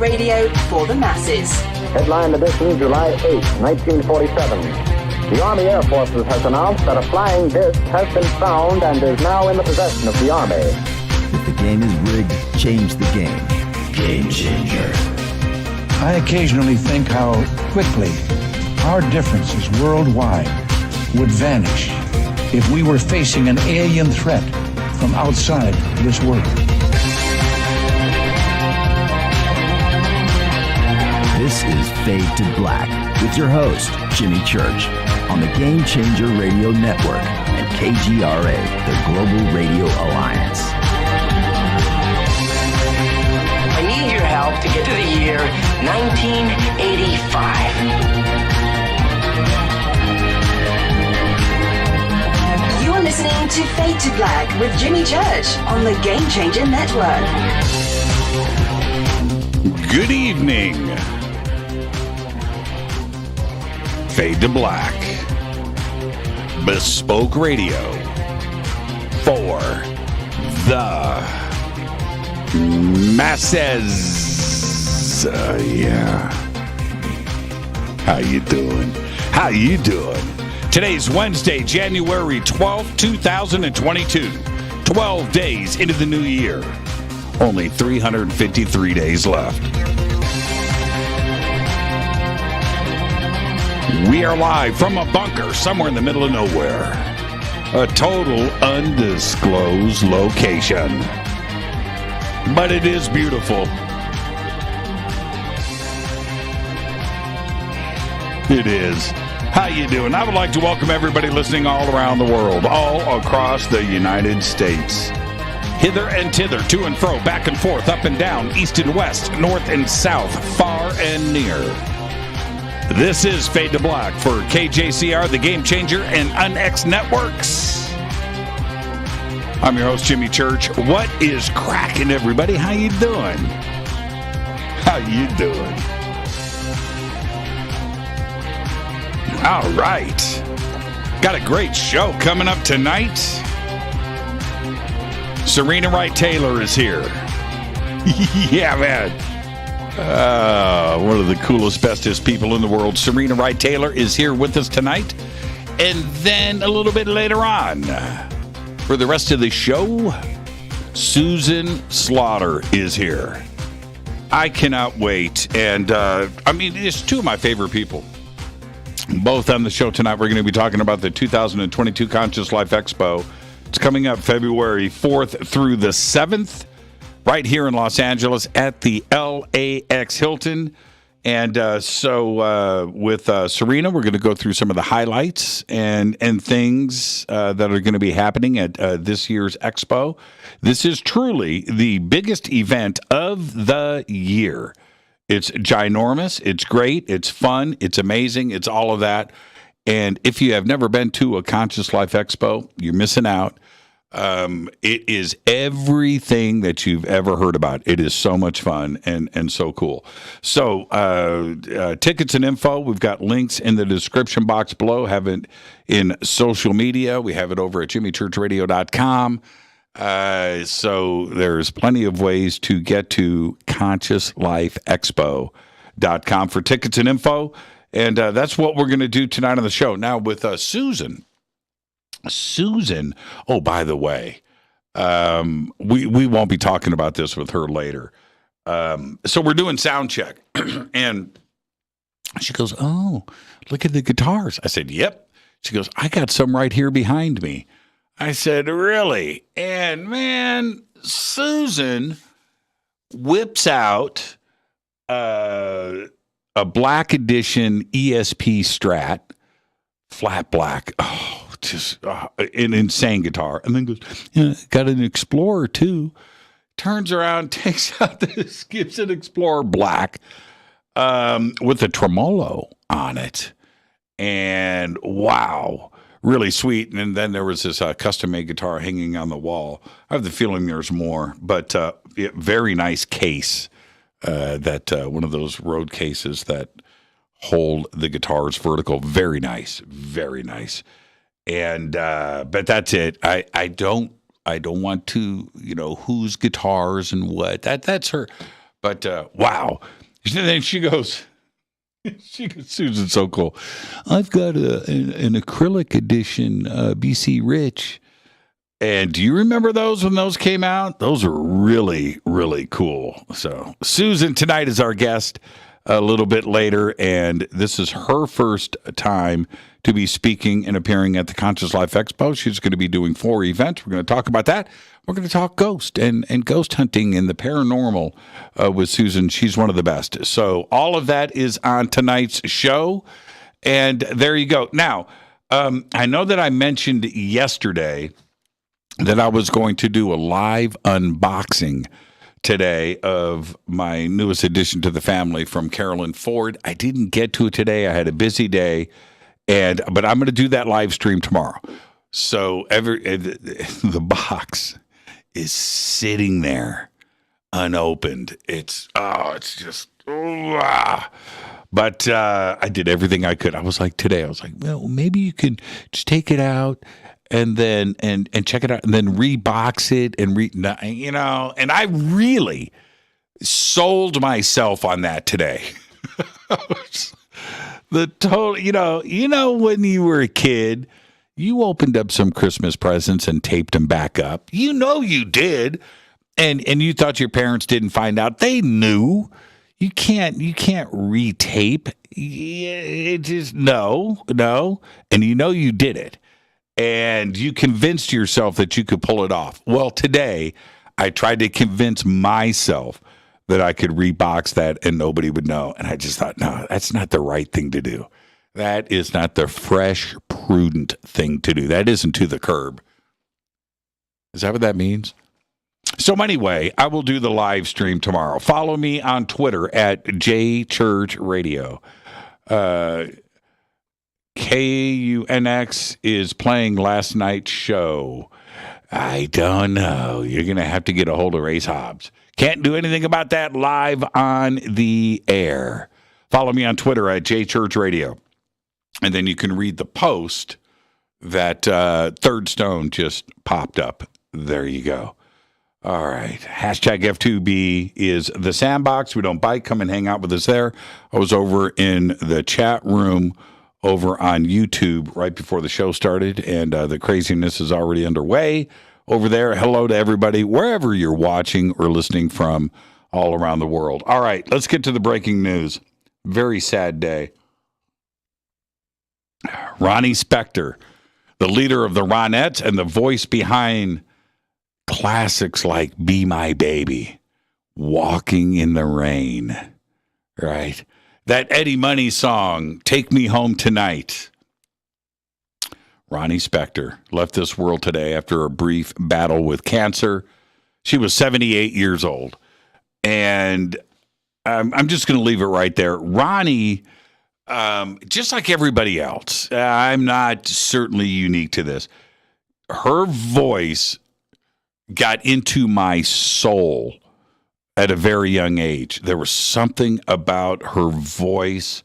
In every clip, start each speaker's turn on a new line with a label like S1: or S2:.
S1: radio for the masses.
S2: Headline edition, July 8, 1947. The Army Air Forces has announced that a flying disc has been found and is now in the possession of the Army.
S3: If the game is rigged, change the game. Game changer.
S4: I occasionally think how quickly our differences worldwide would vanish if we were facing an alien threat from outside this world.
S3: This is Fade to Black with your host, Jimmy Church, on the Game Changer Radio Network and KGRA, the Global Radio Alliance.
S5: I need your help to get to the year 1985.
S1: You're listening to Fade to Black with Jimmy Church on the Game Changer Network.
S6: Good evening. Fade to Black. Bespoke radio for the masses. Yeah. How you doing? How you doing? Today's Wednesday, January 12th, 2022. 12 days into the new year. Only 353 days left. We are live from a bunker somewhere in the middle of nowhere. A total undisclosed location. But it is beautiful. It is. How you doing? I would like to welcome everybody listening all around the world, all across the United States. Hither and thither, to and fro, back and forth, up and down, east and west, north and south, far and near. This is Fade to Black for KJCR, the Game Changer, and UnX Networks. I'm your host, Jimmy Church. What is cracking, everybody? How you doing? How you doing? All right. Got a great show coming up tonight. Serena Wright Taylor is here. Yeah, man. One of the coolest, bestest people in the world. Serena Wright Taylor is here with us tonight. And then a little bit later on, for the rest of the show, Susan Slaughter is here. I cannot wait. And, it's two of my favorite people. Both on the show tonight. We're going to be talking about the 2022 Conscious Life Expo. It's coming up February 4th through the 7th. Right here in Los Angeles at the LAX Hilton. And so with Serena, we're going to go through some of the highlights and things that are going to be happening at this year's expo. This is truly the biggest event of the year. It's ginormous. It's great. It's fun. It's amazing. It's all of that. And if you have never been to a Conscious Life Expo, you're missing out. It is everything that you've ever heard about. It is so much fun and so cool. So, tickets and info, we've got links in the description box below. Have it in social media. We have it over at jimmychurchradio.com. So there's plenty of ways to get to consciouslifeexpo.com for tickets and info. And that's what we're going to do tonight on the show. Now with Susan, oh, by the way, we won't be talking about this with her later. So we're doing sound check. And she goes, oh, look at the guitars. I said, yep. She goes, I got some right here behind me. I said, really? And man, Susan whips out a black edition ESP Strat, flat black. Oh, just an insane guitar. And then goes, yeah, got an Explorer too. Turns around, takes out this Gibson Explorer black with a tremolo on it. And wow, really sweet. And then there was this custom-made guitar hanging on the wall. I have the feeling there's more, but very nice case. One of those road cases that hold the guitars vertical. Very nice, very nice. And but that's it. I don't want to, whose guitars and what. That's her. But wow, And then she goes, Susan's so cool. I've got an acrylic edition BC Rich. And do you remember those when those came out? Those are really, really cool. So Susan tonight is our guest a little bit later, and this is her first time to be speaking and appearing at the Conscious Life Expo. She's going to be doing 4 events. We're going to talk about that. We're going to talk ghost and ghost hunting and the paranormal with Susan. She's one of the best. So all of that is on tonight's show, and there you go. Now, I know that I mentioned yesterday that I was going to do a live unboxing today of my newest addition to the family from Carolyn Ford. I didn't get to it today. I had a busy day, but I'm going to do that live stream tomorrow. So the box is sitting there unopened. But I did everything I could. I was like, well, maybe you can just take it out and then and check it out, and then rebox it and I really sold myself on that today. The total, when you were a kid, you opened up some Christmas presents and taped them back up. You did, and you thought your parents didn't find out. They knew. You can't retape. It just no, and you did it. And you convinced yourself that you could pull it off. Well, today, I tried to convince myself that I could rebox that and nobody would know. And I just thought, no, that's not the right thing to do. That is not the fresh, prudent thing to do. That isn't to the curb. Is that what that means? So anyway, I will do the live stream tomorrow. Follow me on Twitter at JChurchRadio. KUNX is playing last night's show. I don't know. You're going to have to get a hold of Race Hobbs. Can't do anything about that live on the air. Follow me on Twitter at JChurchRadio. And then you can read the post that Third Stone just popped up. There you go. All right. Hashtag F2B is the sandbox. We don't bite. Come and hang out with us there. I was over in the chat room over on YouTube right before the show started, and the craziness is already underway over there. Hello to everybody, wherever you're watching or listening from all around the world. All right, let's get to the breaking news. Very sad day. Ronnie Spector, the leader of the Ronettes and the voice behind classics like Be My Baby, Walking in the Rain, right? That Eddie Money song, Take Me Home Tonight. Ronnie Spector left this world today after a brief battle with cancer. She was 78 years old. And I'm just going to leave it right there. Ronnie, just like everybody else, I'm not certainly unique to this. Her voice got into my soul at a very young age. There was something about her voice,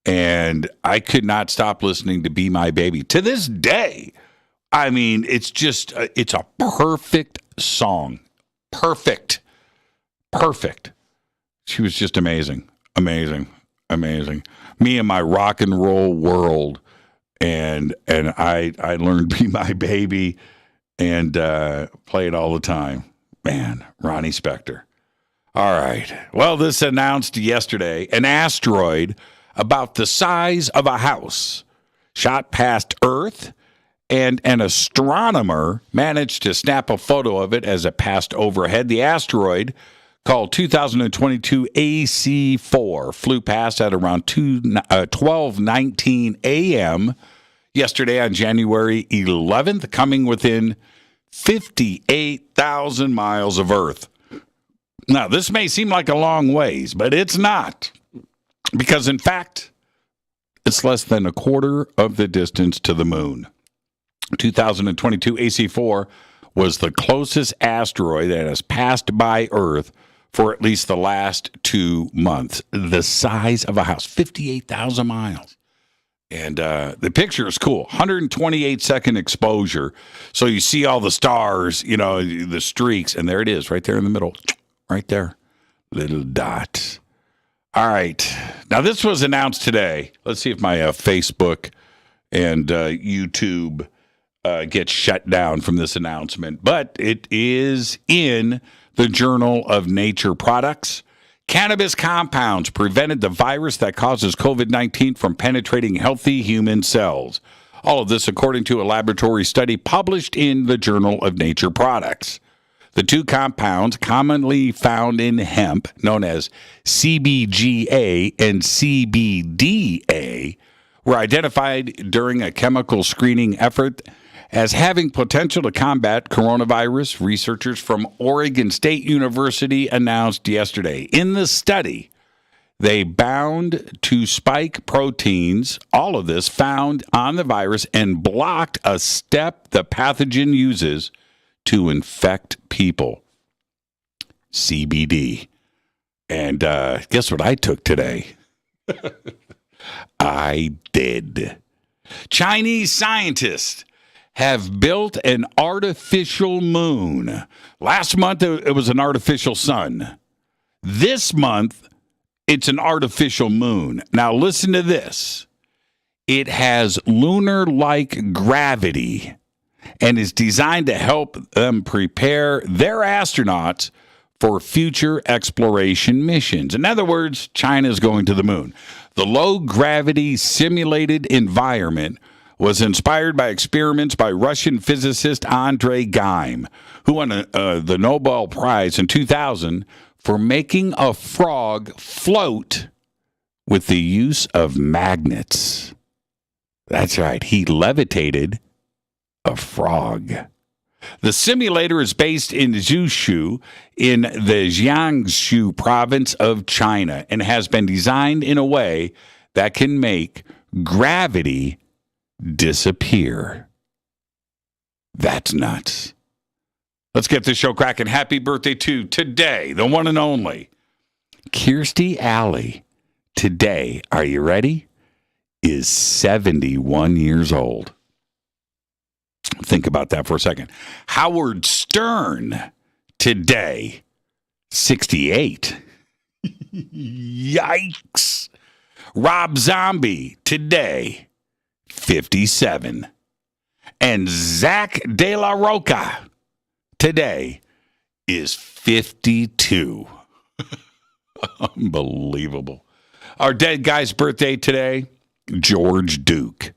S6: and I could not stop listening to Be My Baby. To this day, I mean, it's a perfect song. Perfect. She was just amazing. Amazing. Me and my rock and roll world, and I learned Be My Baby and play it all the time. Man, Ronnie Spector. All right. Well, this announced yesterday an asteroid about the size of a house shot past Earth, and an astronomer managed to snap a photo of it as it passed overhead. The asteroid, called 2022 AC4, flew past at around 12:19 a.m. yesterday on January 11th, coming within 58,000 miles of Earth. Now, this may seem like a long ways, but it's not. Because, in fact, it's less than a quarter of the distance to the moon. 2022 AC4 was the closest asteroid that has passed by Earth for at least the last 2 months. The size of a house, 58,000 miles. And the picture is cool. 128-second exposure. So you see all the stars, the streaks, and there it is, right there in the middle. Right there. Little dot. All right. Now, this was announced today. Let's see if my Facebook and YouTube gets shut down from this announcement. But it is in the Journal of Nature Products. Cannabis compounds prevented the virus that causes COVID-19 from penetrating healthy human cells. All of this according to a laboratory study published in the Journal of Nature Products. The two compounds commonly found in hemp, known as CBGA and CBDA, were identified during a chemical screening effort as having potential to combat coronavirus, researchers from Oregon State University announced yesterday. In the study, they bound to spike proteins, all of this found on the virus, and blocked a step the pathogen uses to infect people. CBD. And guess what I took today? I did. Chinese scientists have built an artificial moon. Last month, it was an artificial sun. This month, it's an artificial moon. Now, listen to this. It has lunar-like gravity and is designed to help them prepare their astronauts for future exploration missions. In other words, China is going to the moon. The low-gravity simulated environment was inspired by experiments by Russian physicist Andrei Geim, who won the Nobel Prize in 2000 for making a frog float with the use of magnets. That's right, he levitated a frog. The simulator is based in Zhushu in the Jiangsu province of China and has been designed in a way that can make gravity disappear. That's nuts. Let's get this show cracking. Happy birthday to today, the one and only Kirstie Alley. Today, are you ready? Is 71 years old. Think about that for a second. Howard Stern today, 68. Yikes. Rob Zombie today, 57. And Zach De La Roca today is 52. Unbelievable. Our dead guy's birthday today, George Duke.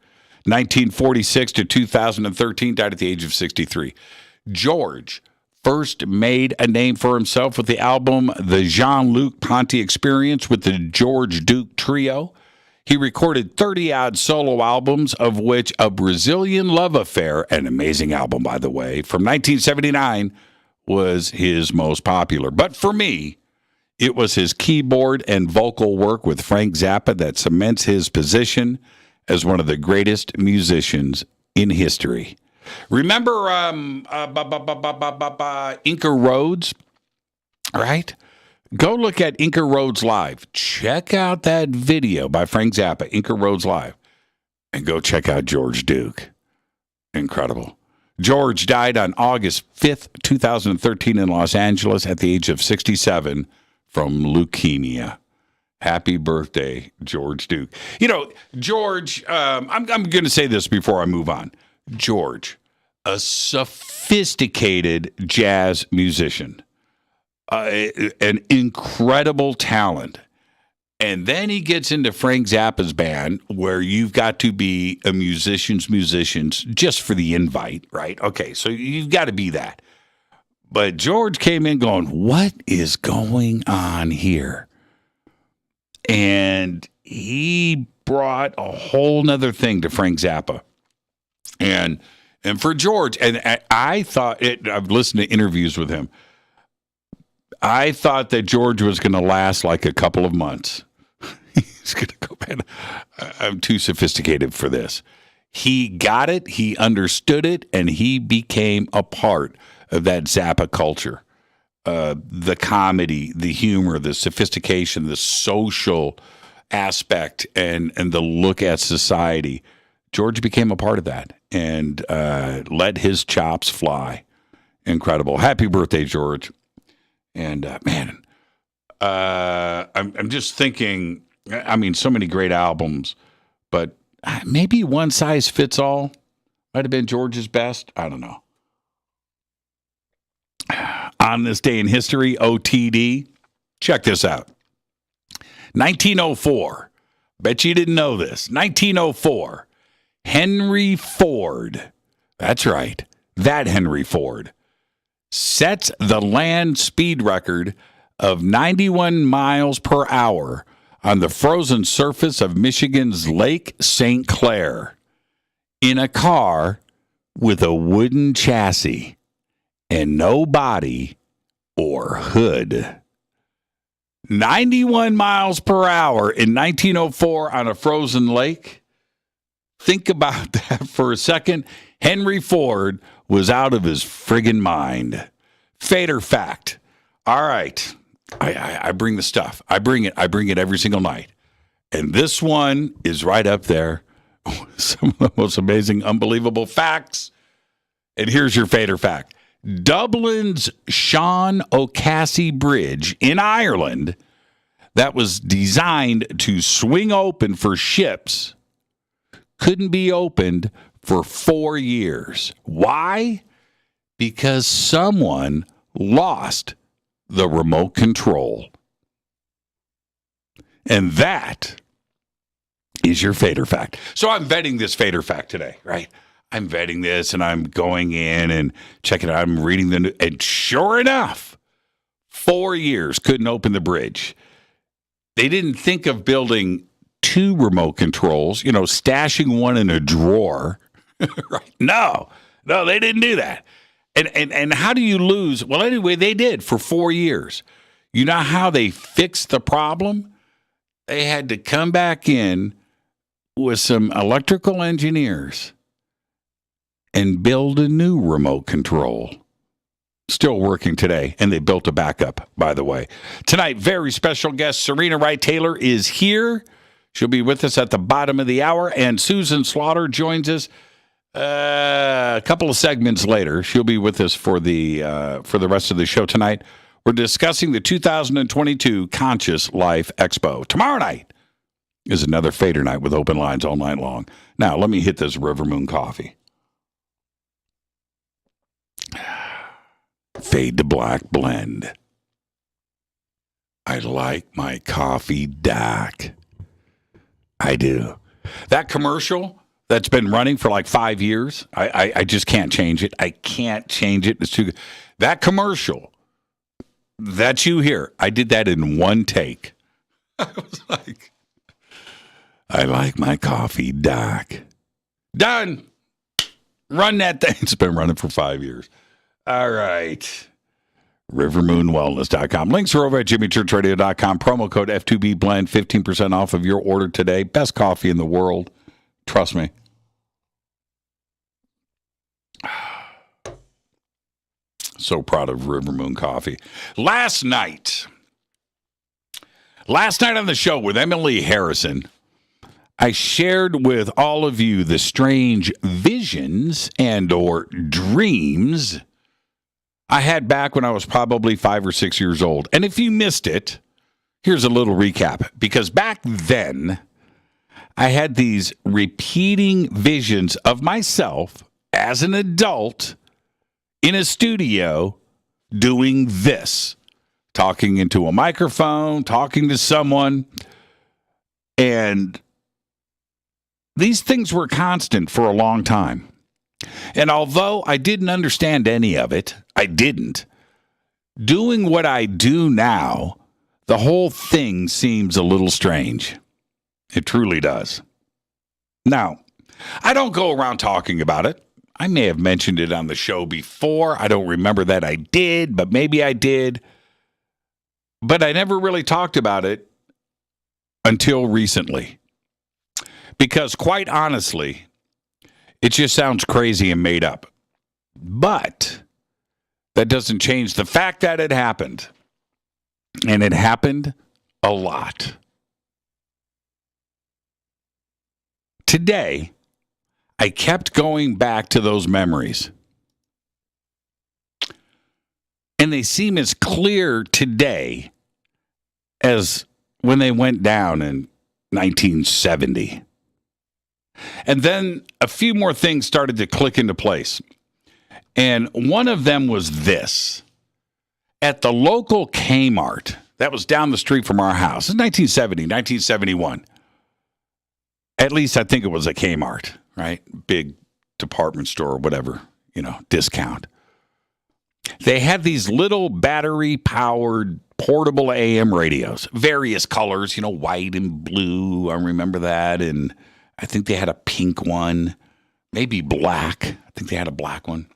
S6: 1946 to 2013, died at the age of 63. George first made a name for himself with the album The Jean-Luc Ponty Experience with the George Duke Trio. He recorded 30-odd solo albums, of which A Brazilian Love Affair, an amazing album, by the way, from 1979, was his most popular. But for me, it was his keyboard and vocal work with Frank Zappa that cements his position as one of the greatest musicians in history. Remember Inca Roads, right? Go look at Inca Roads Live. Check out that video by Frank Zappa, Inca Roads Live. And go check out George Duke. Incredible. George died on August 5th, 2013 in Los Angeles at the age of 67 from leukemia. Happy birthday, George Duke. You know, George, I'm going to say this before I move on. George, a sophisticated jazz musician, an incredible talent. And then he gets into Frank Zappa's band, where you've got to be a musician's just for the invite, right? Okay, so you've got to be that. But George came in going, what is going on here? And he brought a whole nother thing to Frank Zappa. And for George, and I thought, I've listened to interviews with him, I thought that George was going to last like a couple of months. He's going to go, man, I'm too sophisticated for this. He got it, he understood it, and he became a part of that Zappa culture. The comedy, the humor, the sophistication, the social aspect, and the look at society. George became a part of that and let his chops fly. Incredible. Happy birthday, George. And man, I'm just thinking, I mean, so many great albums, but maybe One Size Fits All might have been George's best. I don't know. On this day in history, OTD. Check this out. 1904. Bet you didn't know this. 1904. Henry Ford. That's right. That Henry Ford sets the land speed record of 91 miles per hour on the frozen surface of Michigan's Lake St. Clair in a car with a wooden chassis and no body or hood. 91 miles per hour in 1904 on a frozen lake. Think about that for a second. Henry Ford was out of his friggin' mind. Fader fact. All right. I bring the stuff. I bring it every single night. And this one is right up there. Some of the most amazing, unbelievable facts. And here's your Fader fact. Dublin's Sean O'Casey Bridge in Ireland that was designed to swing open for ships couldn't be opened for 4 years. Why? Because someone lost the remote control. And that is your Fader fact. So I'm vetting this Fader fact today, right? I'm vetting this and I'm going in and checking it out. I'm reading the news. And sure enough, 4 years couldn't open the bridge. They didn't think of building 2 remote controls, stashing one in a drawer. Right? No, they didn't do that. And how do you lose? Well, anyway, they did for 4 years. You know how they fixed the problem? They had to come back in with some electrical engineers and build a new remote control. Still working today, and they built a backup, by the way. Tonight, very special guest Serena Wright Taylor is here. She'll be with us at the bottom of the hour, and Susan Slaughter joins us a couple of segments later. She'll be with us for the rest of the show tonight. We're discussing the 2022 Conscious Life Expo. Tomorrow night is another Fader night with open lines all night long. Now, let me hit this River Moon coffee. Fade to black blend. I like my coffee dark. I do. That commercial that's been running for like 5 years, I just can't change it. I can't change it. It's too good. That commercial that you hear, I did that in one take. I was like, I like my coffee dark. Done. Run that thing. It's been running for 5 years. All right. RiverMoonWellness.com. Links are over at JimmyChurchRadio.com. Promo code F2B Blend, 15% off of your order today. Best coffee in the world. Trust me. So proud of River Moon Coffee. Last night on the show with Emily Harrison, I shared with all of you the strange visions and or dreams I had back when I was probably 5 or 6 years old. And if you missed it, here's a little recap. Because back then, I had these repeating visions of myself as an adult in a studio doing this. Talking into a microphone, talking to someone. And these things were constant for a long time. And although I didn't understand any of it, I didn't. Doing what I do now, the whole thing seems a little strange. It truly does. Now, I don't go around talking about it. I may have mentioned it on the show before. I don't remember that I did, but maybe I did. But I never really talked about it until recently. Because quite honestly, it just sounds crazy and made up. But that doesn't change the fact that it happened. And it happened a lot. Today, I kept going back to those memories. And they seem as clear today as when they went down in 1970. And then a few more things started to click into place. And one of them was this. At the local Kmart, that was down the street from our house, in 1970, 1971. At least I think it was a Kmart, right? Big department store or whatever, discount. They had these little battery-powered portable AM radios, various colors, white and blue. I remember that. And I think they had a pink one, maybe black. I think they had a black one.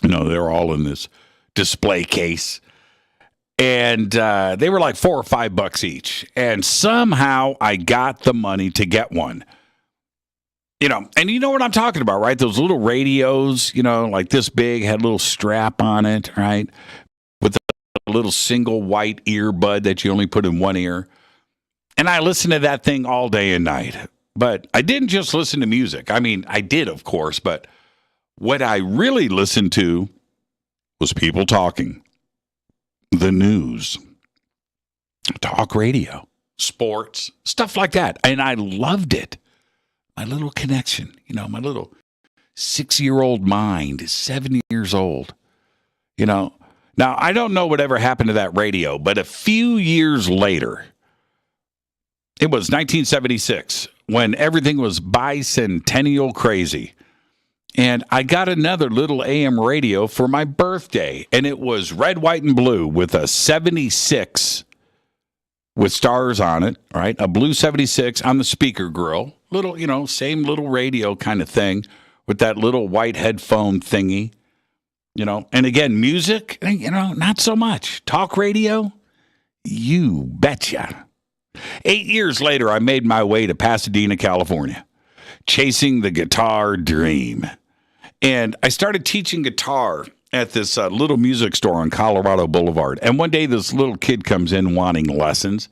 S6: They're all in this display case. And they were like $4 or $5 each. And somehow I got the money to get one. And you know what I'm talking about, right? Those little radios, like this big, had a little strap on it, right? With a little single white earbud that you only put in one ear. And I listened to that thing all day and night. But I didn't just listen to music. I mean, I did, of course, but what I really listened to was people talking, the news, talk radio, sports, stuff like that. And I loved it. My little connection, my little 6-year-old mind, 7 years old, Now, I don't know whatever happened to that radio, but a few years later, it was 1976, when everything was bicentennial crazy. And I got another little AM radio for my birthday, and it was red, white, and blue with a 76 with stars on it, right? A blue 76 on the speaker grill. Little, same little radio kind of thing with that little white headphone thingy, And again, music, not so much. Talk radio, you betcha. 8 years later, I made my way to Pasadena, California, chasing the guitar dream. And I started teaching guitar at this little music store on Colorado Boulevard. And one day, this little kid comes in wanting lessons.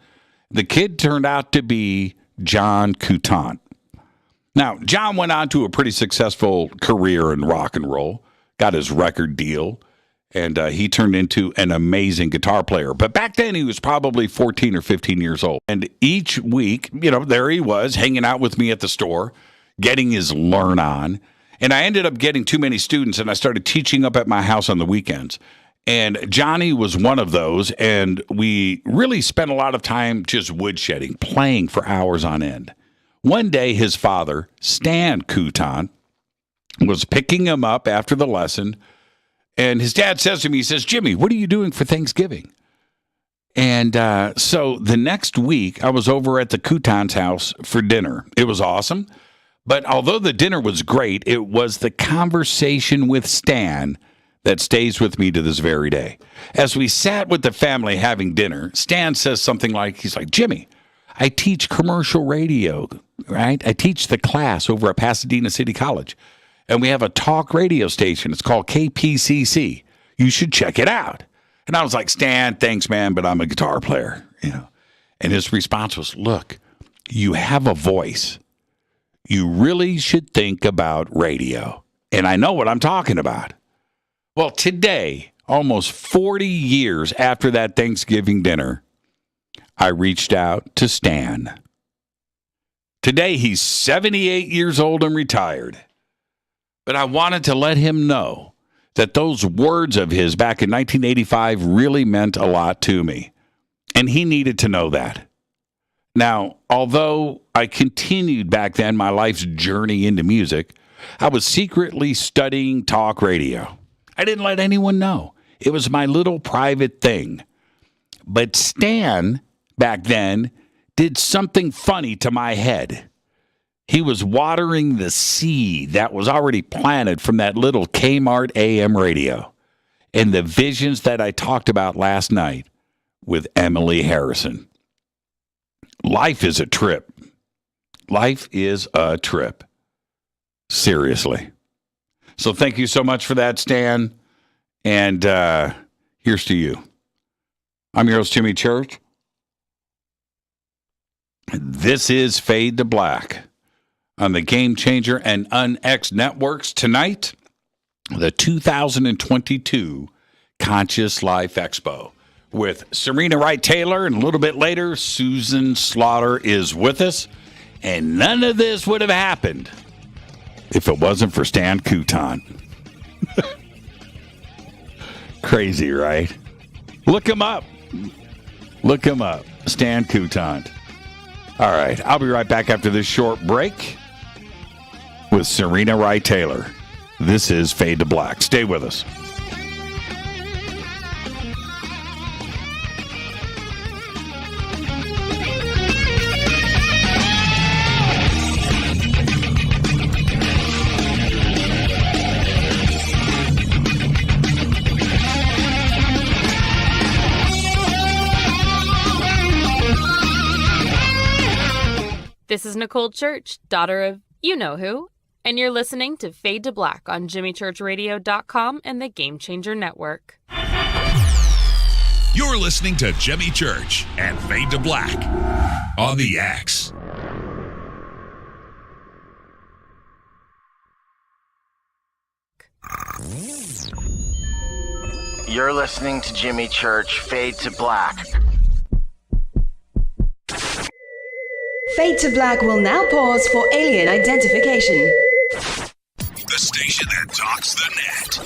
S6: The kid turned out to be John Coutant. Now, John went on to a pretty successful career in rock and roll, got his record deal, and he turned into an amazing guitar player. But back then, he was probably 14 or 15 years old. And each week, there he was hanging out with me at the store, getting his learn on. And I ended up getting too many students, and I started teaching up at my house on the weekends. And Johnny was one of those, and we really spent a lot of time just woodshedding, playing for hours on end. One day, his father, Stan Coutant, was picking him up after the lesson, and his dad says to me, he says, "Jimmy, what are you doing for Thanksgiving?" And so the next week, I was over at the Coutant's house for dinner. It was awesome, but although the dinner was great, it was the conversation with Stan that stays with me to this very day. As we sat with the family having dinner, Stan says something like, he's like, "Jimmy, I teach commercial radio, right? I teach the class over at Pasadena City College. And we have a talk radio station. It's called KPCC. You should check it out." And I was like, "Stan, thanks, man, but I'm a guitar player." And his response was, "Look, you have a voice. You really should think about radio. And I know what I'm talking about." Well, today, almost 40 years after that Thanksgiving dinner, I reached out to Stan. Today, he's 78 years old and retired. But I wanted to let him know that those words of his back in 1985 really meant a lot to me. And he needed to know that. Now, although I continued back then my life's journey into music, I was secretly studying talk radio. I didn't let anyone know. It was my little private thing. But Stan, back then, did something funny to my head. He was watering the seed that was already planted from that little Kmart AM radio and the visions that I talked about last night with Emily Harrison. Life is a trip. Life is a trip. Seriously. So thank you so much for that, Stan. And here's to you. I'm your host, Jimmy Church. This is Fade to Black on the Game Changer and UnX networks. Tonight, the 2022 Conscious Life Expo. with Serena Wright Taylor, and a little bit later, Susan Slaughter is with us. And none of this would have happened if it wasn't for Stan Couton. Crazy, right? Look him up. Look him up. Stan Couton. All right, I'll be right back after this short break with Serena Wright Taylor. This is Fade to Black. Stay with us.
S7: This is Nicole Church, daughter of you-know-who, and you're listening to Fade to Black on JimmyChurchRadio.com and the Game Changer Network.
S8: You're listening to Jimmy Church and Fade to Black on the X.
S5: You're listening to Jimmy Church, Fade to Black.
S1: Fade to Black will now pause for alien identification.
S8: The station that talks the net.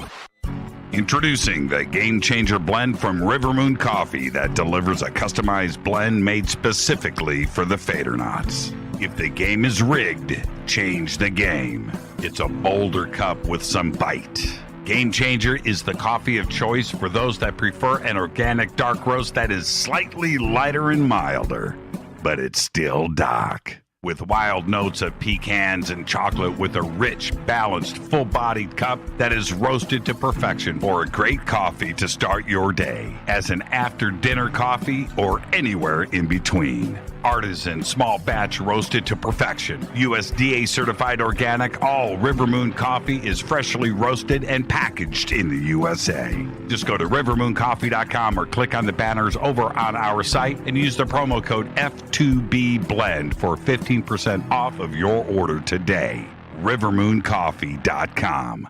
S6: Introducing the Game Changer blend from River Moon Coffee that delivers a customized blend made specifically for the Fadernauts. If the game is rigged, change the game. It's a bolder cup with some bite. Game Changer is the coffee of choice for those that prefer an organic dark roast that is slightly lighter and milder, but it's still dark. With wild notes of pecans and chocolate with a rich, balanced, full-bodied cup that is roasted to perfection for a great coffee to start your day, as an after-dinner coffee or anywhere in between. Artisan, small batch roasted to perfection. USDA certified organic, all River Moon coffee is freshly roasted and packaged in the USA. Just go to rivermooncoffee.com or click on the banners over on our site and use the promo code F2B Blend for 15% off of your order today. rivermooncoffee.com.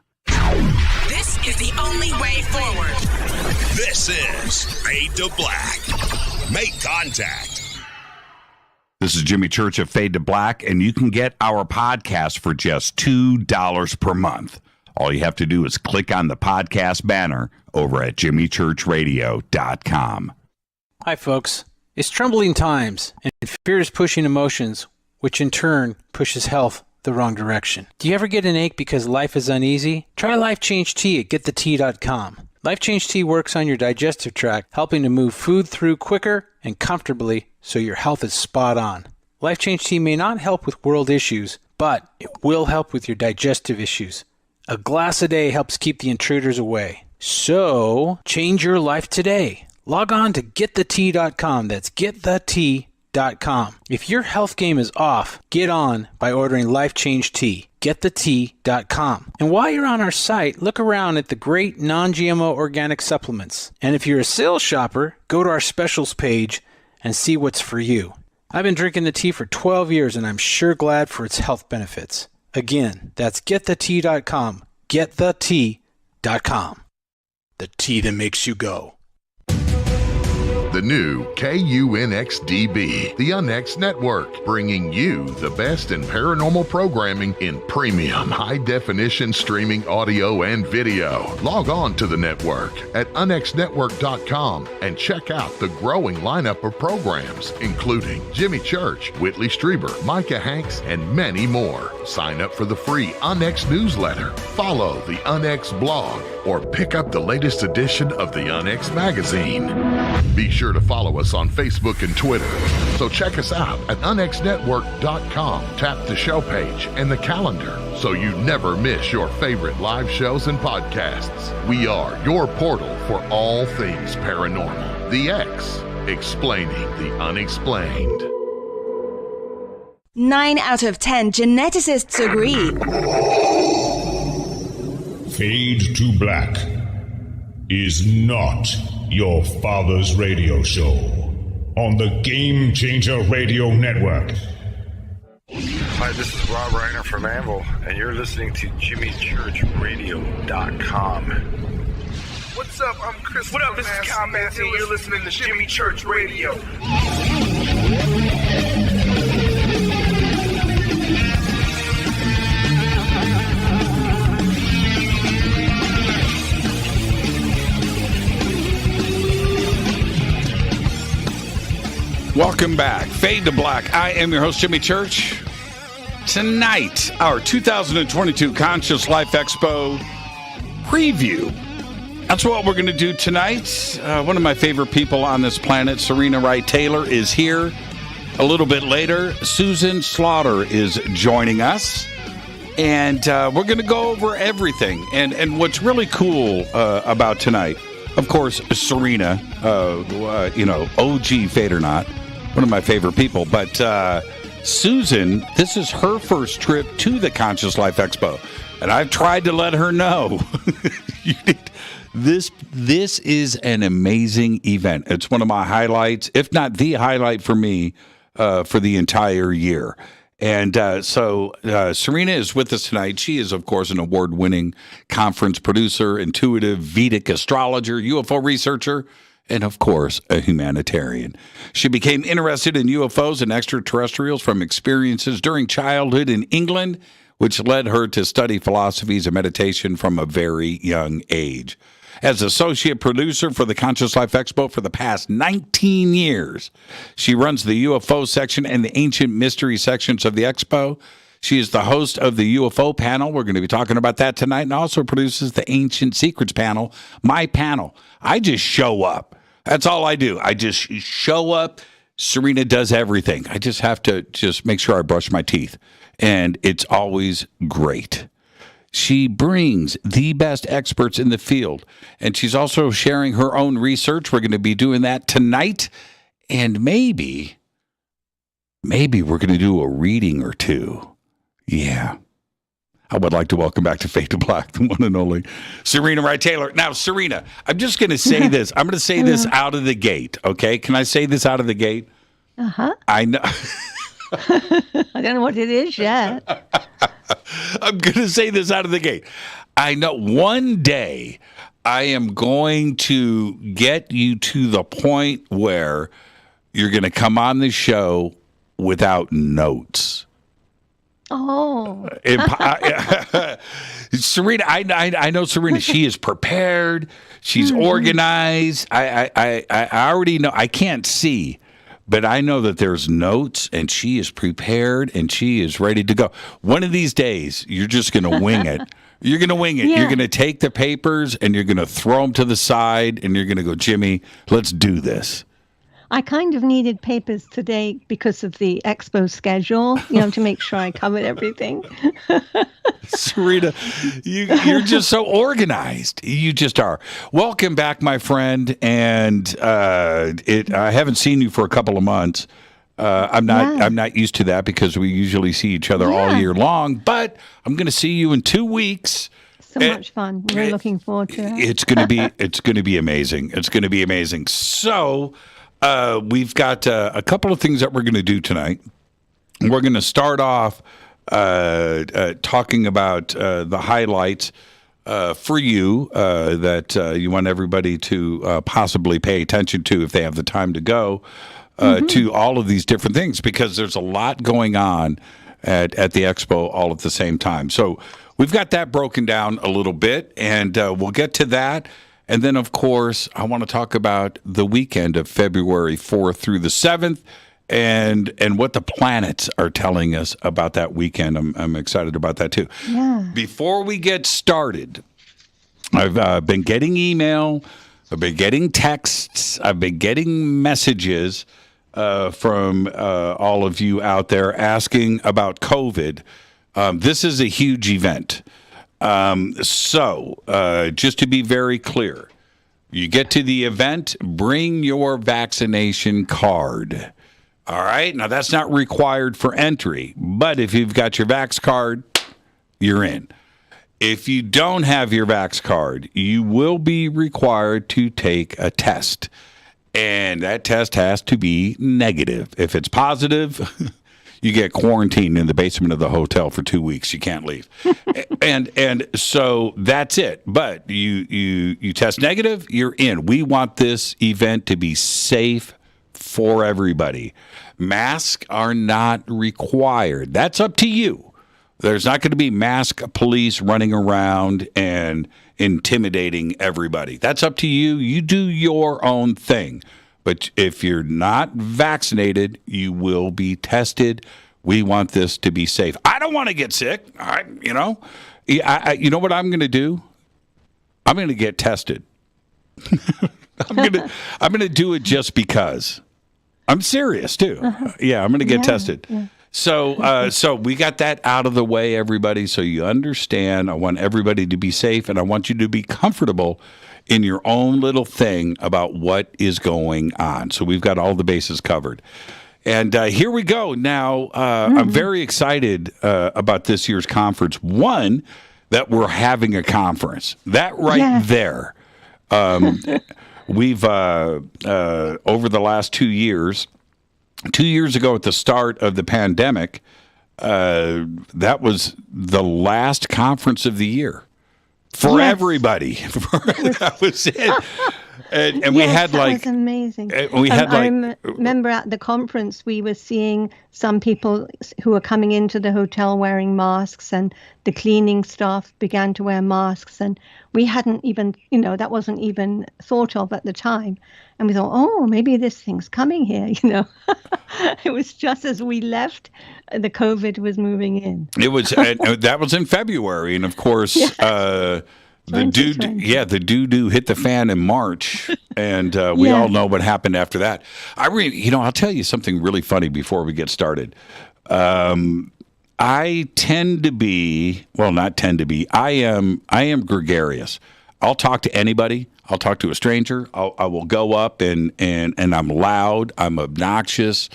S9: This is the only way forward.
S8: This is Fade to Black. Make contact.
S6: This is Jimmy Church of Fade to Black, and you can get our podcast for just $2 per month. All you have to do is click on the podcast banner over at jimmychurchradio.com.
S10: Hi, folks. It's troubling times, and fear is pushing emotions, which in turn pushes health the wrong direction. Do you ever get an ache because life is uneasy? Try Life Change Tea at getthetea.com. Life Change Tea works on your digestive tract, helping to move food through quicker and comfortably so your health is spot on. Life Change Tea may not help with world issues, but it will help with your digestive issues. A glass a day helps keep the intruders away. So, change your life today. Log on to getthetea.com. That's getthetea.com. If your health game is off, get on by ordering Life Change Tea. Getthetea.com. And while you're on our site, look around at the great non-GMO organic supplements. And if you're a sales shopper, go to our specials page and see what's for you. I've been drinking the tea for 12 years and I'm sure glad for its health benefits. Again, that's getthetea.com. Getthetea.com. The tea that makes you go.
S11: The new KUNXDB, the UNX Network, bringing you the best in paranormal programming in premium, high-definition streaming audio and video. Log on to the network at unxnetwork.com and check out the growing lineup of programs, including Jimmy Church, Whitley Strieber, Micah Hanks, and many more. Sign up for the free UNX newsletter, follow the UNX blog, or pick up the latest edition of the UNX magazine. Be sure to follow us on Facebook and Twitter. So check us out at unxnetwork.com. Tap the show page and the calendar so you never miss your favorite live shows and podcasts. We are your portal for all things paranormal. The X, explaining the unexplained.
S1: 9 out of 10 geneticists agree.
S12: Fade to Black is not your father's radio show on the Game Changer Radio Network.
S13: Hi, this is Rob Reiner from Anvil, and you're listening to JimmyChurchRadio.com. What's what's up? I'm Chris. What up? This is Kyle Massey, and you're listening to Jimmy Church Radio.
S6: Welcome back. Fade to Black. I am your host, Jimmy Church. Tonight, our 2022 Conscious Life Expo preview. That's what we're going to do tonight. One of my favorite people on this planet, Serena Wright Taylor, is here. A little bit later, Susan Slaughter is joining us. And we're going to go over everything. And what's really cool about tonight, of course, Serena, OG Fade or Not, one of my favorite people. But Susan, this is her first trip to the Conscious Life Expo. And I've tried to let her know. This is an amazing event. It's one of my highlights, if not the highlight for me, for the entire year. And so Serena is with us tonight. She is, of course, an award-winning conference producer, intuitive Vedic astrologer, UFO researcher, and, of course, a humanitarian. She became interested in UFOs and extraterrestrials from experiences during childhood in England, which led her to study philosophies and meditation from a very young age. As associate producer for the Conscious Life Expo for the past 19 years, she runs the UFO section and the ancient mystery sections of the expo. She is the host of the UFO panel. We're going to be talking about that tonight, and also produces the Ancient Secrets panel, my panel. I just show up. That's all I do. I just show up. Serena does everything. I just have to just make sure I brush my teeth, and it's always great. She brings the best experts in the field, and she's also sharing her own research. We're going to be doing that tonight, and maybe we're going to do a reading or two. Yeah. I would like to welcome back to Fade to Black, the one and only Serena Wright Taylor. Now, Serena, I'm just going to say this. I'm going to say this out of the gate, okay? Can I say this out of the gate?
S14: Uh-huh.
S6: I know.
S14: I don't know what it is yet.
S6: I'm going to say this out of the gate. I know one day I am going to get you to the point where you're going to come on the show without notes.
S14: Oh.
S6: Serena, I know Serena. She is prepared. She's organized. I already know. I can't see, but I know that there's notes, and she is prepared, and she is ready to go. One of these days, you're just going to wing it. You're going to wing it.
S14: Yeah.
S6: You're going to take the papers, and you're going to throw them to the side, and you're going to go, Jimmy, let's do this.
S14: I kind of needed papers today because of the expo schedule, to make sure I covered everything.
S6: Serena, you're just so organized. You just are. Welcome back, my friend. And I haven't seen you for a couple of months. I'm not used to that because we usually see each other all year long. But I'm going to see you in 2 weeks.
S14: So much fun. Really looking forward to it.
S6: It's going to be amazing. It's going to be amazing. So. We've got a couple of things that we're going to do tonight. We're going to start off talking about the highlights for you that you want everybody to possibly pay attention to if they have the time to go to all of these different things, because there's a lot going on at the expo all at the same time. So we've got that broken down a little bit, and we'll get to that. And then, of course, I want to talk about the weekend of February 4th through the 7th and what the planets are telling us about that weekend. I'm excited about that, too.
S14: Yeah.
S6: Before we get started, I've been getting email, I've been getting texts, I've been getting messages from all of you out there asking about COVID. This is a huge event. So just to be very clear, you get to the event, bring your vaccination card. All right. Now, that's not required for entry, but if you've got your Vax card, you're in. If you don't have your Vax card, you will be required to take a test, and that test has to be negative. If it's positive, you get quarantined in the basement of the hotel for 2 weeks. You can't leave. and so that's it. But you test negative, you're in. We want this event to be safe for everybody. Masks are not required. That's up to you. There's not going to be mask police running around and intimidating everybody. That's up to you. You do your own thing. But if you're not vaccinated, you will be tested. We want this to be safe. I don't want to get sick. You know what I'm going to do? I'm going to get tested. I'm going to do it just because. I'm serious too. Yeah, I'm going to get tested. Yeah. So we got that out of the way, everybody, so you understand. I want everybody to be safe, and I want you to be comfortable in your own little thing about what is going on. So we've got all the bases covered. And here we go. Now, I'm very excited about this year's conference. One, that we're having a conference. That there. We've, over the last 2 years, 2 years ago at the start of the pandemic, that was the last conference of the year for everybody. That was it. And we had
S14: that was amazing.
S6: We had
S14: I remember at the conference we were seeing some people who were coming into the hotel wearing masks, and the cleaning staff began to wear masks, and we hadn't even, that wasn't even thought of at the time. And we thought, oh, maybe this thing's coming here, It was just as we left, the COVID was moving in.
S6: It was, that was in February, and of course, the doo-doo hit the fan in March, and we all know what happened after that. I'll tell you something really funny before we get started. I tend to be, I am gregarious. I'll talk to anybody. I'll talk to a stranger. I will go up and I'm loud. I'm obnoxious,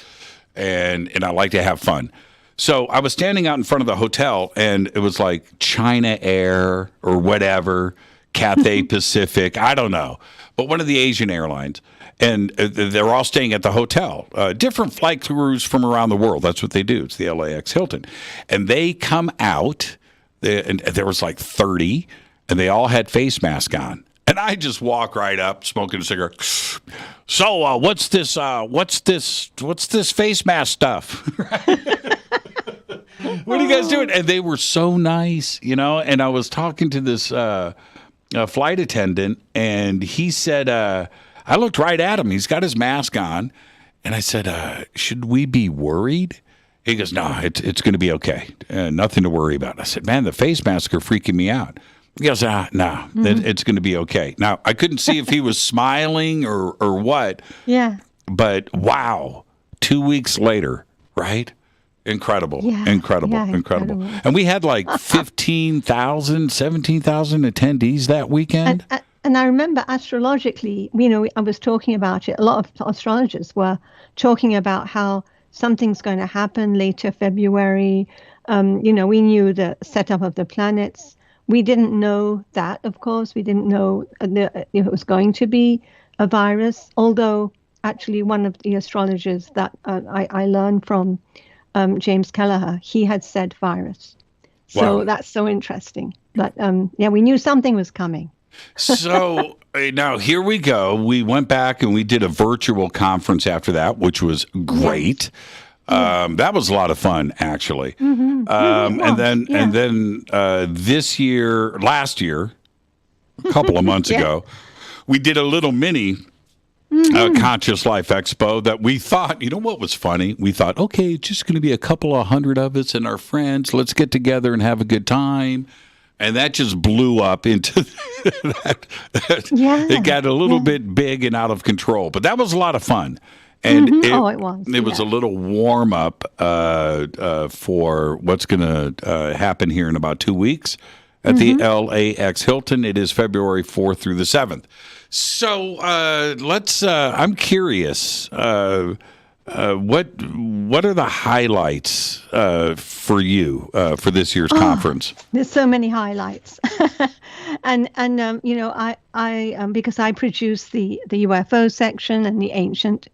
S6: and I like to have fun. So I was standing out in front of the hotel, and it was like China Air or whatever, Cathay Pacific, I don't know, but one of the Asian airlines. And they're all staying at the hotel. Different flight crews from around the world. That's what they do. It's the LAX Hilton. And they come out, and there was like 30, and they all had face masks on. And I just walk right up, smoking a cigarette. So, what's this face mask stuff? What are you guys doing? And they were so nice, and I was talking to this flight attendant, and he said, I looked right at him. He's got his mask on. And I said, should we be worried? He goes, no, it's going to be okay. Nothing to worry about. I said, man, the face masks are freaking me out. He goes, no, it's going to be okay. Now, I couldn't see if he was smiling or what.
S14: Yeah.
S6: But wow, 2 weeks later, right? Incredible.
S14: Yeah,
S6: incredible. And we had like 15,000, 17,000 attendees that weekend.
S14: And I remember astrologically, I was talking about it. A lot of astrologers were talking about how something's going to happen later February. We knew the setup of the planets. We didn't know that, of course. We didn't know it was going to be a virus, although actually one of the astrologers that I learned from, James Kelleher, he had said virus. So that's so interesting. But we knew something was coming.
S6: So now here we go. We went back and we did a virtual conference after that, which was great. Yes. That was a lot of fun, actually. Mm-hmm. And then last year, a couple of months ago, we did a little mini Conscious Life Expo that we thought, what was funny? We thought, okay, it's just going to be a couple of hundred of us and our friends. Let's get together and have a good time. And that just blew up into that. It got a little bit big and out of control. But that was a lot of fun. And it was a little warm up for what's going to happen here in about 2 weeks at the LAX Hilton. It is February 4th through the 7th. So let's. I'm curious. what are the highlights for you for this year's conference?
S14: There's so many highlights, and you know, I because I produce the UFO section and the ancient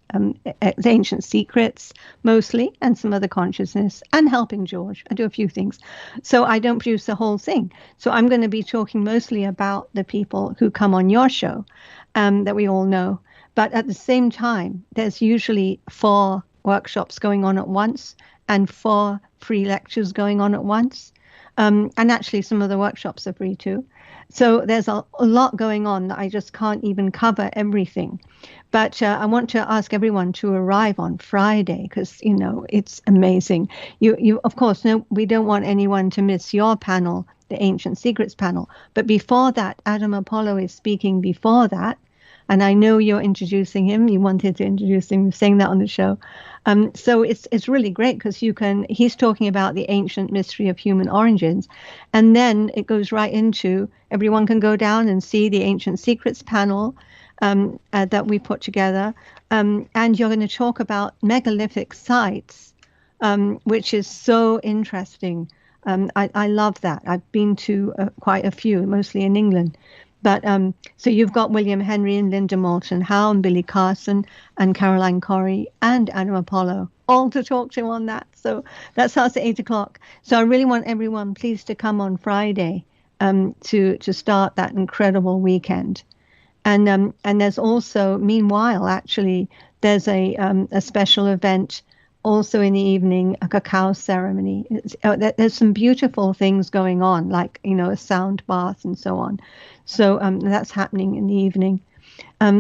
S14: secrets mostly, and some other consciousness, and helping George. I do a few things, so I don't produce the whole thing. So I'm going to be talking mostly about the people who come on your show, that we all know. But at the same time, there's usually 4 workshops going on at once and 4 free lectures going on at once. And actually, some of the workshops are free too. So there's a lot going on that I just can't even cover everything. But I want to ask everyone to arrive on Friday because, you know, it's amazing. You of course, no, we don't want anyone to miss your panel, the Ancient Secrets panel. But before that, Adam Apollo is speaking before that. And I know you're introducing him. You wanted to introduce him. You're saying that on the show. So it's really great because he's talking about the ancient mystery of human origins. And then it goes right into, everyone can go down and see the Ancient Secrets panel that we put together. And you're going to talk about megalithic sites, which is so interesting. I love that. I've been to quite a few, mostly in England. But so you've got William Henry and Linda Moulton Howe and Billy Carson and Caroline Corrie and Adam Apollo, all to talk to on that. So that starts at 8:00. So I really want everyone, please, to come on Friday to start that incredible weekend. And there's also, meanwhile, actually, there's a special event also in the evening, a cacao ceremony. There's some beautiful things going on, like, you know, a sound bath and so on. So that's happening in the evening.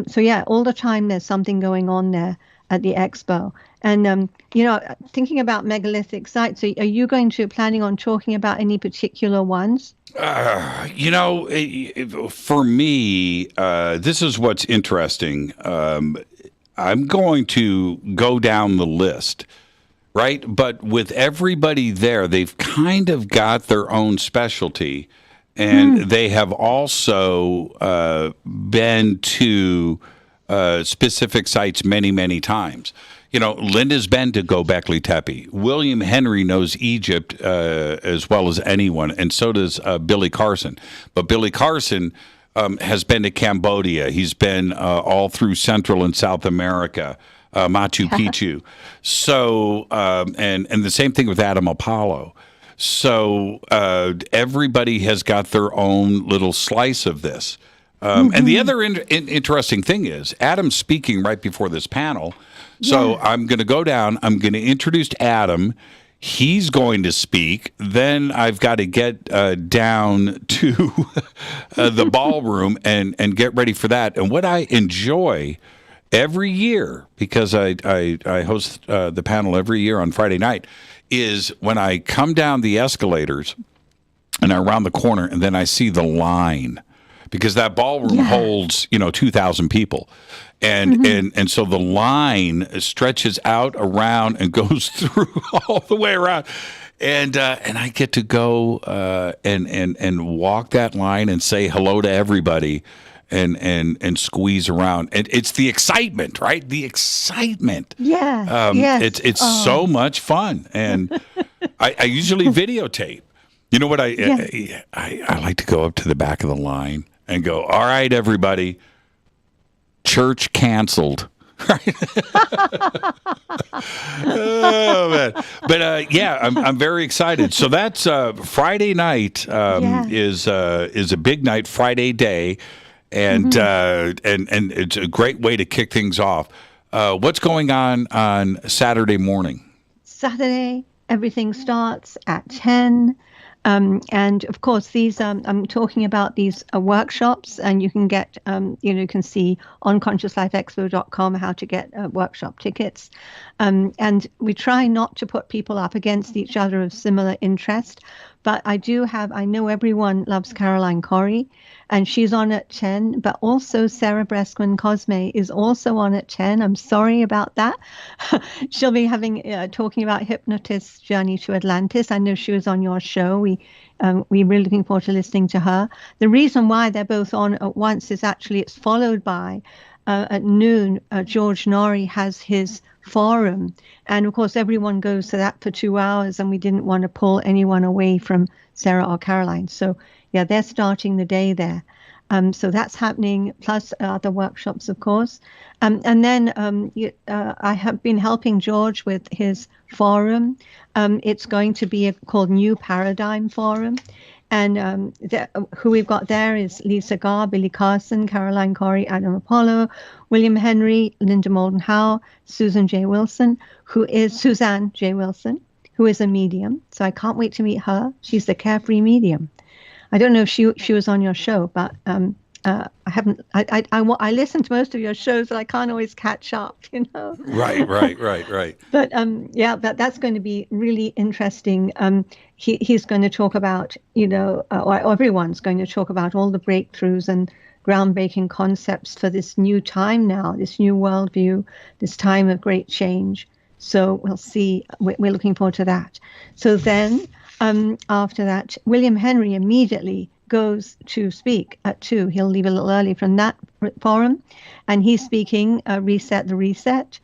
S14: So yeah, all the time there's something going on there at the expo. And, you know, thinking about megalithic sites, are you planning on talking about any particular ones?
S6: You know, for me, this is what's interesting. I'm going to go down the list, right? But with everybody there, they've kind of got their own specialty, and they have also been to specific sites many, many times. You know, Linda's been to Göbekli Tepe. William Henry knows Egypt as well as anyone, and so does Billy Carson. But Billy Carson has been to Cambodia. He's been all through Central and South America, Machu Picchu. So, and the same thing with Adam Apollo. So everybody has got their own little slice of this. And the other interesting thing is Adam's speaking right before this panel. So I'm going to go down. I'm going to introduce Adam. He's going to speak. Then I've got to get down to the ballroom and get ready for that. And what I enjoy every year, because I host the panel every year on Friday night, is when I come down the escalators and I round the corner and then I see the line, because that ballroom holds, 2,000 people. And so the line stretches out around and goes through all the way around. And I get to go and walk that line and say hello to everybody and squeeze around. And it's the excitement, right? The excitement.
S14: Yeah.
S6: It's so much fun. And I usually videotape. You know what? I like to go up to the back of the line and go, all right, everybody, church canceled. Right? Oh, man. But I'm very excited. So that's Friday night is a big night, Friday day, and it's a great way to kick things off. What's going on Saturday morning? Saturday,
S14: everything starts at 10. And of course, these I'm talking about these workshops, and you can get you can see on consciouslifeexpo.com how to get workshop tickets. And we try not to put people up against each other of similar interest, but I know everyone loves Caroline Corrie, and she's on at 10, but also Sarah Breskman Cosme is also on at 10. I'm sorry about that. She'll be talking about hypnotist's journey to Atlantis. I know she was on your show. We're really looking forward to listening to her. The reason why they're both on at once is actually it's followed by at noon, George Norrie has his forum. And of course, everyone goes to that for 2 hours, and we didn't want to pull anyone away from Sarah or Caroline. So, yeah, they're starting the day there. So that's happening, plus other workshops, of course. And then I have been helping George with his forum. It's going to be called New Paradigm Forum. And who we've got there is Lisa Garr, Billy Carson, Caroline Corey, Adam Apollo, William Henry, Linda Moulton Howe, Suzanne J. Wilson, who is a medium. So I can't wait to meet her. She's the carefree medium. I don't know if she was on your show, but I haven't. I listen to most of your shows, but I can't always catch up.
S6: Right.
S14: But but that's going to be really interesting. He's going to talk about, or everyone's going to talk about all the breakthroughs and groundbreaking concepts for this new time now, this new worldview, this time of great change. So we'll see. We're looking forward to that. So then. After that, William Henry immediately goes to speak at 2. He'll leave a little early from that forum, and he's speaking Reset the Reset.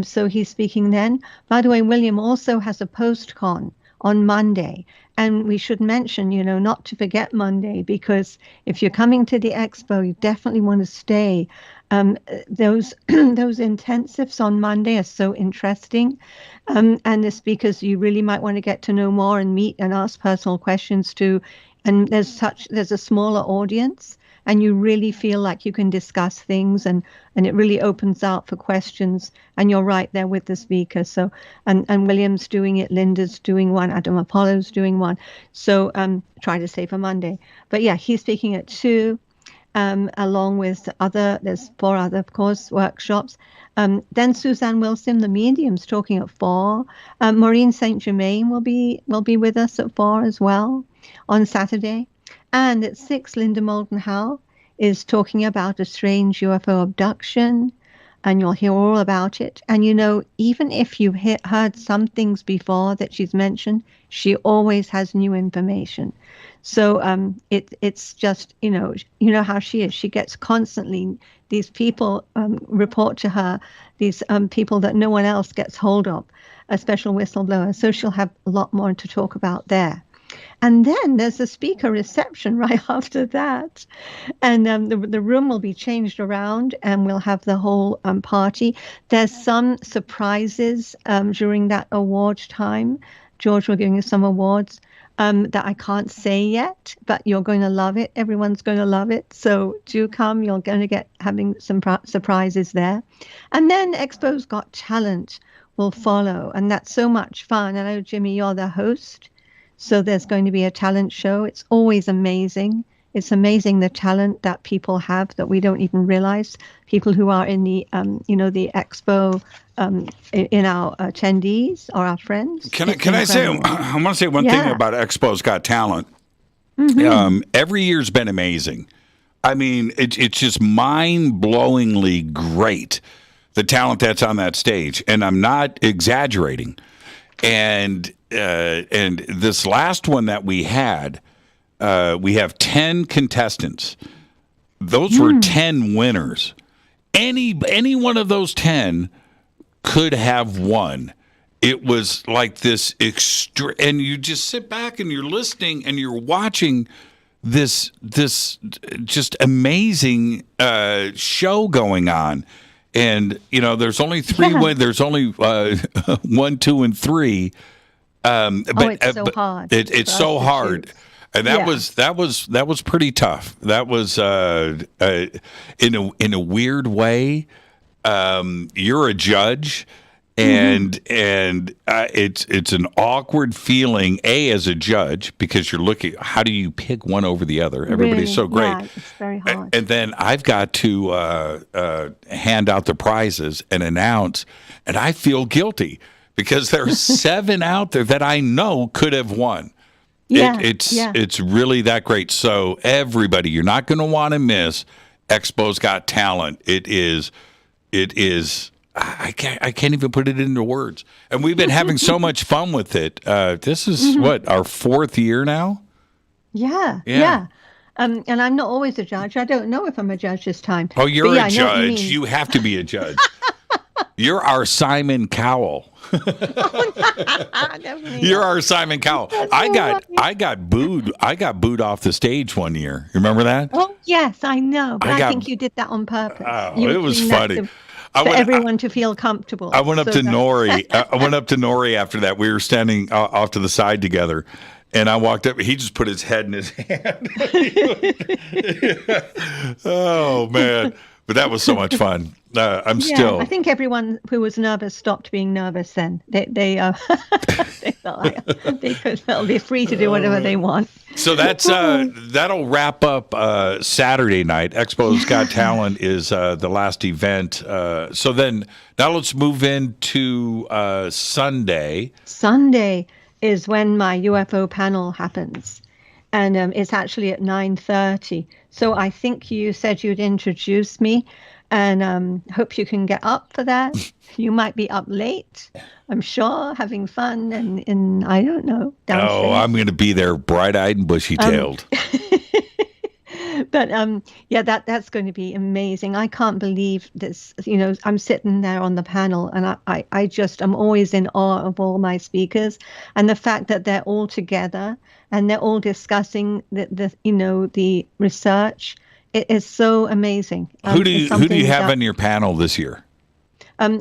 S14: So he's speaking then. By the way, William also has a post-con on Monday, and we should mention, not to forget Monday, because if you're coming to the expo, you definitely want to stay. Those intensives on Monday are so interesting. And the speakers you really might want to get to know more and meet and ask personal questions to. And there's a smaller audience, and you really feel like you can discuss things, and it really opens out for questions, and you're right there with the speaker. So, and William's doing it, Linda's doing one, Adam Apollo's doing one. So try to stay for Monday. But yeah, he's speaking at 2. Along with there's 4 other, of course, workshops. Then Suzanne Wilson, the medium's talking at 4. Maureen St. Germain will be with us at 4 as well on Saturday. And at 6, Linda Moulton Howe is talking about a strange UFO abduction, and you'll hear all about it. And even if you've heard some things before that she's mentioned, she always has new information. So it's just, how she is. She gets constantly these people report to her, these people that no one else gets hold of, a special whistleblower. So she'll have a lot more to talk about there. And then there's a speaker reception right after that. And the room will be changed around, and we'll have the whole party. There's some surprises during that award time. George will give you some awards that I can't say yet, but you're going to love it. Everyone's going to love it. So do come. You're going to get having some surprises there. And then Expo's Got Talent will follow. And that's so much fun. I know, Jimmy, you're the host. So there's going to be a talent show. It's always amazing. It's amazing the talent that people have that we don't even realize. People who are in the, the expo, in our attendees or our friends.
S6: I want to say one thing about Expo's Got Talent.
S14: Mm-hmm.
S6: Every year's been amazing. I mean, it's just mind-blowingly great, the talent that's on that stage, and I'm not exaggerating. And this last one that we had. We have 10 contestants. Those were 10 winners. Any one of those 10 could have won. It was like this and you just sit back and you're listening and you're watching this just amazing show going on. And there's only 3 there's only 1, 2, and 3. But
S14: it's so hard.
S6: It's so hard. And that was pretty tough. That was in a weird way. You're a judge, and it's an awkward feeling. As a judge, because you're looking. How do you pick one over the other? Everybody's so great.
S14: Yeah, it's very hard.
S6: And then I've got to hand out the prizes and announce, and I feel guilty because there's 7 out there that I know could have won. It's really that great. So everybody, you're not going to want to miss Expo's Got Talent. It is. I can't even put it into words. And we've been having so much fun with it. This is our 4th year now.
S14: Yeah. And I'm not always a judge. I don't know if I'm a judge this time.
S6: Oh, you're a judge. You have to be a judge. You're our Simon Cowell. You're our Simon Cowell. I got booed off the stage one year. Remember that?
S14: Oh yes, I know. But I think you did that on purpose.
S6: It was funny.
S14: For everyone to feel comfortable.
S6: I went up to Nori. I went up to Nori after that. We were standing off to the side together. And I walked up. He just put his head in his hand. Oh, man. But that was so much fun. I
S14: think everyone who was nervous stopped being nervous then. They felt like they're free to do whatever they want.
S6: So that'll wrap up Saturday night. Expo's Got Talent is the last event. So then now let's move into Sunday.
S14: Sunday is when my UFO panel happens. And it's actually at 9:30. So I think you said you'd introduce me, and hope you can get up for that. You might be up late, I'm sure, having fun, and I don't know. Downstairs.
S6: Oh, I'm going to be there bright-eyed and bushy-tailed.
S14: But that's going to be amazing. I can't believe this. I'm sitting there on the panel, and I'm always in awe of all my speakers, and the fact that they're all together and they're all discussing the research. It is so amazing.
S6: Who do you have on your panel this year?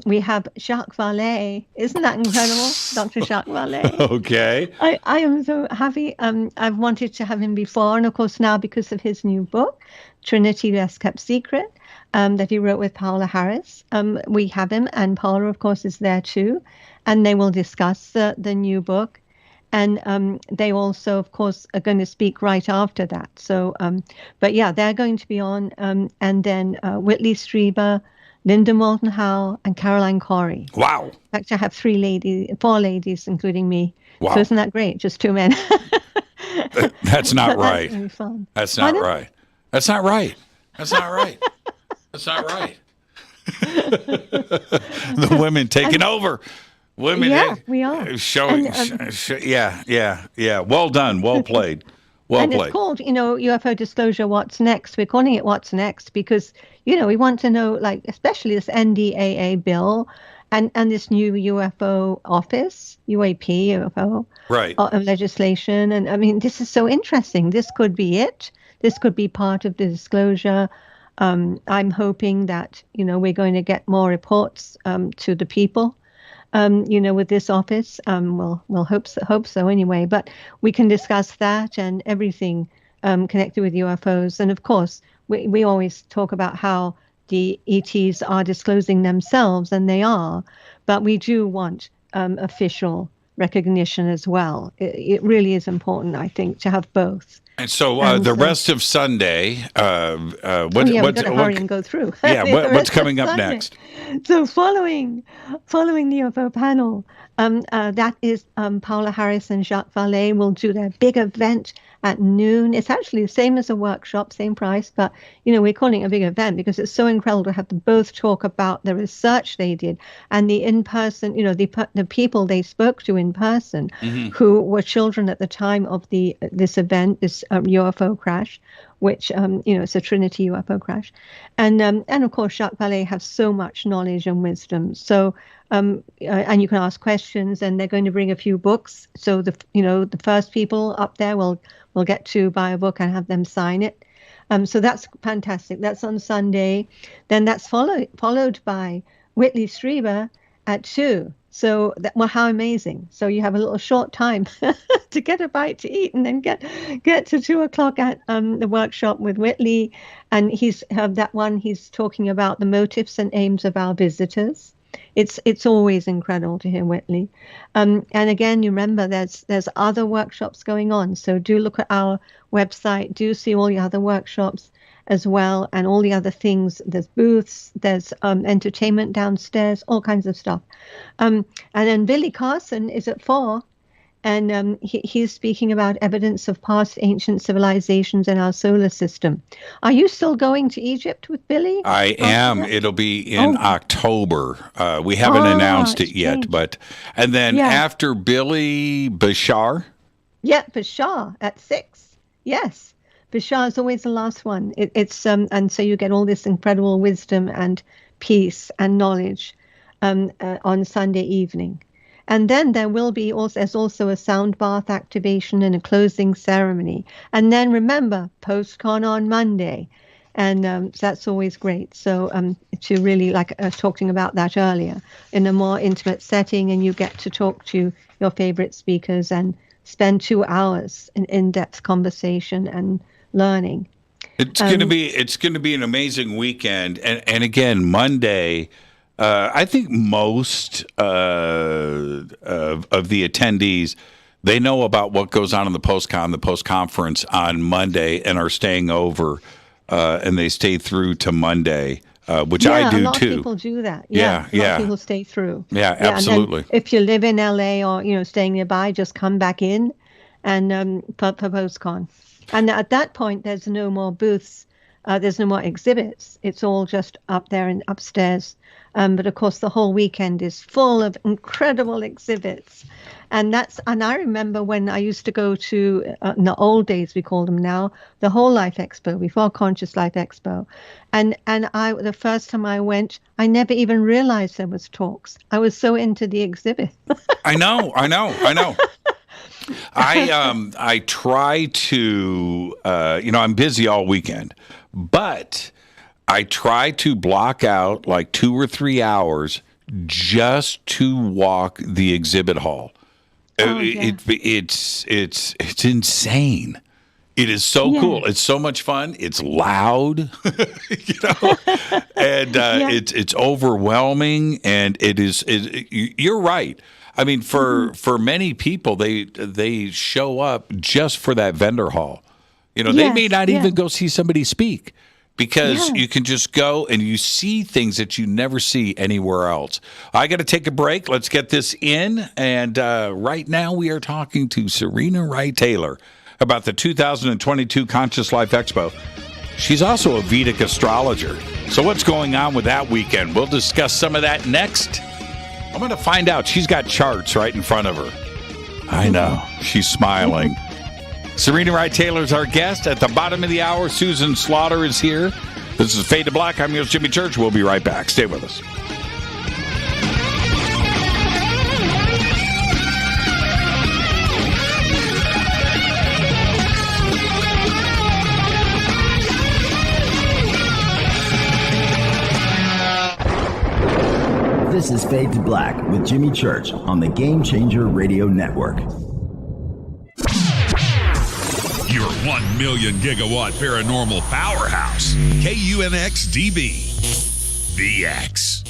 S14: We have Jacques Vallée. Isn't that incredible? Dr. Jacques Vallée.
S6: Okay.
S14: I am so happy. I've wanted to have him before. And of course, now because of his new book, Trinity Best Kept Secret, that he wrote with Paula Harris, we have him. And Paula, of course, is there too. And they will discuss the new book. And they also, of course, are going to speak right after that. So, but yeah, they're going to be on. And then Whitley Strieber, Linda Moulton Howe, and Caroline Corey.
S6: Wow.
S14: In fact, I have 4 ladies, including me.
S6: Wow.
S14: So isn't that great? Just 2 men.
S6: That's not right.
S14: That's really fun.
S6: That's not right. That's not right. That's not right. That's not right. The women taking over. Women,
S14: yeah, we are.
S6: Showing, yeah. Well done. Well played. Well
S14: and
S6: played.
S14: It's called, UFO Disclosure, What's Next? We're calling it What's Next because, we want to know, like, especially this NDAA bill and this new UFO office, UFO
S6: right.
S14: Legislation. And I mean, this is so interesting. This could be it. This could be part of the disclosure. I'm hoping that, we're going to get more reports to the people. With this office, we'll hope so anyway. But we can discuss that and everything connected with UFOs. And of course, we always talk about how the ETs are disclosing themselves, and they are. But we do want official recognition as well. It really is important, I think, to have both.
S6: And so the rest of Sunday,
S14: we've got to hurry and go through.
S6: Yeah, what's coming up next?
S14: So following the UFO panel, that is Paula Harris and Jacques Vallée will do their big event at noon. It's actually the same as a workshop, same price, but we're calling it a big event because it's so incredible to have them both talk about the research they did and the in-person, the people they spoke to in person, who were children at the time of this event, this UFO crash, which it's a Trinity UFO crash, and of course Jacques Vallée has so much knowledge and wisdom. So and you can ask questions, and they're going to bring a few books. So the first people up there will get to buy a book and have them sign it. So that's fantastic. That's on Sunday. Then that's followed by Whitley Strieber at 2. So how amazing. So you have a little short time to get a bite to eat and then get to 2:00 at the workshop with Whitley. And he's talking about the motives and aims of our visitors. It's always incredible to hear Whitley. And again, you remember there's other workshops going on. So do look at our website, do see all the other workshops as well, and all the other things. There's booths, there's entertainment downstairs, all kinds of stuff. And then Billy Carson is at 4, and he's speaking about evidence of past ancient civilizations in our solar system. Are you still going to Egypt with Billy?
S6: I am. It'll be in October. We haven't announced it yet, and then after Billy, Bashar?
S14: Yeah, Bashar at 6. Yes. Vishal is always the last one. It's and so you get all this incredible wisdom and peace and knowledge on Sunday evening. And then there's also a sound bath activation and a closing ceremony. And then remember, post-con on Monday. And that's always great. So to really, like I was talking about that earlier, in a more intimate setting, and you get to talk to your favorite speakers and spend 2 hours in in-depth conversation and learning.
S6: It's going to be an amazing weekend. And again, Monday, I think most of the attendees, they know about what goes on in the post-conference on Monday and are staying over, and they stay through to Monday, which I do too.
S14: A lot of people do that. A lot of people stay through.
S6: Yeah, absolutely.
S14: If you live in LA or staying nearby, just come back in and for post-con. And at that point, there's no more booths. There's no more exhibits. It's all just up there and upstairs. But of course, the whole weekend is full of incredible exhibits. And I remember when I used to go to, in the old days, we called them now, the whole Life Expo, before Conscious Life Expo. And the first time I went, I never even realized there was talks. I was so into the exhibit.
S6: I know. I try to, I'm busy all weekend, but I try to block out like 2 or 3 hours just to walk the exhibit hall. It's insane. It is so cool. It's so much fun. It's loud, and it's overwhelming, and you're right. I mean, for many people, they show up just for that vendor hall. They may not even go see somebody speak, because you can just go and you see things that you never see anywhere else. I got to take a break. Let's get this in. And right now we are talking to Serena Wright Taylor about the 2022 Conscious Life Expo. She's also a Vedic astrologer. So what's going on with that weekend? We'll discuss some of that next. I'm going to find out. She's got charts right in front of her. I know. She's smiling. Serena Wright Taylor is our guest. At the bottom of the hour, Susan Slaughter is here. This is Fade to Black. I'm your host, Jimmy Church. We'll be right back. Stay with us.
S3: This is Fade to Black with Jimmy Church on the Game Changer Radio Network.
S8: Your 1 million gigawatt paranormal powerhouse, KUNX-DB, VX.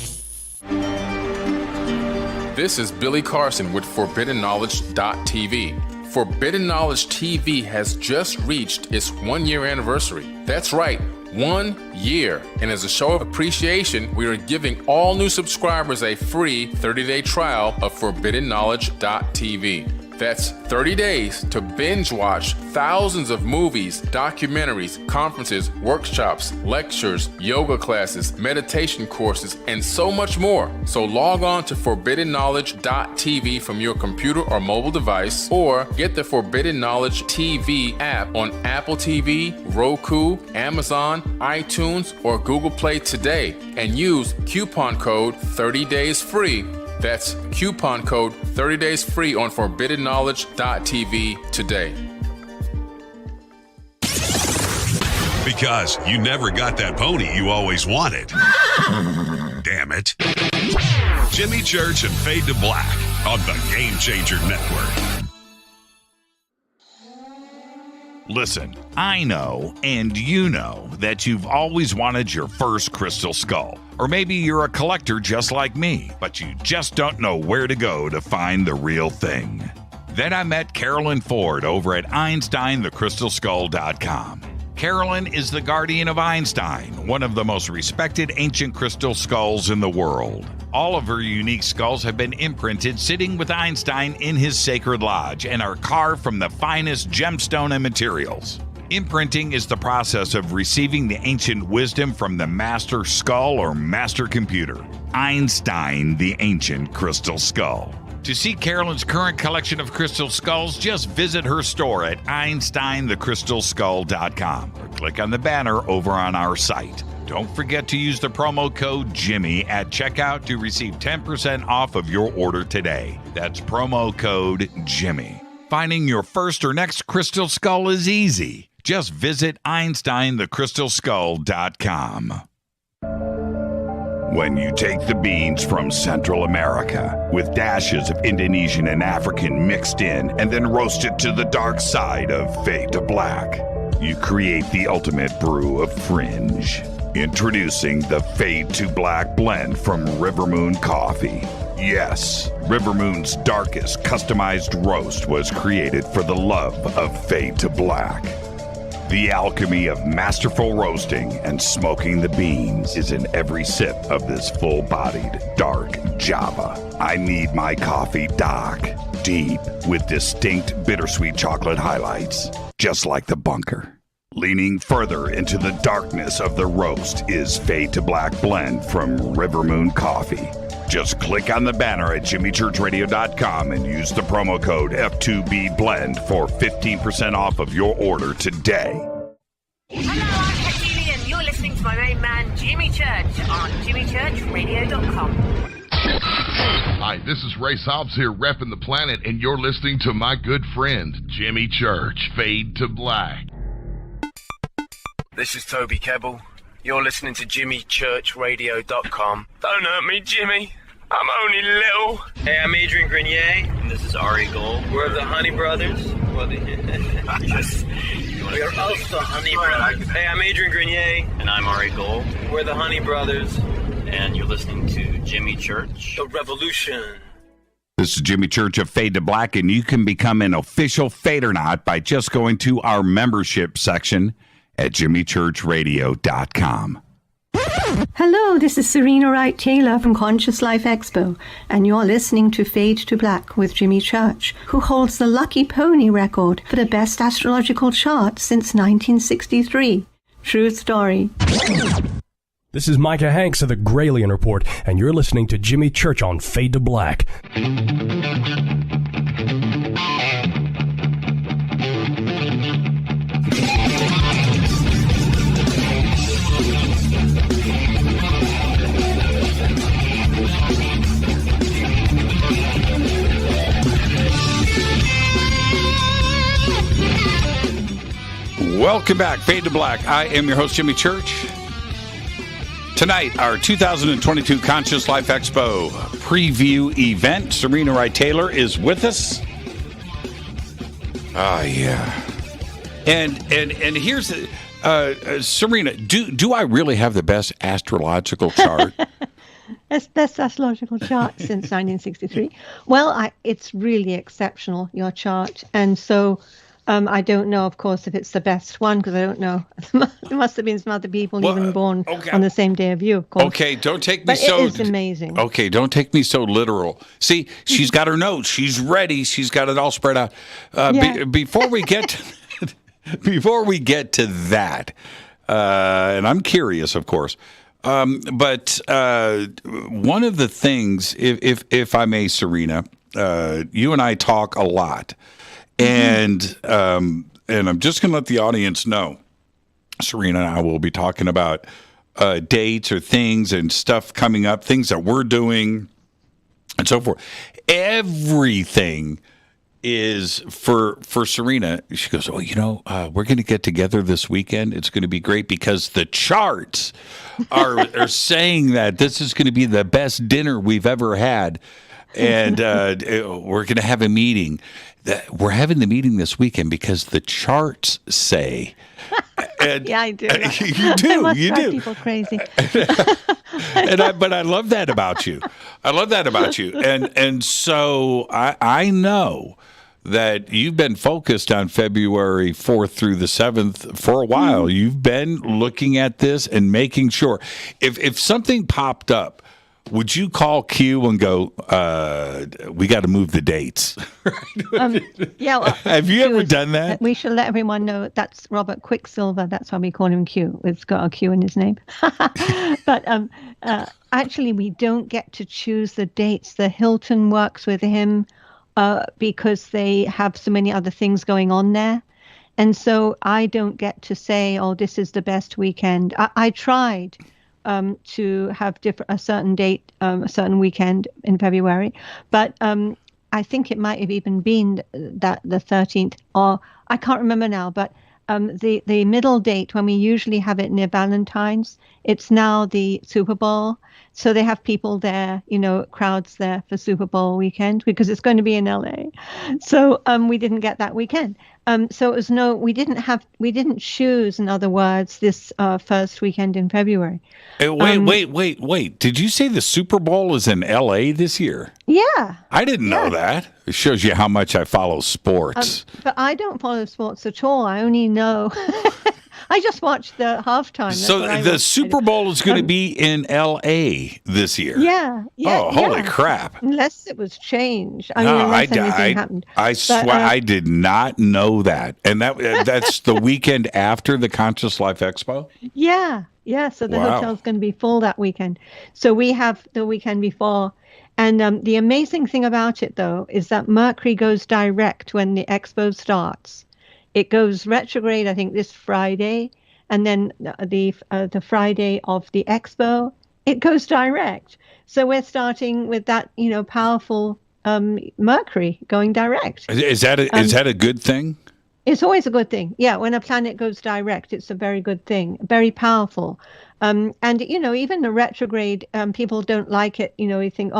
S15: This is Billy Carson with ForbiddenKnowledge.tv. Forbidden Knowledge TV has just reached its 1-year anniversary. That's right, 1 year. And as a show of appreciation, we are giving all new subscribers a free 30-day trial of ForbiddenKnowledge.tv. That's 30 days to binge watch thousands of movies, documentaries, conferences, workshops, lectures, yoga classes, meditation courses, and so much more. So log on to ForbiddenKnowledge.tv from your computer or mobile device, or get the Forbidden Knowledge TV app on Apple TV, Roku, Amazon, iTunes, or Google Play today, and use coupon code 30daysfree. That's coupon code 30 days free on ForbiddenKnowledge.tv today.
S8: Because you never got that pony you always wanted. Damn it. Jimmy Church and Fade to Black on the Game Changer Network.
S6: Listen, I know, and you know, that you've always wanted your first crystal skull. Or maybe you're a collector just like me, but you just don't know where to go to find the real thing. Then I met Carolyn Ford over at EinsteinTheCrystalSkull.com. Carolyn is the guardian of Einstein, one of the most respected ancient crystal skulls in the world. All of her unique skulls have been imprinted sitting with Einstein in his sacred lodge and are carved from the finest gemstone and materials. Imprinting is the process of receiving the ancient wisdom from the master skull or master computer, Einstein, the ancient crystal skull. To see Carolyn's current collection of crystal skulls, just visit her store at EinsteinTheCrystalSkull.com or click on the banner over on our site. Don't forget to use the promo code Jimmy at checkout to receive 10% off of your order today. That's promo code Jimmy. Finding your first or next crystal skull is easy. Just visit EinsteinTheCrystalSkull.com. When you take the beans from Central America with dashes of Indonesian and African mixed in and then roast it to the dark side of Fade to Black, you create the ultimate brew of fringe. Introducing the Fade to Black blend from Rivermoon Coffee. Yes, Rivermoon's darkest customized roast was created for the love of Fade to Black. The alchemy of masterful roasting and smoking the beans is in every sip of this full-bodied, dark Java. I need my coffee dark, deep, with distinct bittersweet chocolate highlights, just like the bunker. Leaning further into the darkness of the roast is Fade to Black blend from Rivermoon Coffee. Just click on the banner at jimmychurchradio.com and use the promo code F2B blend for 15% off of your order today.
S9: Hello, I'm Katie, and you're listening to my main man, Jimmy Church, on jimmychurchradio.com.
S11: Hi, this is Ray Hobbs here, repping the planet, and you're listening to my good friend, Jimmy Church, Fade to Black.
S16: This is Toby Kebbell. You're listening to jimmychurchradio.com. Don't hurt me, Jimmy. I'm only little.
S17: Hey, I'm Adrian Grenier, and this is Ari Gold. We're the Honey Brothers. We're also Honey Brothers. Hey, I'm Adrian Grenier, and I'm Ari Gold. We're the Honey Brothers, and you're listening to Jimmy Church. The Revolution.
S6: This is Jimmy Church of Fade to Black, and you can become an official Fadernaut by just going to our membership section at jimmychurchradio.com.
S14: Hello, this is Serena Wright Taylor from Conscious Life Expo, and you're listening to Fade to Black with Jimmy Church, who holds the Lucky Pony record for the best astrological chart since 1963. True story.
S18: This is Micah Hanks of the Gralien Report, and you're listening to Jimmy Church on Fade to Black.
S6: Welcome back, Fade to Black. I am your host, Jimmy Church. Tonight, our 2022 Conscious Life Expo preview event. Serena Wright Taylor is with us. Oh, yeah. And here's the, Serena, do I really have the best astrological chart?
S14: Best astrological chart since 1963. Well, it's really exceptional, your chart. And so I don't know, of course, if it's the best one, because I don't know. There must have been some other people even born on the same day of you, of course.
S6: Okay, don't take me
S14: but
S6: so...
S14: it is amazing.
S6: Okay, don't take me so literal. See, she's got her notes. She's ready. She's got it all spread out. Before we get to that, and I'm curious, of course, but one of the things, if I may, Serena, you and I talk a lot. And I'm just going to let the audience know, Serena and I will be talking about dates or things and stuff coming up, things that we're doing, and so forth. Everything is for Serena. She goes, we're going to get together this weekend. It's going to be great because the charts are saying that this is going to be the best dinner we've ever had. And we're going to have a meeting. We're having the meeting this weekend because the charts say. And,
S14: yeah, I do.
S6: You do.
S14: I
S6: you do.
S14: People crazy.
S6: But I love that about you. And so I know that you've been focused on February 4th through the 7th for a while. You've been looking at this and making sure if something popped up would you call Q and go, we got to move the dates?
S14: Yeah. Well,
S6: have you ever done that?
S14: We should let everyone know that's Robert Quicksilver. That's why we call him Q. It's got a Q in his name. But actually, we don't get to choose the dates. The Hilton works with him because they have so many other things going on there. And so I don't get to say, oh, this is the best weekend. I tried to have a certain date, a certain weekend in February, but I think it might have even been that the 13th, or I can't remember now, but the middle date when we usually have it near Valentine's, it's now the Super Bowl. So they have people there, crowds there for Super Bowl weekend because it's going to be in LA. So we didn't get that weekend. So it was we didn't choose, in other words, this first weekend in February.
S6: Wait. Did you say the Super Bowl is in LA this year?
S14: Yeah.
S6: I didn't know that. It shows you how much I follow sports.
S14: But I don't follow sports at all. I only know. I just watched the halftime.
S6: So the Super Bowl is going to be in L.A. this year.
S14: Yeah.
S6: Oh, holy crap!
S14: Unless it was changed. Unless anything happened.
S6: I swear I did not know that. And that's the weekend after the Conscious Life Expo?
S14: Yeah. So the hotel's going to be full that weekend. So we have the weekend before. And the amazing thing about it, though, is that Mercury goes direct when the expo starts. It goes retrograde, I think, this Friday, and then the Friday of the expo, it goes direct. So we're starting with that, powerful Mercury going direct.
S6: Is that a good thing?
S14: It's always a good thing. Yeah, when a planet goes direct, it's a very good thing, very powerful. And even the retrograde, people don't like it. We think,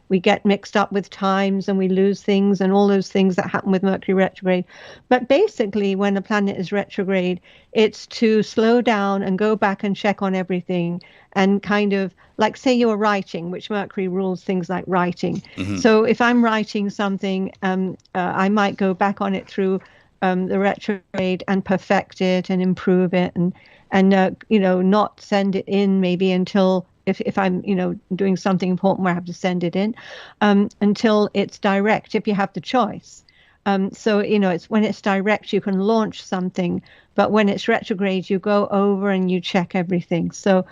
S14: we get mixed up with times and we lose things and all those things that happen with Mercury retrograde. But basically, when a planet is retrograde, it's to slow down and go back and check on everything and kind of, like, say you were writing, which Mercury rules things like writing. Mm-hmm. So if I'm writing something, I might go back on it through the retrograde and perfect it and improve it and not send it in maybe until if I'm, doing something important where I have to send it in, until it's direct, if you have the choice. So, it's when it's direct, you can launch something, but when it's retrograde, you go over and you check everything. So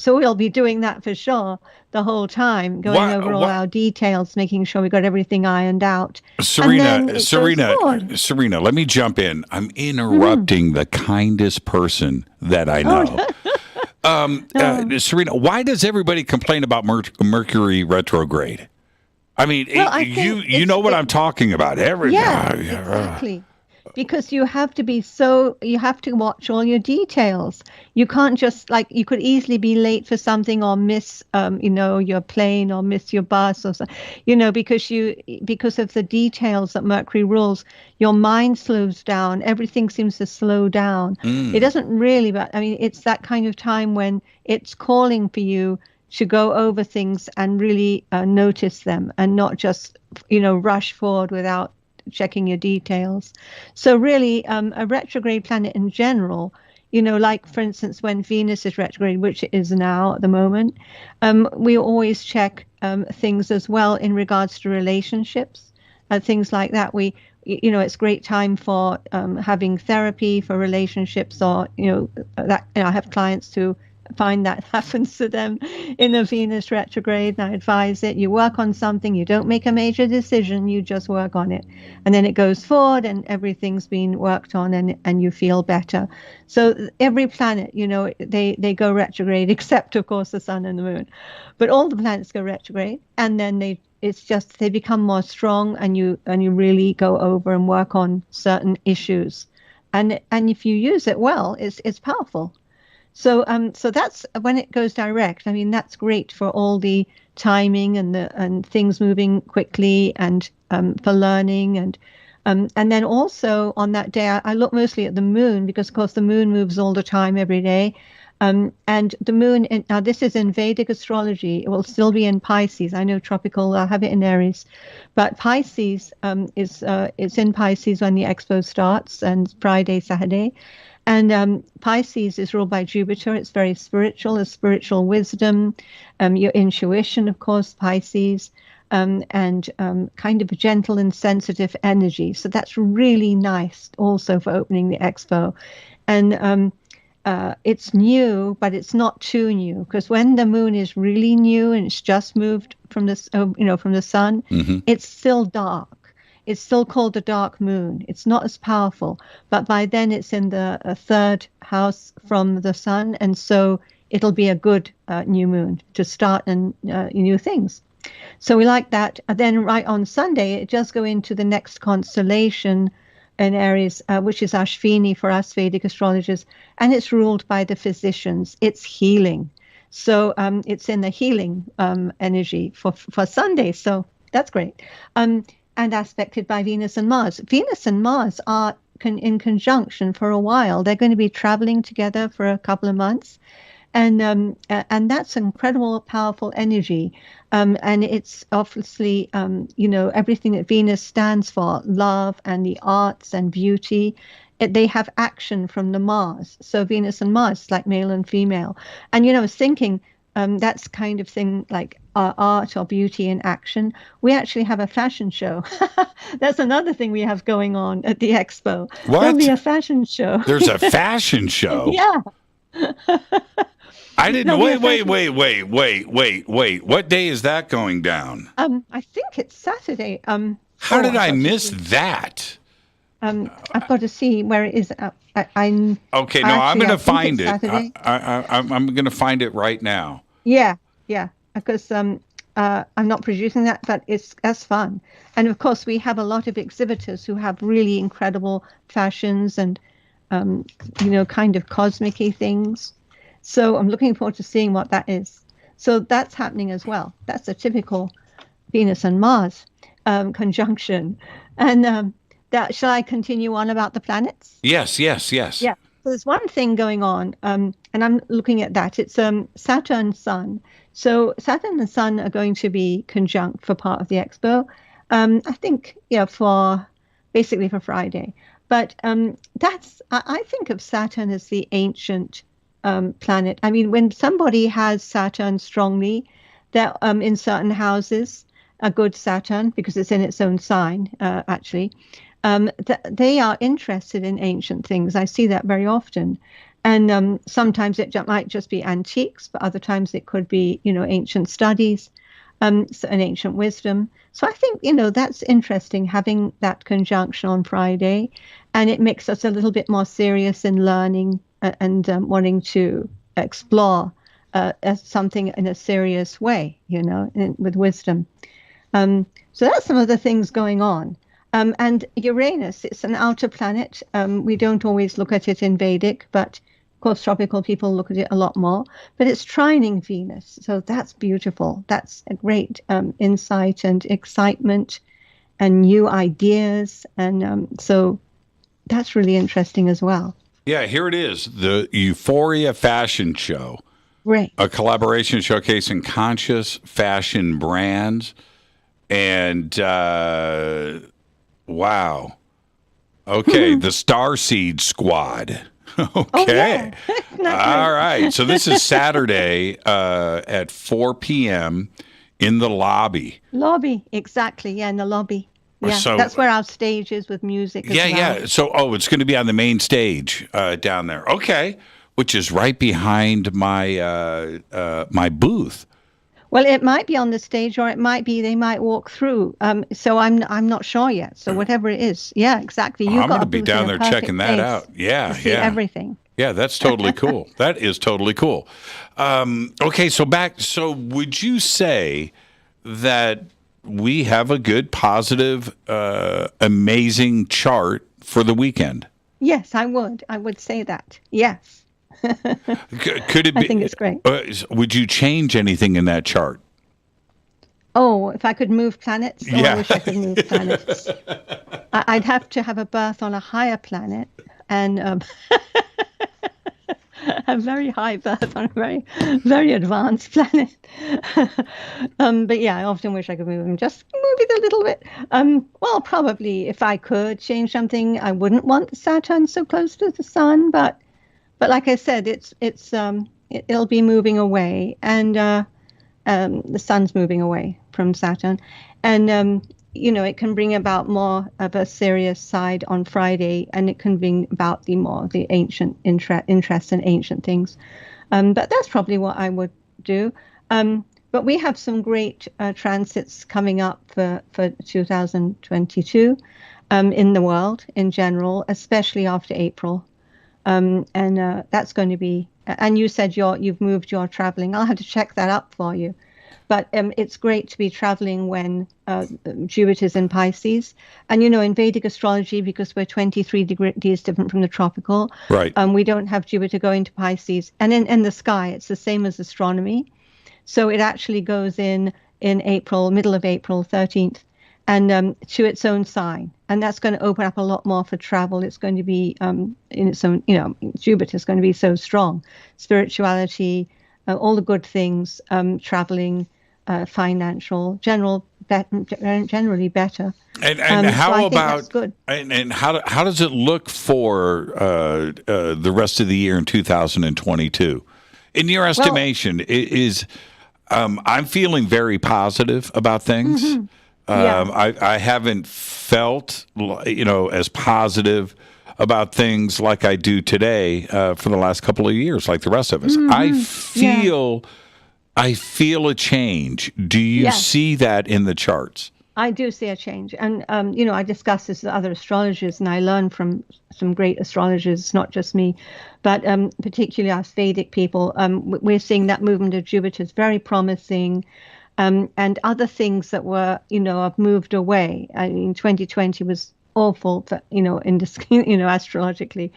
S14: we'll be doing that for sure the whole time, going over all our details, making sure we got everything ironed out.
S6: Serena, let me jump in. I'm interrupting the kindest person that I know. Serena, why does everybody complain about Mercury retrograde? I mean, you know what I'm talking about.
S14: Exactly. Because you have to watch all your details. You can't just, you could easily be late for something or miss, your plane or miss your bus or something, because of the details that Mercury rules, your mind slows down. Everything seems to slow down. It doesn't really, but it's that kind of time when it's calling for you to go over things and really notice them and not just, rush forward without checking your details. So really, a retrograde planet in general, like, for instance, when Venus is retrograde, which it is now at the moment, we always check things as well in regards to relationships, things like that. It's great time for having therapy for relationships, or, I have clients who find that happens to them in a Venus retrograde, and I advise it. You work on something, you don't make a major decision, you just work on it, and then it goes forward and everything's been worked on, and you feel better. So every planet, they go retrograde, except of course the sun and the moon, but all the planets go retrograde, and then they become more strong, and you really go over and work on certain issues, and if you use it well, it's powerful. So that's when it goes direct. That's great for all the timing and things moving quickly, and for learning, and then also on that day I look mostly at the moon, because of course the moon moves all the time every day, and the moon. Now this is in Vedic astrology. It will still be in Pisces. I know tropical. I have it in Aries, but Pisces it's in Pisces when the expo starts, and Friday, Saturday. And Pisces is ruled by Jupiter. It's very spiritual, a spiritual wisdom, your intuition, of course, Pisces, and kind of a gentle and sensitive energy. So that's really nice also for opening the expo. And it's new, but it's not too new, because when the moon is really new and it's just moved from the sun, it's still dark. It's still called the dark moon. It's not as powerful, but by then it's in the third house from the sun, and so it'll be a good new moon to start new things. So we like that. And then right on Sunday, it does go into the next constellation in Aries, which is Ashvini for us Vedic astrologers, and it's ruled by the physicians. It's healing. So it's in the healing energy for Sunday. So that's great. And aspected by Venus and Mars. Venus and Mars are in conjunction for a while. They're going to be traveling together for a couple of months. And that's incredible, powerful energy. And it's obviously, everything that Venus stands for, love and the arts and beauty. They have action from the Mars. So Venus and Mars, like male and female. And, I was thinking, that's kind of thing like art or beauty in action. We actually have a fashion show. That's another thing we have going on at the expo.
S6: What?
S14: There'll be a fashion show.
S6: There's a fashion show?
S14: Yeah.
S6: I didn't. Wait. What day is that going down?
S14: I think it's Saturday.
S6: How did I miss that?
S14: I've got to see where it is. I'm
S6: going to find it. I'm going to find it right now.
S14: Yeah, because I'm not producing that, but that's fun. And of course, we have a lot of exhibitors who have really incredible fashions and, kind of cosmic-y things. So I'm looking forward to seeing what that is. So that's happening as well. That's a typical Venus and Mars conjunction. And shall I continue on about the planets?
S6: Yes.
S14: Yeah. So there's one thing going on, and I'm looking at that. It's Saturn, Sun. So Saturn and Sun are going to be conjunct for part of the expo. I think, for Friday. But I think of Saturn as the ancient planet. I mean, when somebody has Saturn strongly, that in certain houses, a good Saturn, because it's in its own sign, actually, they are interested in ancient things. I see that very often. And sometimes it might just be antiques, but other times it could be, ancient studies, and ancient wisdom. So I think, that's interesting, having that conjunction on Friday. And it makes us a little bit more serious in learning and wanting to explore something in a serious way, with wisdom. So that's some of the things going on. And Uranus, it's an outer planet. We don't always look at it in Vedic, but of course tropical people look at it a lot more. But it's trining Venus, so that's beautiful. That's a great insight and excitement and new ideas. And so that's really interesting as well.
S6: Yeah, here it is, the Euphoria Fashion Show.
S14: Right.
S6: A collaboration showcasing conscious fashion brands. And wow. Okay, the Starseed Squad. Okay.
S14: Oh, yeah.
S6: All right. So this is Saturday at 4 p.m. in the lobby.
S14: Lobby, exactly. Yeah, in the lobby. Yeah,
S6: so,
S14: that's where our stage is with music as well.
S6: Yeah. So, it's going to be on the main stage down there. Okay. Which is right behind my my booth.
S14: Well, it might be on the stage, or it might be they might walk through. So I'm not sure yet. So whatever it is, yeah, exactly.
S6: I'm going to be down there checking that out. Yeah,
S14: see everything.
S6: Yeah, that's totally cool. That is totally cool. Okay, so would you say that we have a good, positive, amazing chart for the weekend?
S14: Yes, I would. I would say that. Yes.
S6: Could it be?
S14: I think it's great.
S6: Would you change anything in that chart?
S14: Oh, if I could move planets? Oh,
S6: yeah.
S14: I wish I could move planets. I'd have to have a birth on a higher planet. And a very high birth on a very, very advanced planet. But yeah, I often wish I could move it a little bit. Well, probably if I could change something, I wouldn't want Saturn so close to the sun. But like I said, it'll be moving away, and the sun's moving away from Saturn, and it can bring about more of a serious side on Friday, and it can bring about the ancient interest in ancient things. But that's probably what I would do. But we have some great transits coming up for 2022 in the world in general, especially after April. And that's going to be, and you said you've moved your traveling. I'll have to check that up for you. But it's great to be traveling when Jupiter's in Pisces. And, in Vedic astrology, because we're 23 degrees different from the tropical,
S6: right?
S14: We don't have Jupiter going to Pisces. And in the sky, it's the same as astronomy. So it actually goes in April, middle of April, 13th, and to its own sign. And that's going to open up a lot more for travel. It's going to be in its own, Jupiter's going to be so strong. Spirituality, all the good things, traveling, financial, generally better.
S6: And how
S14: so
S6: about
S14: that's good.
S6: And how does it look for the rest of the year in 2022? In your estimation, I'm feeling very positive about things.
S14: Mm-hmm. Yeah.
S6: I haven't felt as positive about things like I do today for the last couple of years, like the rest of us.
S14: Mm-hmm.
S6: I feel a change. Do you see that in the charts?
S14: I do see a change. And, I discuss this with other astrologers, and I learn from some great astrologers, not just me, but particularly us Vedic people. We're seeing that movement of Jupiter is very promising. And other things that were, have moved away. I mean, 2020 was awful, for, astrologically.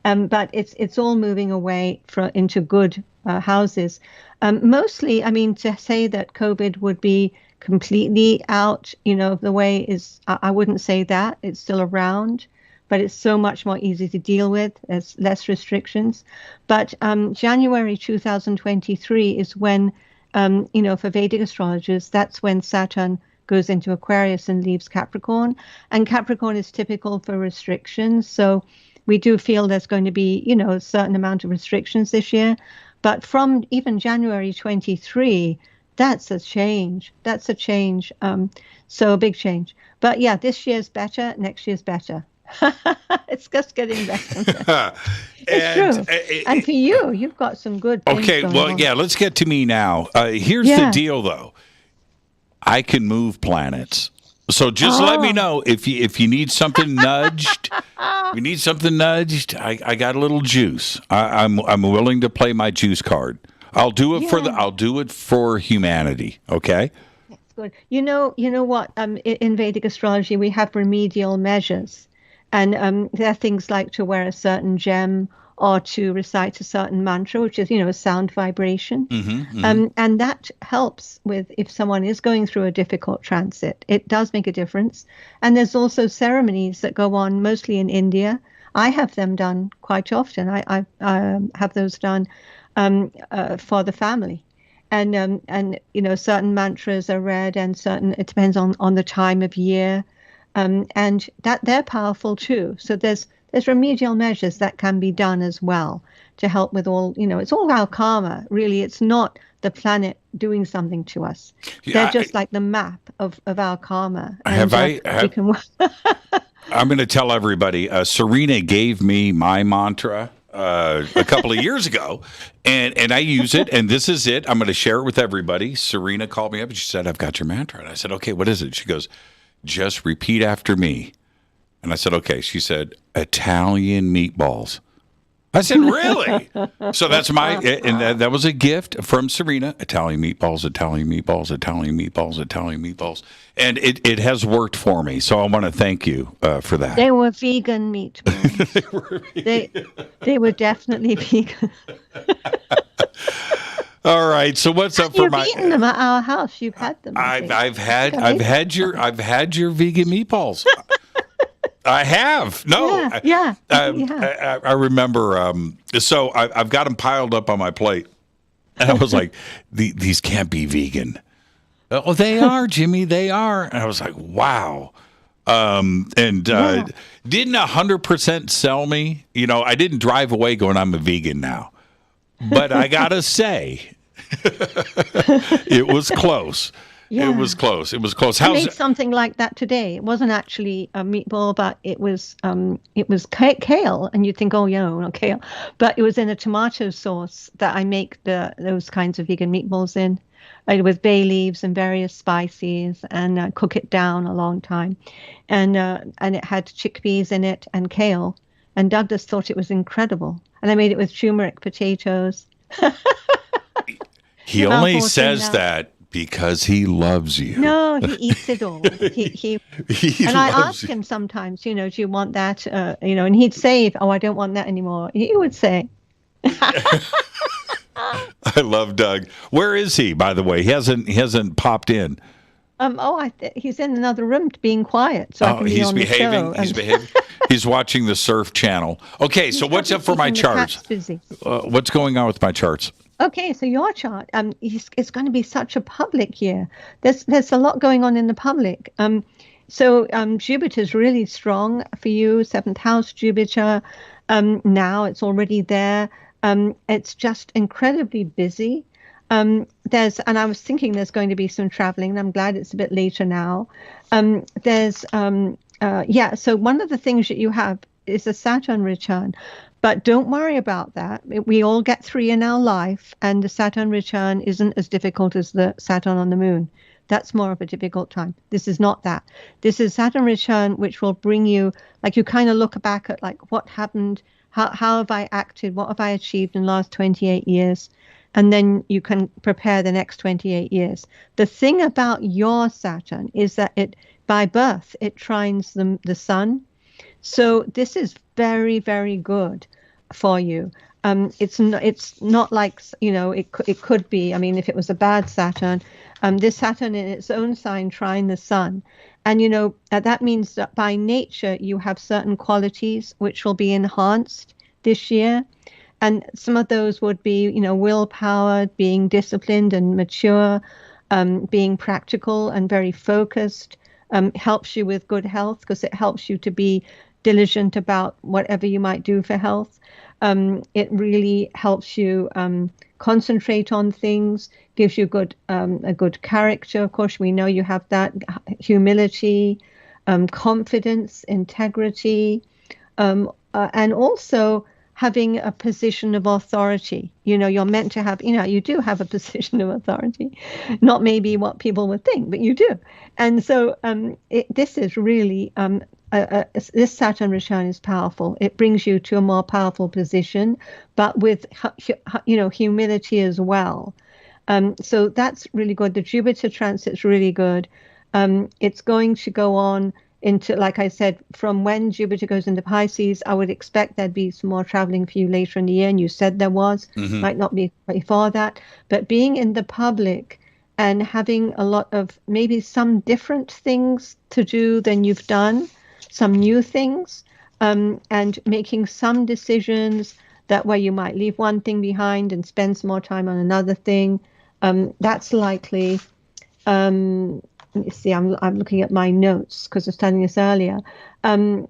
S14: But it's all moving away into good houses. Mostly, to say that COVID would be completely out, the way is, I wouldn't say that. It's still around, but it's so much more easy to deal with. There's less restrictions. But January 2023 is when, for Vedic astrologers, that's when Saturn goes into Aquarius and leaves Capricorn. And Capricorn is typical for restrictions. So we do feel there's going to be, a certain amount of restrictions this year. But from even January 23, that's a change. So a big change. But yeah, this year's better. Next year's better. It's just getting better. It's true. And for you, you've got some good things going on.
S6: Yeah, let's get to me now. Here's the deal, though. I can move planets. So just let me know if you need something nudged. If you need something nudged, I got a little juice. I'm willing to play my juice card. I'll do it for humanity. Okay.
S14: That's good. You know what? In Vedic astrology, we have remedial measures, and there are things like to wear a certain gem or to recite a certain mantra, which is a sound vibration. And that helps with if someone is going through a difficult transit. It does make a difference. And there's also ceremonies that go on mostly in India. I have them done quite often. I have those done for the family. And certain mantras are read, and it depends on the time of year. And that they're powerful too. So there's remedial measures that can be done as well to help with all, it's all our karma, really. It's not the planet doing something to us. They're just like the map of our karma.
S6: I'm going to tell everybody, Serena gave me my mantra a couple of years ago, and I use it, and this is it. I'm going to share it with everybody. Serena called me up and she said, I've got your mantra. And I said, okay, what is it? She goes, just repeat after me. And I said, okay. She said, Italian meatballs. I said, really? So that's and that was a gift from Serena. Italian meatballs, Italian meatballs, Italian meatballs, Italian meatballs. And it has worked for me. So I want to thank you for that.
S14: They were vegan meatballs. They were definitely vegan.
S6: All right. So what's up for my?
S14: You've eaten them at our house. You've had them.
S6: I've had your vegan meatballs. I have. No.
S14: Yeah.
S6: I remember. So I've got them piled up on my plate. And I was like, these can't be vegan. Oh, they are, Jimmy. They are. And I was like, wow. Didn't 100% sell me. You know, I didn't drive away going, I'm a vegan now. But I got to say, it was close. Yeah. It was close.
S14: I made something like that today. It wasn't actually a meatball, but it was kale. And you'd think, oh, yeah, not kale. But it was in a tomato sauce that I make those kinds of vegan meatballs in, with bay leaves and various spices, and cook it down a long time. And it had chickpeas in it and kale. And Douglas thought it was incredible. And I made it with turmeric potatoes.
S6: He only says that because he loves you.
S14: No, he eats it all. He and I ask him sometimes, do you want that? And he'd say, oh, I don't want that anymore. He would say.
S6: I love Doug. Where is he, by the way? He hasn't popped in.
S14: He's in another room being quiet, so I can be on the show.
S6: He's behaving. He's watching the Surf Channel. Okay, so what's up for my charts? What's going on with my charts?
S14: Okay, so your chart, it's going to be such a public year. There's a lot going on in the public. So Jupiter's really strong for you, 7th house Jupiter. Now it's already there. It's just incredibly busy. And I was thinking there's going to be some traveling, and I'm glad it's a bit later now. So one of the things that you have is a Saturn return. But don't worry about that. We all get 3 in our life, and the Saturn return isn't as difficult as the Saturn on the moon. That's more of a difficult time. This is not that. This is Saturn return, which will bring you, like, you kind of look back at, like, what happened, how have I acted, what have I achieved in the last 28 years, and then you can prepare the next 28 years. The thing about your Saturn is that by birth, it trines the sun. So this is very, very good for you. It's not like, it could be, if it was a bad Saturn, this Saturn in its own sign trine the sun. And, that means that by nature, you have certain qualities which will be enhanced this year. And some of those would be, willpower, being disciplined and mature, being practical and very focused, helps you with good health because it helps you to be diligent about whatever you might do for health. It really helps you concentrate on things, gives you a good character. Of course, we know you have that humility, confidence, integrity, and also having a position of authority. You're meant to have, you do have a position of authority, not maybe what people would think, but you do. And so this is really, this Saturn return is powerful. It brings you to a more powerful position, but with, humility as well. So that's really good. The Jupiter transit's really good. It's going to go on into, like I said, from when Jupiter goes into Pisces, I would expect there'd be some more traveling for you later in the year, and you said there was. Might not be before that, but being in the public and having a lot of maybe some different things to do than you've done, some new things, and making some decisions that where you might leave one thing behind and spend some more time on another thing. That's likely. Let me see, I'm looking at my notes because I was telling this earlier. I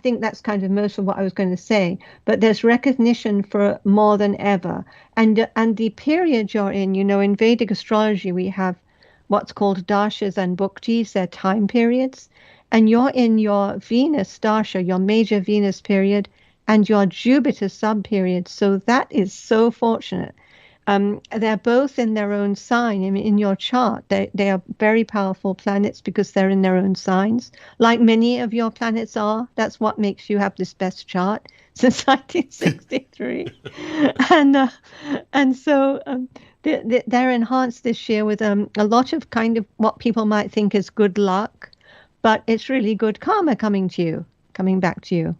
S14: think that's kind of most of what I was going to say. But there's recognition for more than ever. And the period you're in, in Vedic astrology, we have what's called dashas and bhuktis, they're time periods. And you're in your Venus dasha, your major Venus period, and your Jupiter sub-period. So that is so fortunate. They're both in their own sign. In your chart, they are very powerful planets because they're in their own signs, like many of your planets are. That's what makes you have this best chart since 1963. And so they're enhanced this year with a lot of kind of what people might think is good luck, but it's really good karma coming back to you.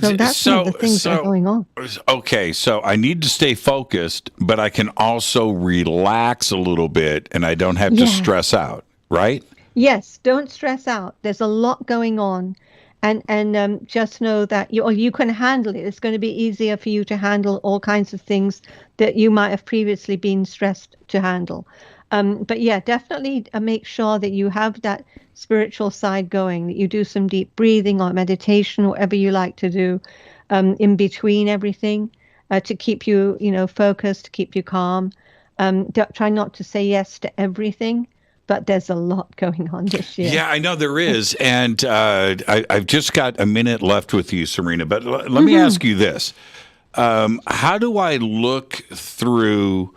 S14: So that's one of the things that are going on.
S6: Okay, so I need to stay focused, but I can also relax a little bit, and I don't have to stress out, right?
S14: Yes, don't stress out. There's a lot going on. And just know that you can handle it. It's going to be easier for you to handle all kinds of things that you might have previously been stressed to handle. But yeah, definitely make sure that you have that spiritual side going, that you do some deep breathing or meditation, whatever you like to do in between everything to keep you, focused, to keep you calm. Try not to say yes to everything. But there's a lot going on this year.
S6: Yeah, I know there is. And I've just got a minute left with you, Serena. But let me ask you this. How do I look through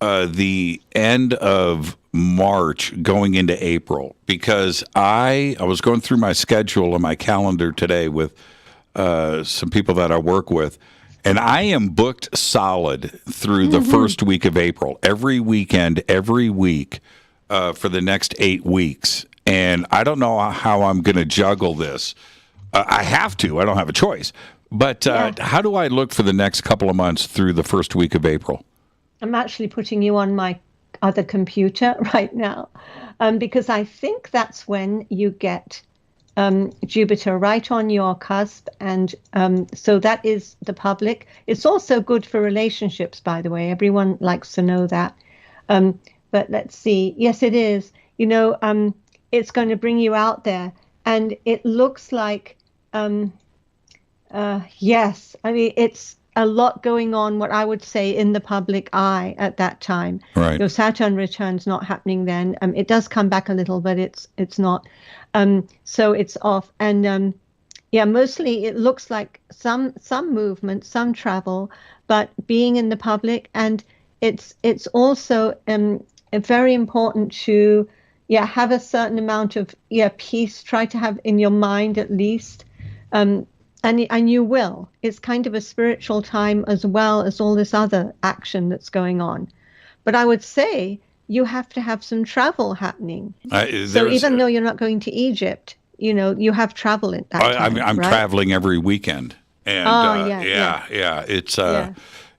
S6: the end of March going into April? Because I was going through my schedule and my calendar today with some people that I work with. And I am booked solid through the first week of April. Every weekend, every week. For the next 8 weeks. And I don't know how I'm going to juggle this. I have to. I don't have a choice. But how do I look for the next couple of months through the first week of April?
S14: I'm actually putting you on my other computer right now because I think that's when you get Jupiter right on your cusp. And so that is the public. It's also good for relationships, by the way. Everyone likes to know that. But let's see. Yes, it is. It's going to bring you out there. And it looks like, yes, I mean, it's a lot going on, what I would say, in the public eye at that time.
S6: Right.
S14: Your Saturn return's not happening then. It does come back a little, but it's not. So it's off. And mostly it looks like some movement, some travel, but being in the public. And it's also very important to have a certain amount of peace. Try to have in your mind at least, and you will. It's kind of a spiritual time as well as all this other action that's going on. But I would say you have to have some travel happening. So even though you're not going to Egypt, you have travel at that time.
S6: I'm
S14: right?
S6: traveling every weekend, and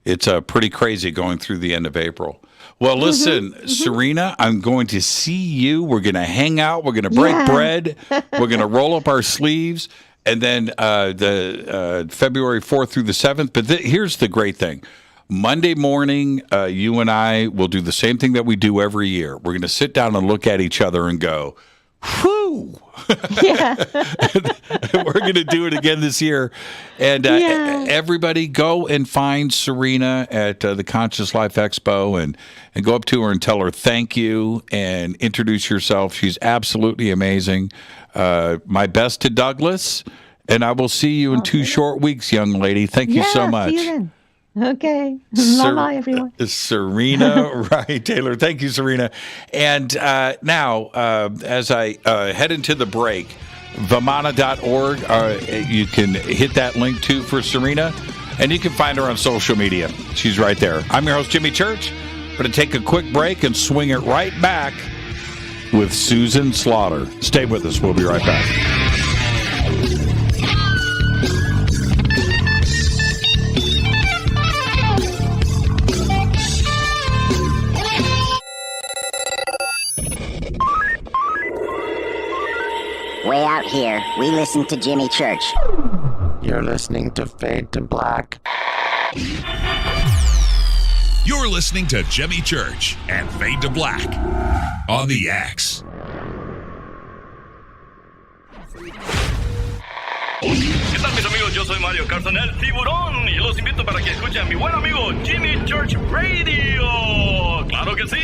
S6: it's pretty crazy going through the end of April. Well, listen, Serena, I'm going to see you. We're going to hang out. We're going to break bread. We're going to roll up our sleeves. And then the February 4th through the 7th. But here's the great thing. Monday morning, you and I will do the same thing that we do every year. We're going to sit down and look at each other and go, whew.
S14: Yeah.
S6: We're going to do it again this year. And everybody go and find Serena at the Conscious Life Expo and go up to her and tell her thank you and introduce yourself. She's absolutely amazing. My best to Douglas. And I will see you in 2 short weeks, young lady. Thank you so much.
S14: See you then. Okay. Bye-bye, everyone.
S6: Serena Wright Taylor. Thank you, Serena. And now, as I head into the break, Vamana.org, you can hit that link, too, for Serena. And you can find her on social media. She's right there. I'm your host, Jimmy Church. I'm going to take a quick break and swing it right back with Susan Slaughter. Stay with us. We'll be right back.
S19: Way out here, we listen to Jimmy Church.
S20: You're listening to Fade to Black.
S8: You're listening to Jimmy Church and Fade to Black on the X.
S21: ¿Qué tal, mis amigos? Yo soy Mario Carson, el tiburón, y los invito para que escuchen a mi buen amigo Jimmy Church Radio. ¡Claro que sí!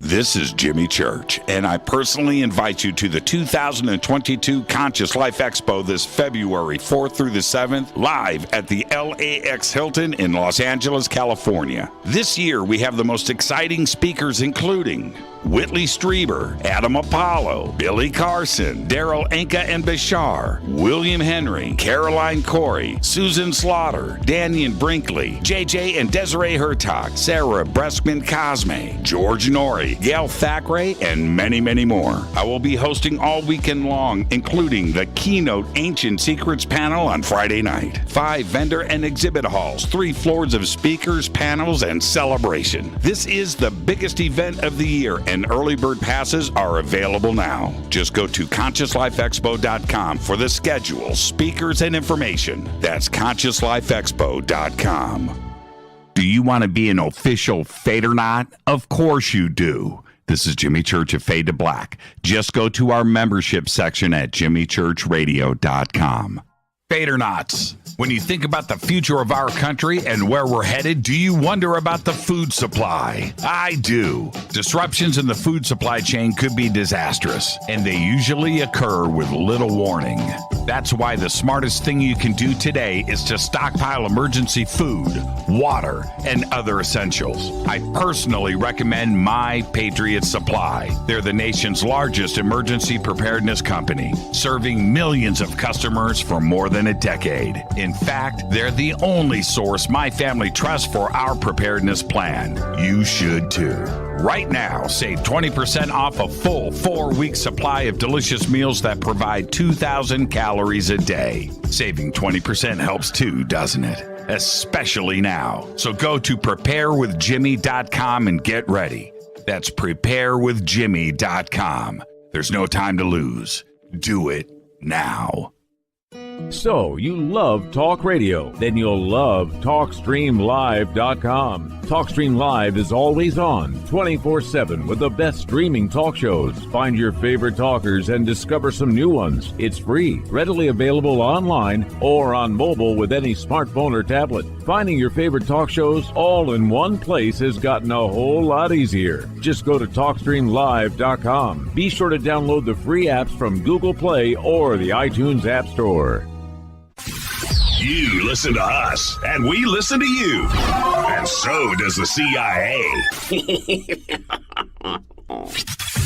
S6: This is Jimmy Church, and I personally invite you to the 2022 Conscious Life Expo this February 4th through the 7th, live at the LAX Hilton in Los Angeles, California. This year, we have the most exciting speakers, including Whitley Strieber, Adam Apollo, Billy Carson, Daryl Anka and Bashar, William Henry, Caroline Corey, Susan Slaughter, Daniel Brinkley, JJ and Desiree Hertog, Sarah Breskman Cosme, George Norrie, Gail Thackeray, and many, many more. I will be hosting all weekend long, including the keynote Ancient Secrets panel on Friday night, 5 vendor and exhibit halls, 3 floors of speakers, panels, and celebration. This is the biggest event of the year, and early bird passes are available now. Just go to ConsciousLifeExpo.com for the schedule, speakers, and information. That's ConsciousLifeExpo.com. Do you want to be an official Fade or Not? Of course you do. This is Jimmy Church of Fade to Black. Just go to our membership section at JimmyChurchRadio.com. Fade or Nots. When you think about the future of our country and where we're headed, do you wonder about the food supply? I do. Disruptions in the food supply chain could be disastrous, and they usually occur with little warning. That's why the smartest thing you can do today is to stockpile emergency food, water, and other essentials. I personally recommend My Patriot Supply. They're the nation's largest emergency preparedness company, serving millions of customers for more than a decade. In fact, they're the only source my family trusts for our preparedness plan. You should too. Right now, save 20% off a full 4-week supply of delicious meals that provide 2,000 calories a day. Saving 20% helps too, doesn't it? Especially now. So go to preparewithjimmy.com and get ready. That's preparewithjimmy.com. There's no time to lose. Do it now.
S2: So, you love talk radio? Then you'll love TalkStreamLive.com. TalkStream Live is always on, 24/7 with the best streaming talk shows. Find your favorite talkers and discover some new ones. It's free, readily available online or on mobile with any smartphone or tablet. Finding your favorite talk shows all in one place has gotten a whole lot easier. Just go to TalkStreamLive.com. Be sure to download the free apps from Google Play or the iTunes App Store.
S8: You listen to us, and we listen to you. And so does the CIA.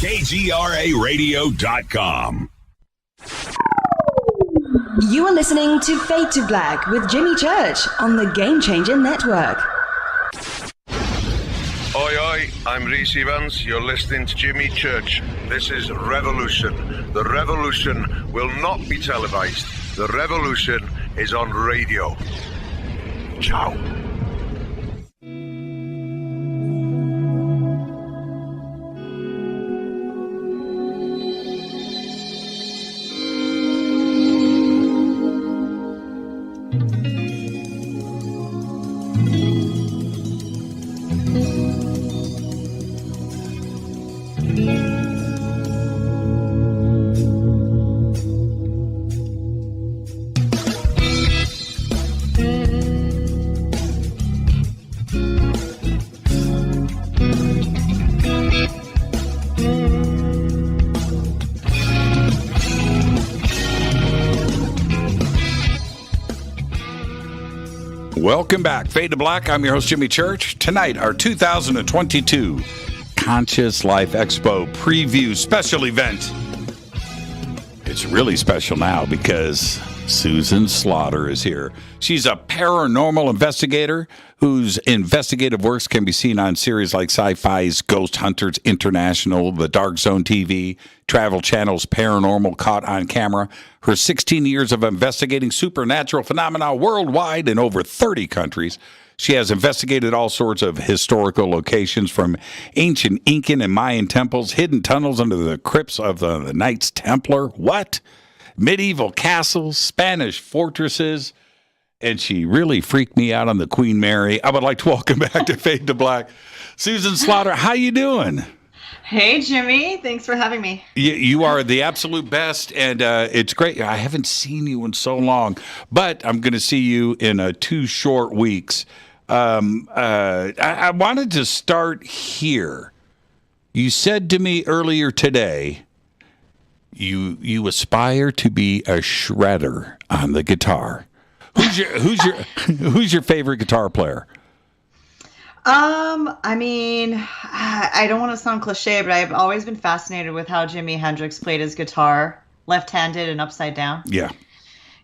S8: KGRARadio.com.
S1: You are listening to Fade to Black with Jimmy Church on the Game Changer Network.
S13: Oi, oi, I'm Reese Evans. You're listening to Jimmy Church. This is Revolution. The revolution will not be televised. The revolution is on radio. Ciao.
S6: Welcome back. Fade to Black. I'm your host, Jimmy Church. Tonight, our 2022 Conscious Life Expo preview special event. It's really special now because Susan Slaughter is here. She's a paranormal investigator whose investigative works can be seen on series like Syfy's Ghost Hunters International, the Dark Zone TV, Travel Channel's Paranormal Caught on Camera. Her 16 years of investigating supernatural phenomena worldwide in over 30 countries. She has investigated all sorts of historical locations, from ancient Incan and Mayan temples, hidden tunnels under the crypts of the Knights Templar. What? Medieval castles, Spanish fortresses, and she really freaked me out on the Queen Mary. I would like to welcome back to Fade to Black, Susan Slaughter. How you doing?
S22: Hey, Jimmy. Thanks for having me.
S6: You are the absolute best, and it's great. I haven't seen you in so long, but I'm going to see you in 2 short weeks. I wanted to start here. You said to me earlier today, you aspire to be a shredder on the guitar. Who's your favorite guitar player?
S22: I mean, I don't want to sound cliche, but I've always been fascinated with how Jimi Hendrix played his guitar left-handed and upside down.
S6: Yeah.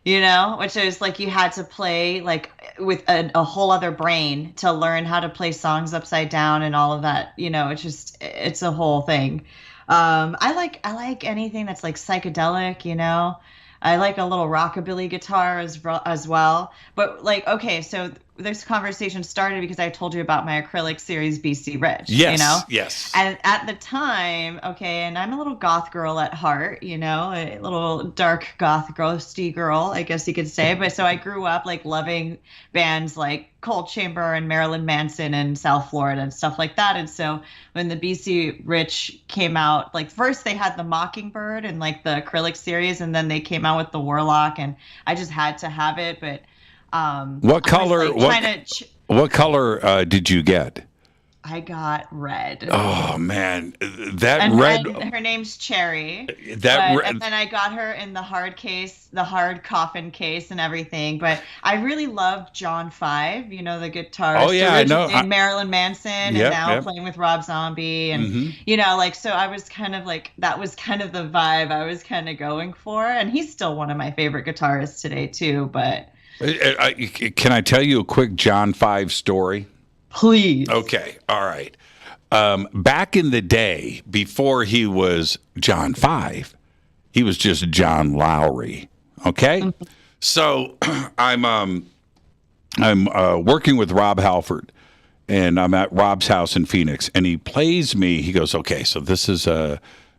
S22: You know, which is like you had to play like with a whole other brain to learn how to play songs upside down and all of that. You know, it's a whole thing. I like anything that's like psychedelic, you know. I like a little rockabilly guitar as well. But like, okay, so this conversation started because I told you about my acrylic series, BC Rich.
S6: Yes,
S22: you know?
S6: yes.
S22: And at the time, okay, and I'm a little goth girl at heart, you know, a little dark goth ghosty girl, I guess you could say. But so I grew up like loving bands like Cold Chamber and Marilyn Manson and South Florida and stuff like that. And so when the BC Rich came out, like first they had the Mockingbird and like the acrylic series, and then they came out with the Warlock, and I just had to have it. But
S6: what color? What color did you get?
S22: I got red.
S6: Oh man, that red.
S22: And her name's Cherry.
S6: And
S22: then I got her in the hard case, the hard coffin case, and everything. But I really loved John 5. You know, the guitarist.
S6: Oh yeah, I know.
S22: Marilyn Manson, and now playing with Rob Zombie, and you know, like so. I was kind of like that was kind of the vibe I was kind of going for, and he's still one of my favorite guitarists today too. But
S6: can I tell you a quick John 5 story?
S22: Please.
S6: Okay. All right. Back in the day, before he was John 5, he was just John Lowry. Okay. So I'm working with Rob Halford, and I'm at Rob's house in Phoenix, and he plays me. He goes, "Okay, so this is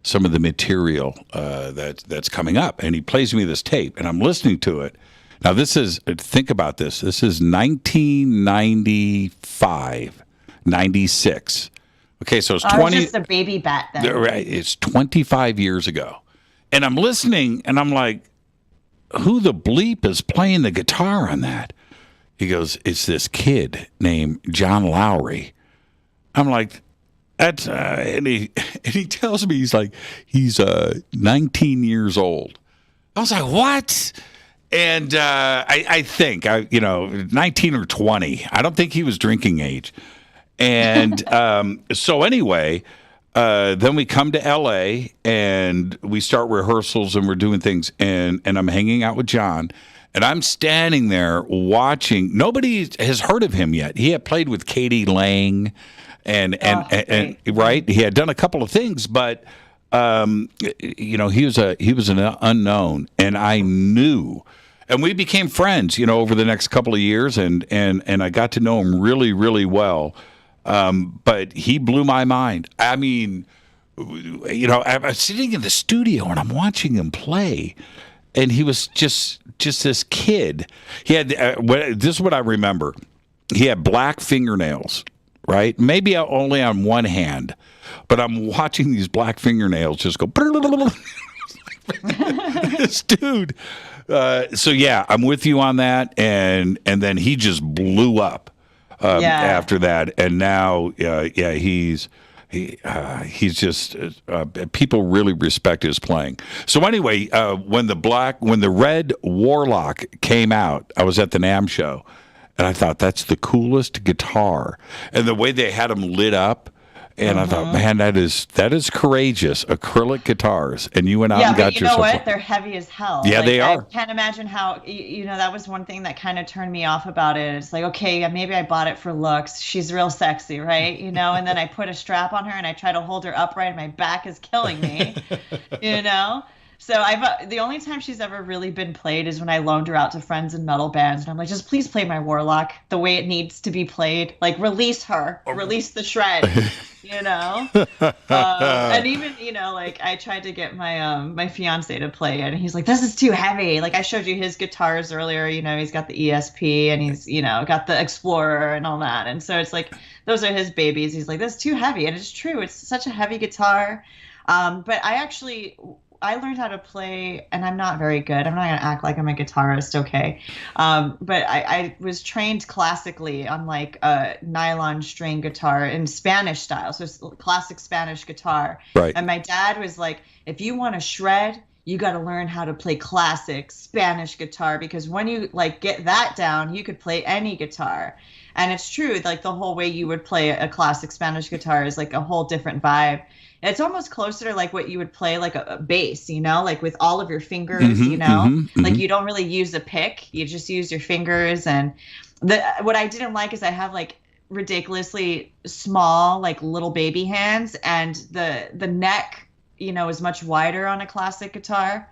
S6: some of the material that's coming up," and he plays me this tape, and I'm listening to it. Now, think about this. This is 1995, 96. Okay, so it's 20.
S22: I was just a baby bat then.
S6: Right, it's 25 years ago. And I'm listening, and I'm like, who the bleep is playing the guitar on that? He goes, it's this kid named John Lowry. I'm like, that's, and he tells me, he's 19 years old. I was like, what? And I think, 19 or 20. I don't think he was drinking age. And so anyway, then we come to L.A. and we start rehearsals and we're doing things. And I'm hanging out with John. And I'm standing there watching. Nobody has heard of him yet. He had played with Katie Lang. And right? He had done a couple of things, but... he was an unknown, and I knew, and we became friends, over the next couple of years, and I got to know him really, really well. But he blew my mind. I mean, I was sitting in the studio and I'm watching him play, and he was just this kid. He had this is what I remember. He had black fingernails, right? Maybe only on one hand. But I'm watching these black fingernails just go. This dude. So yeah, I'm with you on that, and then he just blew up after that, and now he's just people really respect his playing. So anyway, when the Red Warlock came out, I was at the NAMM show, and I thought that's the coolest guitar, and the way they had him lit up. And I thought, man, that is courageous. Acrylic guitars, and you went out and got yourself.
S22: Yeah, but you know what? They're heavy as hell.
S6: Yeah, they are.
S22: I can't imagine how. That was one thing that kind of turned me off about it. It's like, okay, maybe I bought it for looks. She's real sexy, right? And then I put a strap on her and I try to hold her upright, and my back is killing me. So the only time she's ever really been played is when I loaned her out to friends in metal bands, and I'm like, just please play my Warlock the way it needs to be played. Like, release her, release the shred, And even I tried to get my my fiance to play it, and he's like, this is too heavy. Like I showed you his guitars earlier. He's got the ESP, and he's got the Explorer and all that, and so it's like those are his babies. He's like, that's too heavy, and it's true. It's such a heavy guitar, but I learned how to play, and I'm not very good. I'm not going to act like I'm a guitarist, okay? But I was trained classically on like a nylon string guitar in Spanish style, so it's classic Spanish guitar.
S6: Right.
S22: And my dad was like, if you want to shred, you got to learn how to play classic Spanish guitar, because when you like get that down, you could play any guitar. And it's true, like the whole way you would play a classic Spanish guitar is like a whole different vibe. It's almost closer to like what you would play like a bass, you know, like with all of your fingers, you know, like you don't really use a pick, you just use your fingers. And what I didn't like is I have like ridiculously small, like little baby hands, and the neck, you know, is much wider on a classic guitar.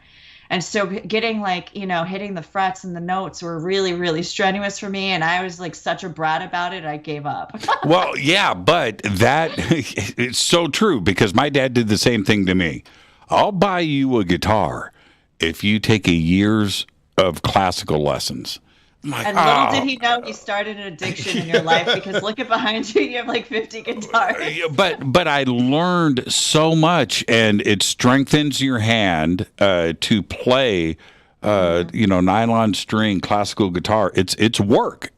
S22: And so getting like, you know, hitting the frets and the notes were really, really strenuous for me. And I was like such a brat about it, I gave up.
S6: Well, yeah, but it's so true, because my dad did the same thing to me. I'll buy you a guitar if you take a year's of classical lessons.
S22: And little did he know he started an addiction in your life, because look at behind you, you have like 50 guitars.
S6: But I learned so much, and it strengthens your hand to play, you know, nylon string classical guitar. It's work,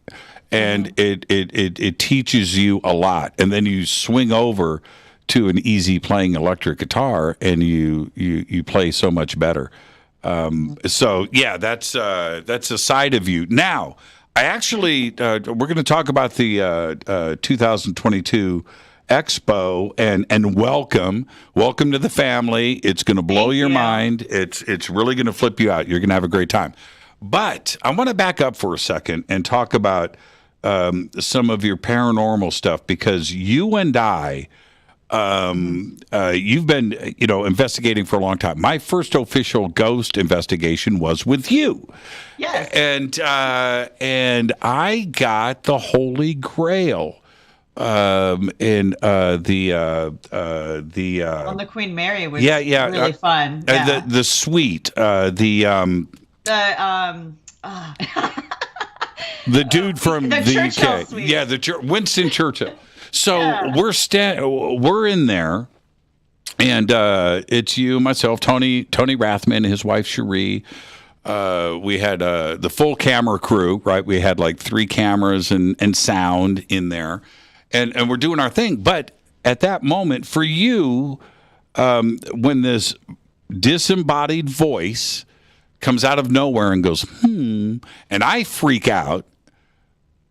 S6: and it teaches you a lot. And then you swing over to an easy playing electric guitar, and you play so much better. So yeah, that's a side of you. Now, I actually we're going to talk about the 2022 Expo and welcome to the family. It's going to blow your mind. It's really going to flip you out. You're going to have a great time. But I want to back up for a second and talk about some of your paranormal stuff, because you and I. You've been, you know, investigating for a long time. My first official ghost investigation was with you.
S22: Yes.
S6: And I got the Holy Grail in the
S22: on the Queen Mary was really fun. Yeah.
S6: The suite, the dude from the UK. Suite. Yeah, Winston Churchill. So we're in there, and it's you, myself, Tony Rathman, and his wife Cherie. We had the full camera crew, right? We had like 3 cameras and sound in there, and we're doing our thing. But at that moment, for you, when this disembodied voice comes out of nowhere and goes, and I freak out.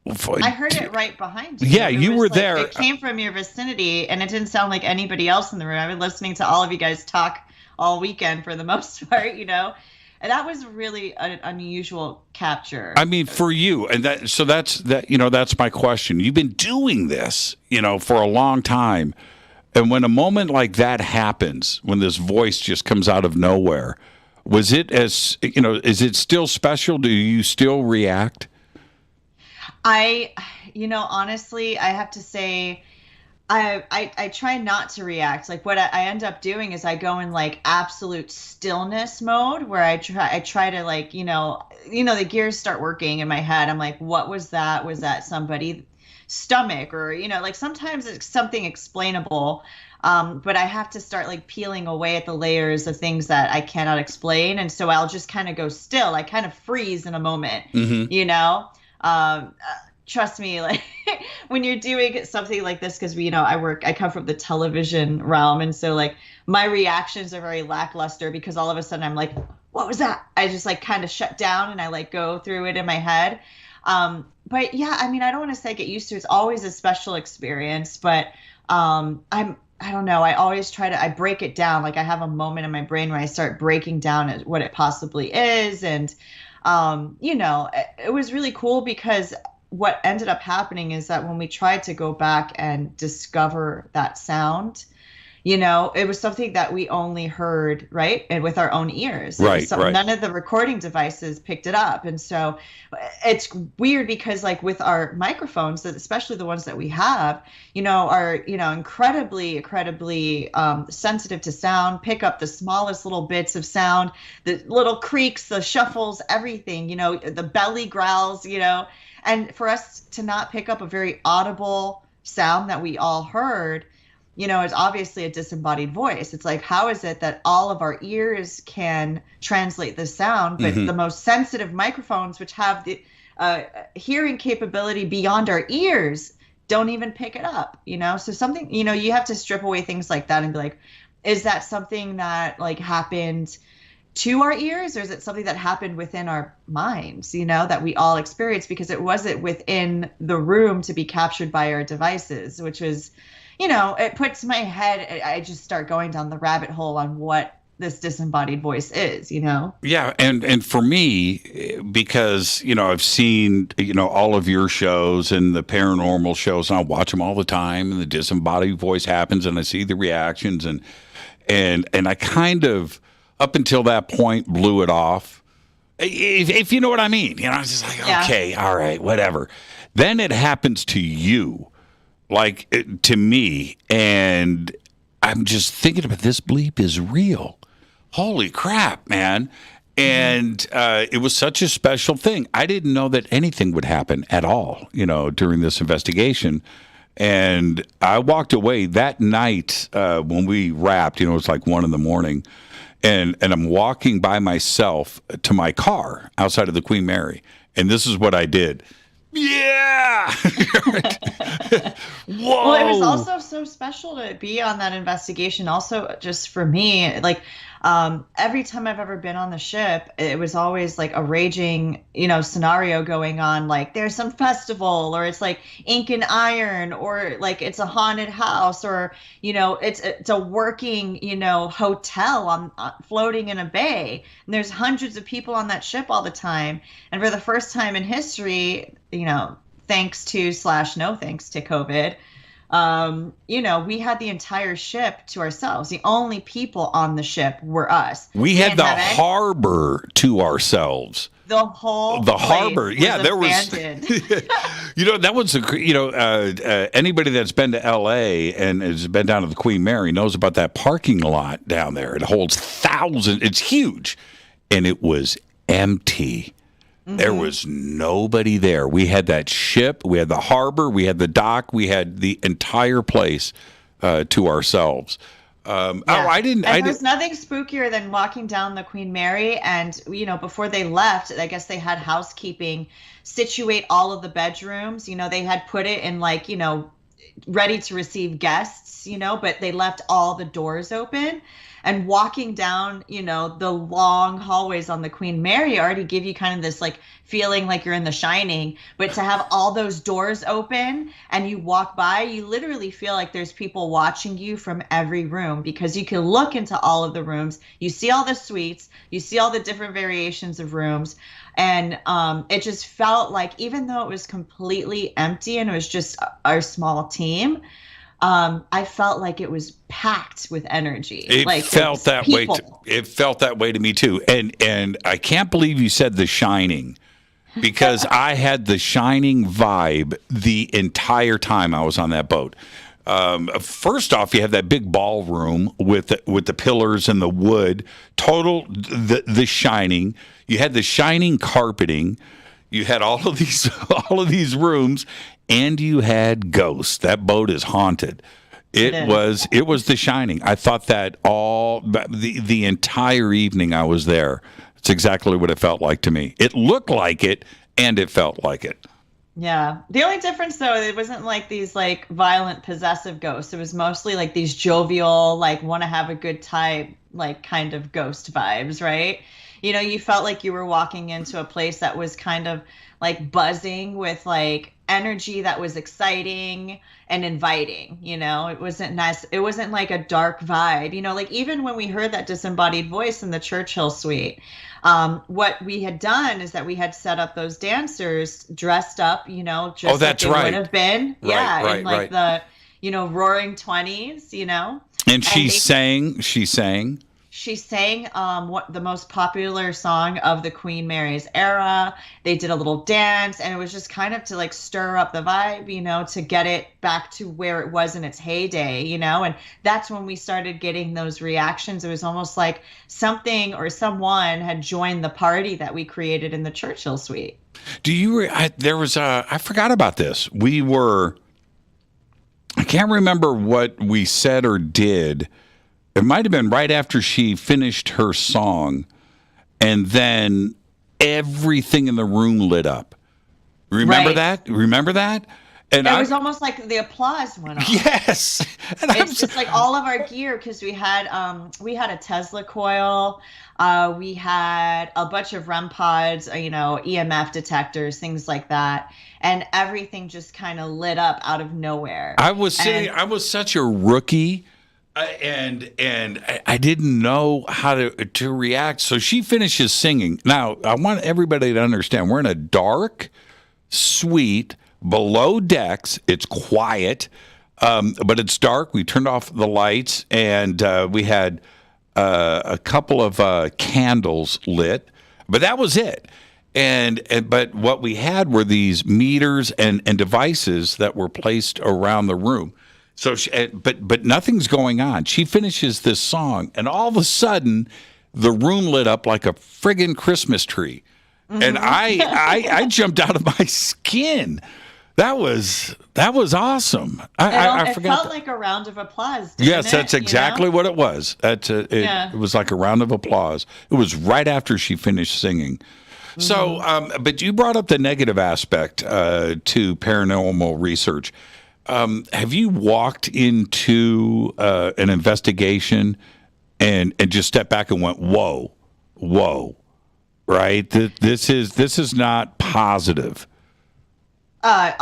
S22: I heard it right behind you.
S6: Yeah, you were there.
S22: It came from your vicinity, and it didn't sound like anybody else in the room. I've been listening to all of you guys talk all weekend for the most part, you know. And that was really an unusual capture.
S6: I mean, for you, and that's you know, that's my question. You've been doing this, you know, for a long time, and when a moment like that happens, when this voice just comes out of nowhere, was it is it still special? Do you still react?
S22: Honestly, I have to say, I try not to react. Like what I end up doing is I go in like absolute stillness mode, where I try to like, the gears start working in my head. I'm like, what was that? Was that somebody's stomach? Or, like sometimes it's something explainable. But I have to start like peeling away at the layers of things that I cannot explain. And so I'll just kind of go still. I kind of freeze in a moment, trust me, like when you're doing something like this, because I come from the television realm, and so like my reactions are very lackluster, because all of a sudden I'm like, what was that? I just like kind of shut down and I like go through it in my head. But yeah, I mean, I don't want to say get used to it. It's always a special experience, but I don't know. I always I break it down. Like I have a moment in my brain where I start breaking down what it possibly is. And, it was really cool, because what ended up happening is that when we tried to go back and discover that sound, it was something that we only heard, right? And with our own ears.
S6: Right, right.
S22: None of the recording devices picked it up. And so it's weird, because like with our microphones, especially the ones that we have, are, incredibly sensitive to sound, pick up the smallest little bits of sound, the little creaks, the shuffles, everything, the belly growls, and for us to not pick up a very audible sound that we all heard, it's obviously a disembodied voice. It's like, how is it that all of our ears can translate the sound, but the most sensitive microphones, which have the hearing capability beyond our ears, don't even pick it up, So something, you have to strip away things like that and be like, is that something that like happened to our ears, or is it something that happened within our minds, that we all experienced, because it wasn't within the room to be captured by our devices, which was, it puts my head, I just start going down the rabbit hole on what this disembodied voice is,
S6: Yeah. And for me, because, I've seen, all of your shows and the paranormal shows, and I watch them all the time, and the disembodied voice happens, and I see the reactions, and I kind of, up until that point, blew it off. If you know what I mean. I was just like, okay, all right, whatever. Then it happens to you, like to me, and I'm just thinking about this bleep is real. Holy crap, man. And it was such a special thing. I didn't know that anything would happen at all, during this investigation. And I walked away that night when we wrapped, it was like 1 a.m. And I'm walking by myself to my car outside of the Queen Mary. And this is what I did. Yeah. Whoa.
S22: Well, it was also so special to be on that investigation. Also, just for me, like every time I've ever been on the ship, it was always like a raging, scenario going on. Like there's some festival, or it's like Incan Iron, or like it's a haunted house, or it's a working hotel on floating in a bay, and there's hundreds of people on that ship all the time. And for the first time in history, thanks to / no thanks to COVID, we had the entire ship to ourselves. The only people on the ship were us.
S6: We had the harbor to ourselves.
S22: The whole
S6: harbor. Yeah, there was. That was anybody that's been to L.A. and has been down to the Queen Mary knows about that parking lot down there. It holds thousands. It's huge, and it was empty. Mm-hmm. There was nobody there. We had that ship, we had the harbor, we had the dock, we had the entire place to ourselves. I didn't.
S22: There's nothing spookier than walking down the Queen Mary, and before they left, I guess they had housekeeping situate all of the bedrooms. They had put it in ready to receive guests. But they left all the doors open. And walking down, the long hallways on the Queen Mary already give you kind of this feeling like you're in The Shining. But to have all those doors open and you walk by, you literally feel like there's people watching you from every room, because you can look into all of the rooms. You see all the suites, you see all the different variations of rooms. And it just felt like, even though it was completely empty and it was just our small team, I felt like it was packed with energy.
S6: It felt that way. It felt that way to me too. And I can't believe you said The Shining, because I had The Shining vibe the entire time I was on that boat. First off, you have that big ballroom with the pillars and the wood. Total the Shining. You had The Shining carpeting. You had all of these rooms. And you had ghosts. That boat is haunted. It was The Shining. I thought that all the entire evening I was there. It's exactly what it felt like to me. It looked like it, and it felt like it.
S22: Yeah. The only difference, though, it wasn't like these violent possessive ghosts. It was mostly like these jovial, want to have a good time, kind of ghost vibes, right? You felt like you were walking into a place that was kind of buzzing with energy that was exciting and inviting. It wasn't nice. It wasn't like a dark vibe, even when we heard that disembodied voice in the Churchill suite, what we had done is that we had set up those dancers dressed up, just like they would have been. In the, roaring 20s,
S6: And she sang.
S22: She sang what the most popular song of the Queen Mary's era. They did a little dance, and it was just kind of to stir up the vibe, to get it back to where it was in its heyday, and that's when we started getting those reactions. It was almost like something or someone had joined the party that we created in the Churchill suite.
S6: I forgot about this. I can't remember what we said or did. It might have been right after she finished her song, and then everything in the room lit up. Remember that? And
S22: it was almost like the applause went off.
S6: Yes. And
S22: it's just like all of our gear, because we had a Tesla coil, we had a bunch of REM pods, EMF detectors, things like that, and everything just kind of lit up out of nowhere.
S6: I was such a rookie, and I didn't know how to react. So she finishes singing. Now I want everybody to understand we're in a dark suite below decks. It's quiet, but it's dark. We turned off the lights, and we had a couple of candles lit, but that was it. But what we had were these meters and devices that were placed around the room. So, but nothing's going on. She finishes this song, and all of a sudden, the room lit up like a friggin' Christmas tree, and I jumped out of my skin. That was awesome.
S22: It felt like a round of applause.
S6: Yes, that's exactly what it was. It was like a round of applause. It was right after she finished singing. So, but you brought up the negative aspect to paranormal research. Have you walked into an investigation and just stepped back and went, whoa, right? This is not positive.
S22: As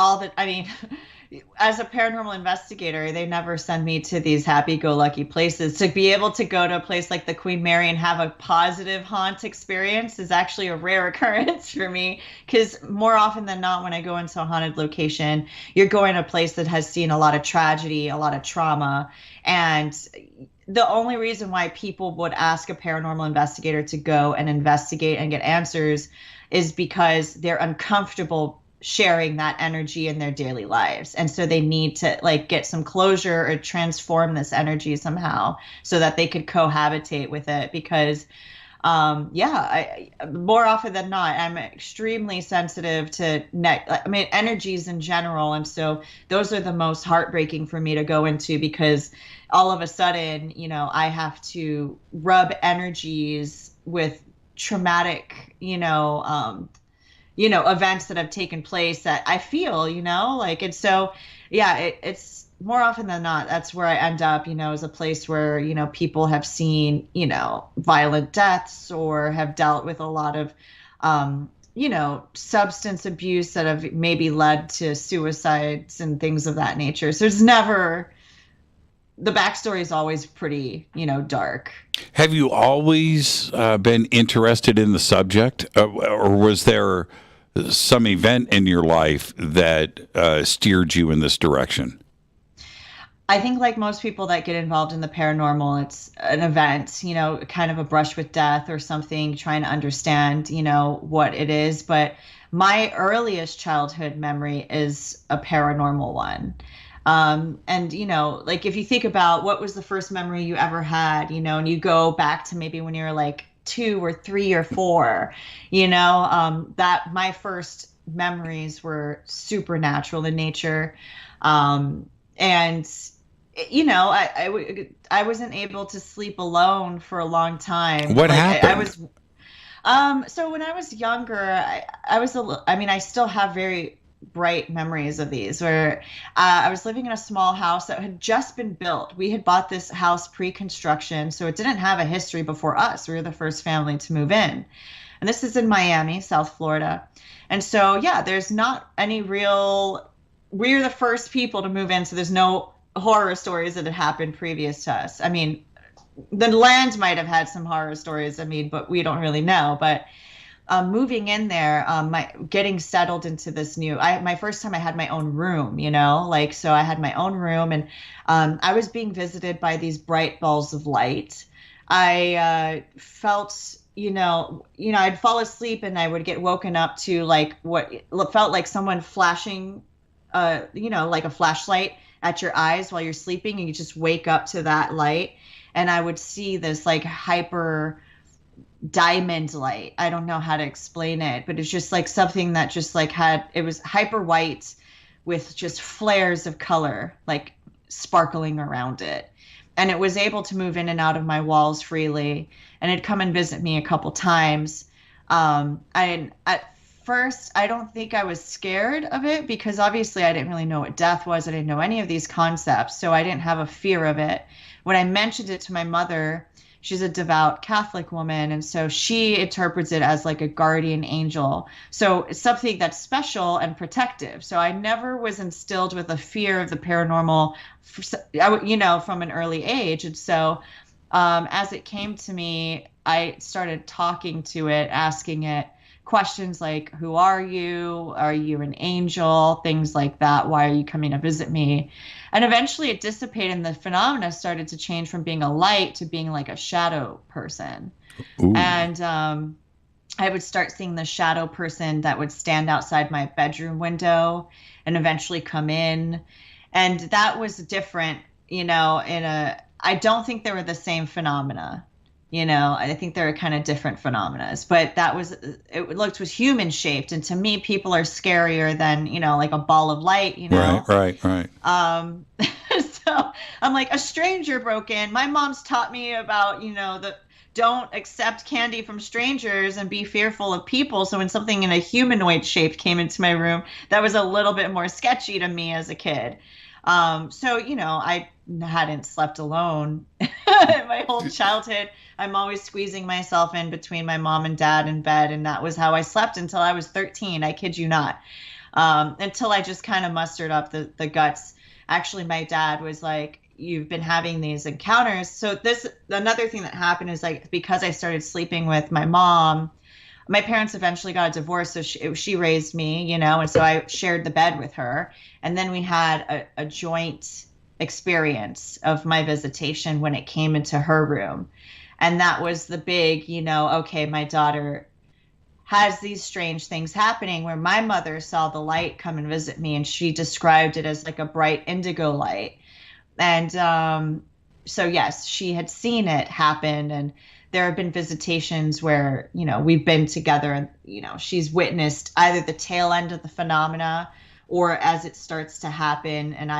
S22: a paranormal investigator, they never send me to these happy-go-lucky places. To be able to go to a place like the Queen Mary and have a positive haunt experience is actually a rare occurrence for me, because more often than not, when I go into a haunted location, you're going to a place that has seen a lot of tragedy, a lot of trauma, and the only reason why people would ask a paranormal investigator to go and investigate and get answers is because they're uncomfortable sharing that energy in their daily lives. And so they need to get some closure or transform this energy somehow so that they could cohabitate with it. Because more often than not, I'm extremely sensitive to energies in general. And so those are the most heartbreaking for me to go into, because all of a sudden, I have to rub energies with traumatic, events that have taken place that I feel, and so, it's more often than not, that's where I end up, as a place where, people have seen, violent deaths or have dealt with a lot of, substance abuse that have maybe led to suicides and things of that nature. So the backstory is always pretty, dark.
S6: Have you always been interested in the subject, or was there some event in your life that steered you in this direction?
S22: I think like most people that get involved in the paranormal, it's an event, kind of a brush with death or something, trying to understand, what it is. But my earliest childhood memory is a paranormal one. And, if you think about what was the first memory you ever had, and you go back to maybe when you were 2 or 3 or 4, that my first memories were supernatural in nature. And, I wasn't able to sleep alone for a long time.
S6: What happened?
S22: So when I was younger, I still have very bright memories of these, where I was living in a small house that had just been built. We had bought this house pre-construction, so it didn't have a history before us. We were the first family to move in. And this is in Miami, South Florida. And so, there's not any we're the first people to move in, so there's no horror stories that had happened previous to us. The land might have had some horror stories, but we don't really know. But moving in there, getting settled into this my first time I had my own room, so I had my own room, and I was being visited by these bright balls of light. I felt, I'd fall asleep and I would get woken up to what felt like someone flashing, like a flashlight at your eyes while you're sleeping, and you just wake up to that light. And I would see this hyper diamond light. I don't know how to explain it, but it's just something that just it was hyper white with just flares of color sparkling around it. And it was able to move in and out of my walls freely, and it'd come and visit me a couple times. At first, I don't think I was scared of it because obviously I didn't really know what death was. I didn't know any of these concepts, so I didn't have a fear of it. When I mentioned it to my mother, she's a devout Catholic woman, and so she interprets it as like a guardian angel. So it's something that's special and protective. So I never was instilled with a fear of the paranormal, from an early age. And so as it came to me, I started talking to it, asking it questions like, who are you? Are you an angel? Things like that. Why are you coming to visit me? And eventually it dissipated and the phenomena started to change from being a light to being like a shadow person. Ooh. And I would start seeing the shadow person that would stand outside my bedroom window and eventually come in. And that was different, I don't think they were the same phenomena. I think there are kind of different phenomena, but it was human shaped. And to me, people are scarier than, like a ball of light,
S6: Right.
S22: So I'm like, a stranger broke in. My mom's taught me about, don't accept candy from strangers and be fearful of people. So when something in a humanoid shape came into my room, that was a little bit more sketchy to me as a kid. I hadn't slept alone my whole childhood. I'm always squeezing myself in between my mom and dad in bed. And that was how I slept until I was 13. I kid you not. Until I just kind of mustered up the guts. Actually, my dad was like, you've been having these encounters. So another thing that happened is like, because I started sleeping with my mom, my parents eventually got a divorce. So she raised me, and so I shared the bed with her. And then we had a joint experience of my visitation when it came into her room. And that was the big, okay, my daughter has these strange things happening, where my mother saw the light come and visit me, and she described it as like a bright indigo light. And so, yes, she had seen it happen. And there have been visitations where, we've been together and, she's witnessed either the tail end of the phenomena or as it starts to happen. And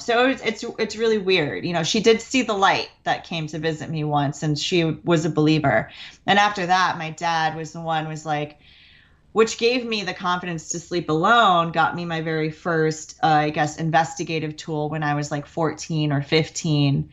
S22: so it's really weird. She did see the light that came to visit me once, and she was a believer. And after that, my dad was like, which gave me the confidence to sleep alone, got me my very first, investigative tool when I was like 14 or 15.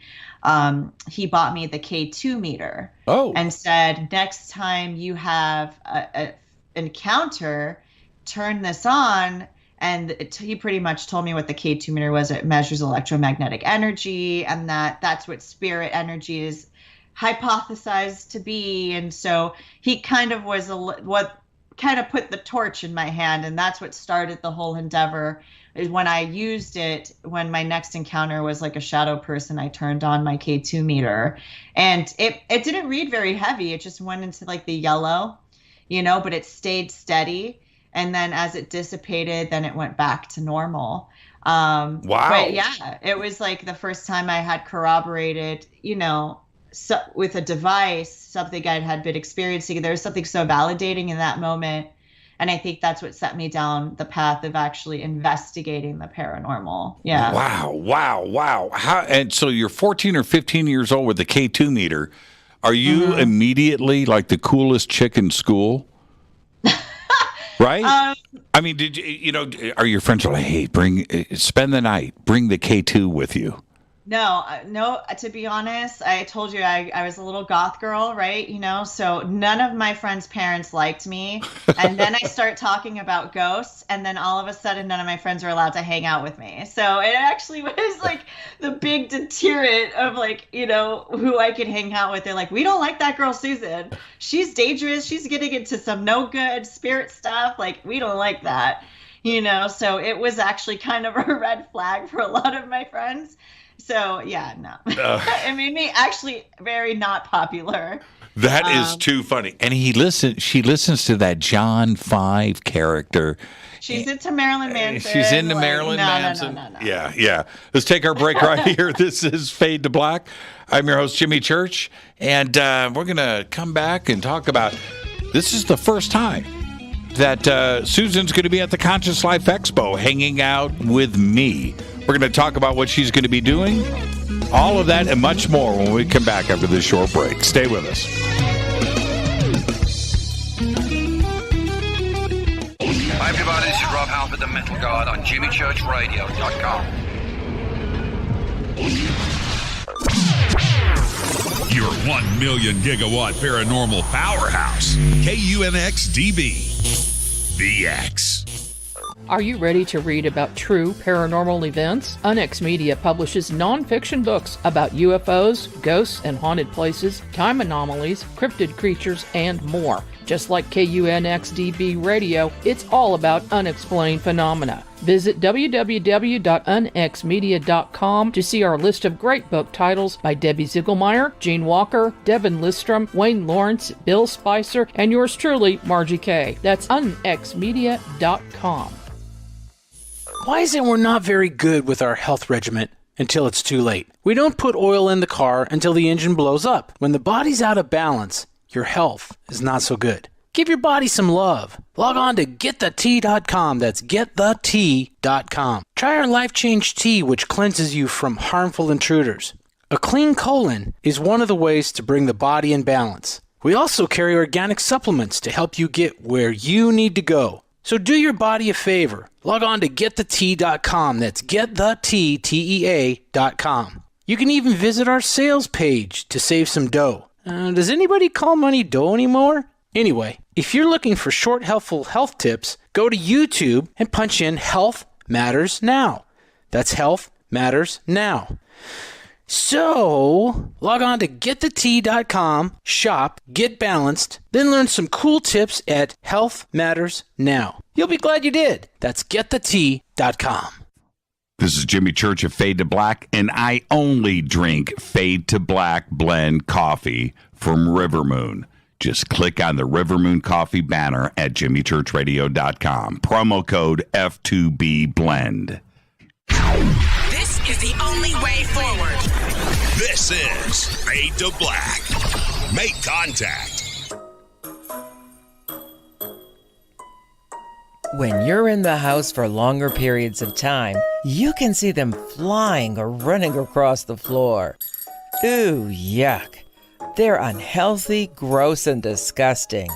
S22: He bought me the K2 meter. And said, next time you have an encounter, turn this on. And he pretty much told me what the K2 meter was. It measures electromagnetic energy, and that's what spirit energy is hypothesized to be. And so he kind of was what kind of put the torch in my hand, and that's what started the whole endeavor. Is when I used it, when my next encounter was like a shadow person, I turned on my K2 meter, and it didn't read very heavy. It just went into like the yellow, but it stayed steady. And then as it dissipated, then it went back to normal. Wow. But yeah, it was like the first time I had corroborated, with a device, something I had been experiencing. There was something so validating in that moment. And I think that's what set me down the path of actually investigating the paranormal. Yeah.
S6: Wow. And so you're 14 or 15 years old with the K2 meter. Are you immediately like the coolest chick in school? Right? I mean, did are your friends like, hey, spend the night, bring the K2 with you?
S22: No, to be honest, I told you I was a little goth girl, right? So none of my friends' parents liked me. And then I start talking about ghosts, and then all of a sudden none of my friends were allowed to hang out with me. So it actually was like the big deterrent of like, who I could hang out with. They're like, we don't like that girl, Susan. She's dangerous. She's getting into some no good spirit stuff. Like, we don't like that, so it was actually kind of a red flag for a lot of my friends. So, yeah, no. It made me actually very not popular.
S6: That is too funny. And she listens to that John 5 character.
S22: She's into Marilyn Manson.
S6: She's into Marilyn Manson. No. Yeah. Let's take our break right here. This is Fade to Black. I'm your host, Jimmy Church. And we're going to come back and talk about, this is the first time that Susan's going to be at the Conscious Life Expo hanging out with me. We're going to talk about what she's going to be doing, all of that and much more when we come back after this short break. Stay with us.
S4: the Metal God on JimmyChurchRadio.com.
S8: Your 1 million gigawatt paranormal powerhouse, KUNX-DB, the X.
S7: Are you ready to read about true paranormal events? UNX Media publishes non-fiction books about UFOs, ghosts and haunted places, time anomalies, cryptid creatures, and more. Just like KUNX-DB Radio, it's all about unexplained phenomena. Visit www.unxmedia.com to see our list of great book titles by Debbie Ziegelmeyer, Gene Walker, Devin Listrom, Wayne Lawrence, Bill Spicer, and yours truly, Margie Kay. That's unxmedia.com.
S10: Why is it we're not very good with our health regimen until it's too late? We don't put oil in the car until the engine blows up. When the body's out of balance, your health is not so good. Give your body some love. Log on to getthetea.com. That's getthetea.com. Try our Life Change Tea, which cleanses you from harmful intruders. A clean colon is one of the ways to bring the body in balance. We also carry organic supplements to help you get where you need to go. So do your body a favor. Log on to getthetea.com. That's getthetea.com. You can even visit our sales page to save some dough. Does anybody call money dough anymore? Anyway, if you're looking for short, helpful health tips, go to YouTube and punch in Health Matters Now. That's Health Matters Now. So, log on to getthetea.com, shop, get balanced, then learn some cool tips at Health Matters Now. You'll be glad you did. That's getthetea.com.
S6: This is Jimmy Church of Fade to Black, and I only drink Fade to Black blend coffee from Rivermoon. Just click on the Rivermoon Coffee banner at JimmyChurchRadio.com. Promo code F2B blend.
S9: This is the only way forward.
S8: This is Fade to Black. Make contact.
S23: When you're in the house for longer periods of time, you can see them flying or running across the floor. Ooh, yuck. They're unhealthy, gross, and disgusting.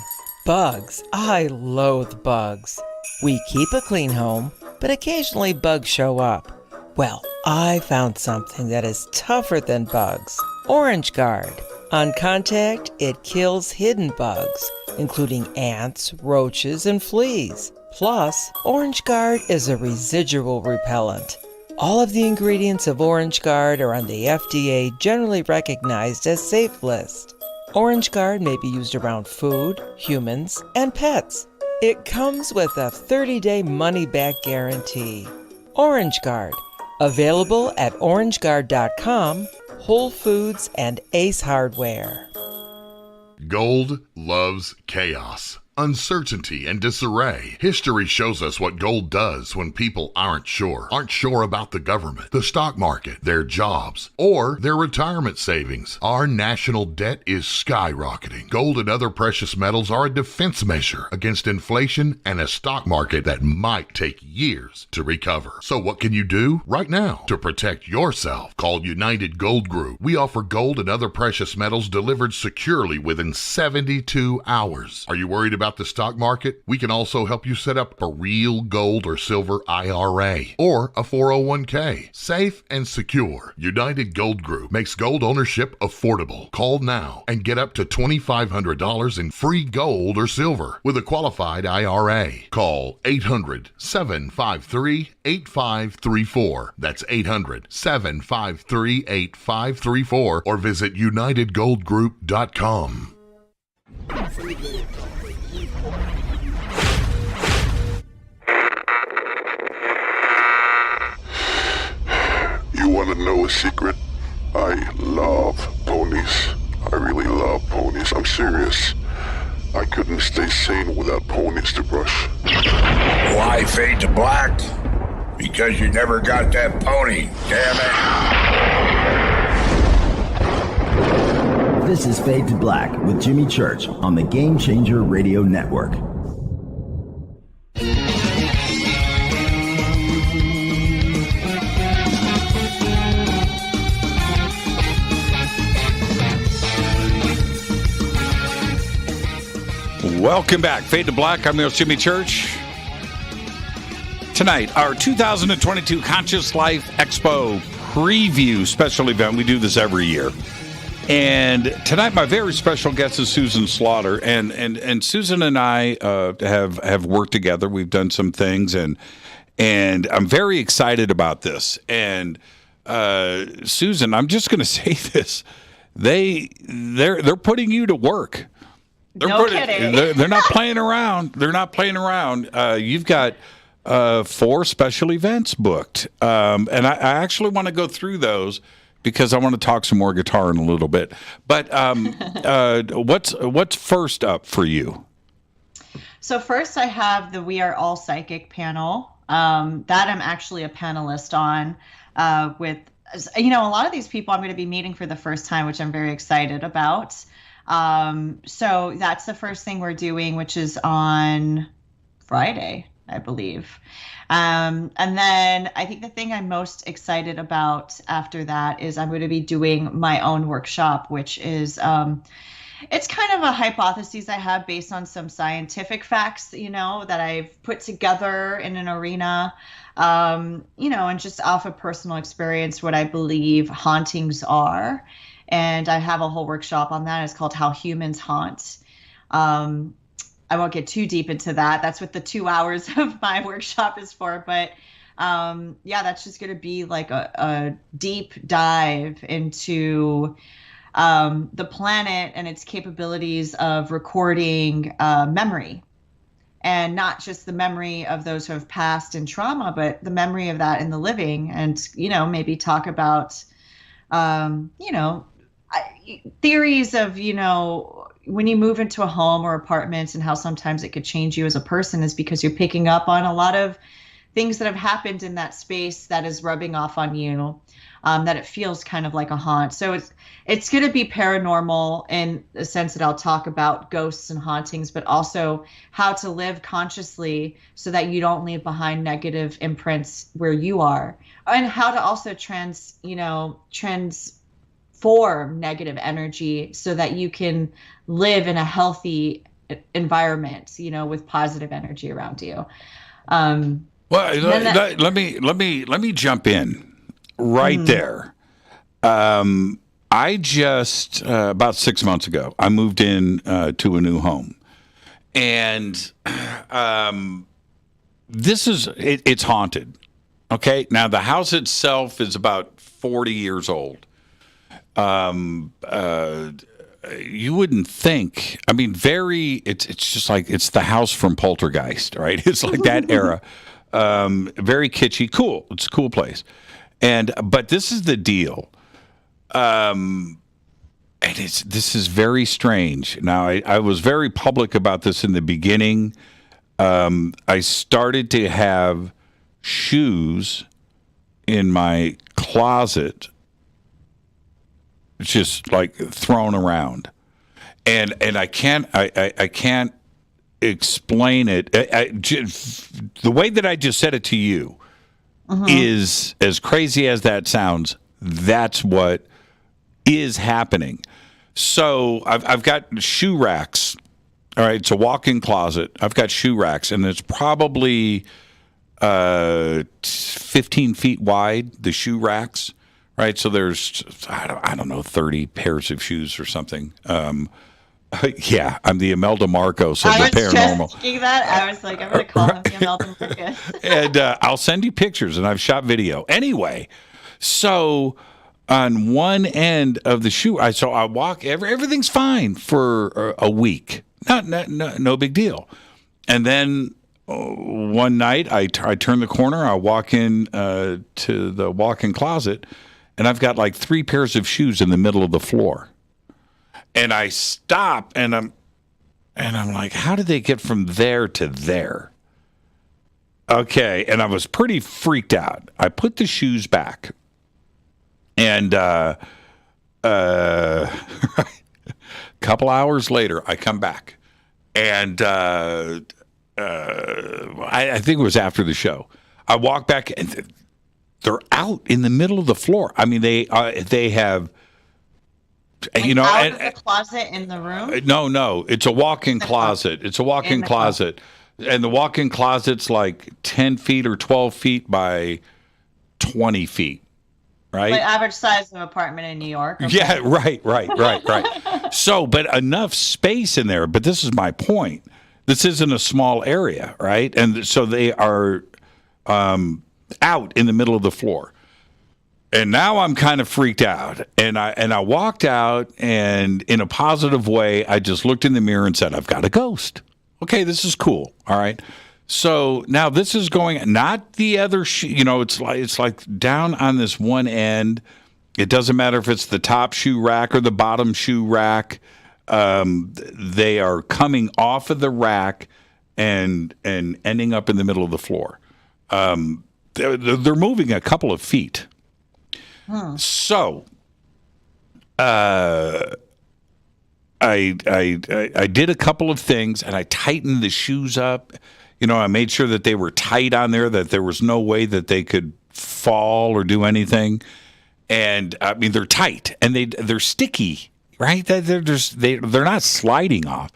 S23: Bugs. I loathe bugs. We keep a clean home, but occasionally bugs show up. Well, I found something that is tougher than bugs. Orange Guard. On contact, it kills hidden bugs, including ants, roaches, and fleas. Plus, Orange Guard is a residual repellent. All of the ingredients of Orange Guard are on the FDA generally recognized as safe list. Orange Guard may be used around food, humans, and pets. It comes with a 30-day money-back guarantee. Orange Guard. Available at orangeguard.com, Whole Foods, and Ace Hardware.
S11: Gold loves chaos, uncertainty, and disarray. History shows us what gold does when people aren't sure about the government, the stock market, their jobs, or their retirement savings. Our national debt is skyrocketing. Gold and other precious metals are a defense measure against inflation and a stock market that might take years to recover. So what can you do right now to protect yourself? Call United Gold Group. We offer gold and other precious metals delivered securely within 72 hours. Are you worried about the stock market? We can also help you set up a real gold or silver IRA or a 401k. Safe and secure. United Gold Group makes gold ownership affordable. Call now and get up to $2,500 in free gold or silver with a qualified IRA. Call 800-753-8534. That's 800-753-8534 or visit UnitedGoldGroup.com.
S24: You want to know a secret? I love ponies. I really love ponies. I'm serious. I couldn't stay sane without ponies to brush.
S25: Why fade to black? Because you never got that pony, damn it.
S3: This is Fade to Black with Jimmy Church on the Game Changer Radio Network.
S6: Welcome back. Fade to Black. I'm your host, Jimmy Church. Tonight, our 2022 Conscious Life Expo preview special event. We do this every year. And tonight, my very special guest is Susan Slaughter. And Susan and I have worked together. We've done some things, and I'm very excited about this. And Susan, I'm just going to say this. They're putting you to work.
S22: Kidding.
S6: They're not playing around. They're not playing around. You've got 4 special events booked. And I actually want to go through those because I want to talk some more guitar in a little bit. But what's first up for you?
S22: So first I have the We Are All Psychic panel. That I'm actually a panelist on with, a lot of these people I'm going to be meeting for the first time, which I'm very excited about. So that's the first thing we're doing, which is on Friday, I believe. And then I think the thing I'm most excited about after that is I'm going to be doing my own workshop, which is, it's kind of a hypothesis I have based on some scientific facts, that I've put together in an arena, and just off of personal experience, what I believe hauntings are. And I have a whole workshop on that. It's called How Humans Haunt. I won't get too deep into that. That's what the 2 hours of my workshop is for. But that's just going to be like a deep dive into the planet and its capabilities of recording memory. And not just the memory of those who have passed in trauma, but the memory of that in the living. And, maybe talk about, theories of, when you move into a home or apartments and how sometimes it could change you as a person is because you're picking up on a lot of things that have happened in that space that is rubbing off on you, that it feels kind of like a haunt. So it's going to be paranormal in the sense that I'll talk about ghosts and hauntings, but also how to live consciously so that you don't leave behind negative imprints where you are, and how to also transform negative energy so that you can live in a healthy environment, with positive energy around you.
S6: Let me jump in right there. I just about 6 months ago, I moved in to a new home, and it's haunted. Okay, now the house itself is about 40 years old. You wouldn't think. I mean, it's just like it's the house from Poltergeist, right? It's like that era. Very kitschy, cool. It's a cool place. But this is the deal. And this is very strange. Now, I was very public about this in the beginning. I started to have shoes in my closet, just like thrown around, and I can't explain it. The way that I just said it to you is, as crazy as that sounds, that's what is happening. So I've got shoe racks. All right, it's a walk-in closet. I've got shoe racks, and it's probably 15 feet wide, the shoe racks. Right, so there's, I don't know, 30 pairs of shoes or something. Yeah, I'm the Imelda Marcos of the paranormal.
S22: I was just thinking that. I was like, I'm going to call him the Imelda Marcos.
S6: And I'll send you pictures, and I've shot video. Anyway, so on one end of the shoe, I walk, everything's fine for a week. No big deal. And then one night, I turn the corner, I walk in to the walk-in closet, and I've got like 3 pairs of shoes in the middle of the floor. And I stop, and I'm like, how did they get from there to there? Okay, and I was pretty freaked out. I put the shoes back, and a couple hours later, I come back, and I think it was after the show. I walk back, and they're out in the middle of the floor. I mean, they have,
S22: out of the closet in the room?
S6: No, it's a walk-in closet. It's a walk-in closet. And the walk-in closet's like 10 feet or 12 feet by 20 feet, right?
S22: Like average size of apartment in New York. Okay.
S6: Yeah, right. So, but enough space in there. But this is my point. This isn't a small area, right? And so they are out in the middle of the floor. And now I'm kind of freaked out. And I walked out, and in a positive way, I just looked in the mirror and said, I've got a ghost. Okay, this is cool. All right. So now this is going, not the other, it's like down on this one end. It doesn't matter if it's the top shoe rack or the bottom shoe rack. They are coming off of the rack and ending up in the middle of the floor. They're moving a couple of feet. So, I did a couple of things, and I tightened the shoes up. I made sure that they were tight on there, that there was no way that they could fall or do anything. And I mean, they're tight and they're sticky, right? They're not sliding off.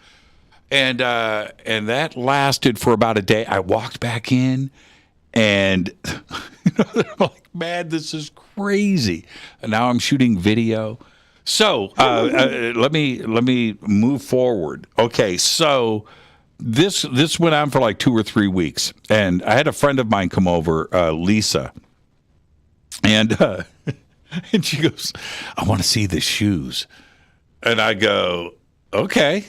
S6: And that lasted for about a day. I walked back in, and they're like, man, this is crazy. And now I'm shooting video. So let me move forward. Okay, so this went on for like 2 or 3 weeks, and I had a friend of mine come over, Lisa, and she goes, "I want to see the shoes," and I go, "Okay,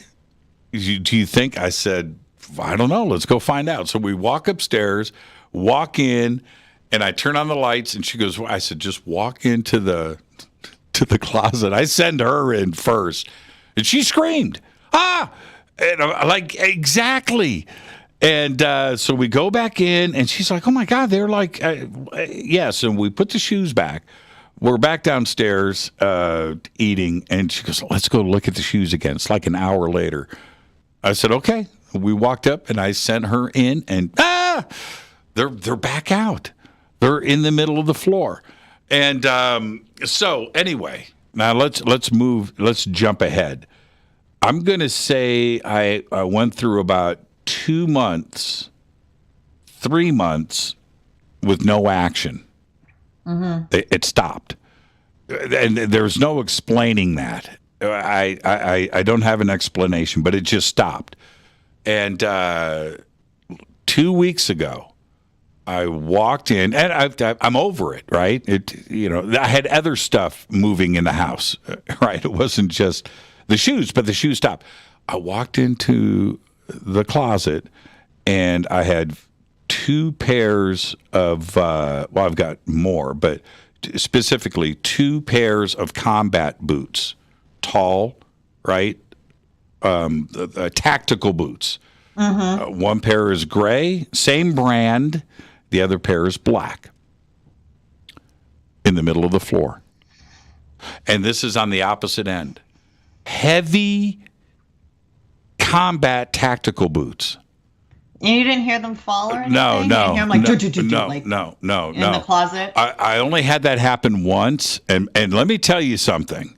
S6: do you think?" I said, "I don't know. Let's go find out." So we walk upstairs, walk in, and I turn on the lights, and she goes, I said, "Just walk into the closet." I send her in first, and she screamed, "Ah!" And I'm like, exactly. And so we go back in, and she's like, "Oh my God, they're like, yes." And we put the shoes back. We're back downstairs eating, and she goes, "Let's go look at the shoes again." It's like an hour later. I said, "Okay." We walked up, and I sent her in, and they're back out. They're in the middle of the floor. And so anyway, now let's move. Let's jump ahead. I'm going to say I went through about 2 months, 3 months with no action. Mm-hmm. It stopped. And there's no explaining that. I don't have an explanation, but it just stopped. And 2 weeks ago, I walked in, and I'm over it, right? I had other stuff moving in the house, right? It wasn't just the shoes, but the shoes stopped. I walked into the closet, and I had 2 pairs of, I've got more, but specifically 2 pairs of combat boots, tall, right? Tactical boots. Mm-hmm. One pair is gray, same brand. The other pair is black, in the middle of the floor. And this is on the opposite end. Heavy combat tactical boots.
S22: And you didn't hear them fall or anything?
S6: No.
S22: You didn't hear them like,
S6: no.
S22: In the closet?
S6: I only had that happen once, and let me tell you something,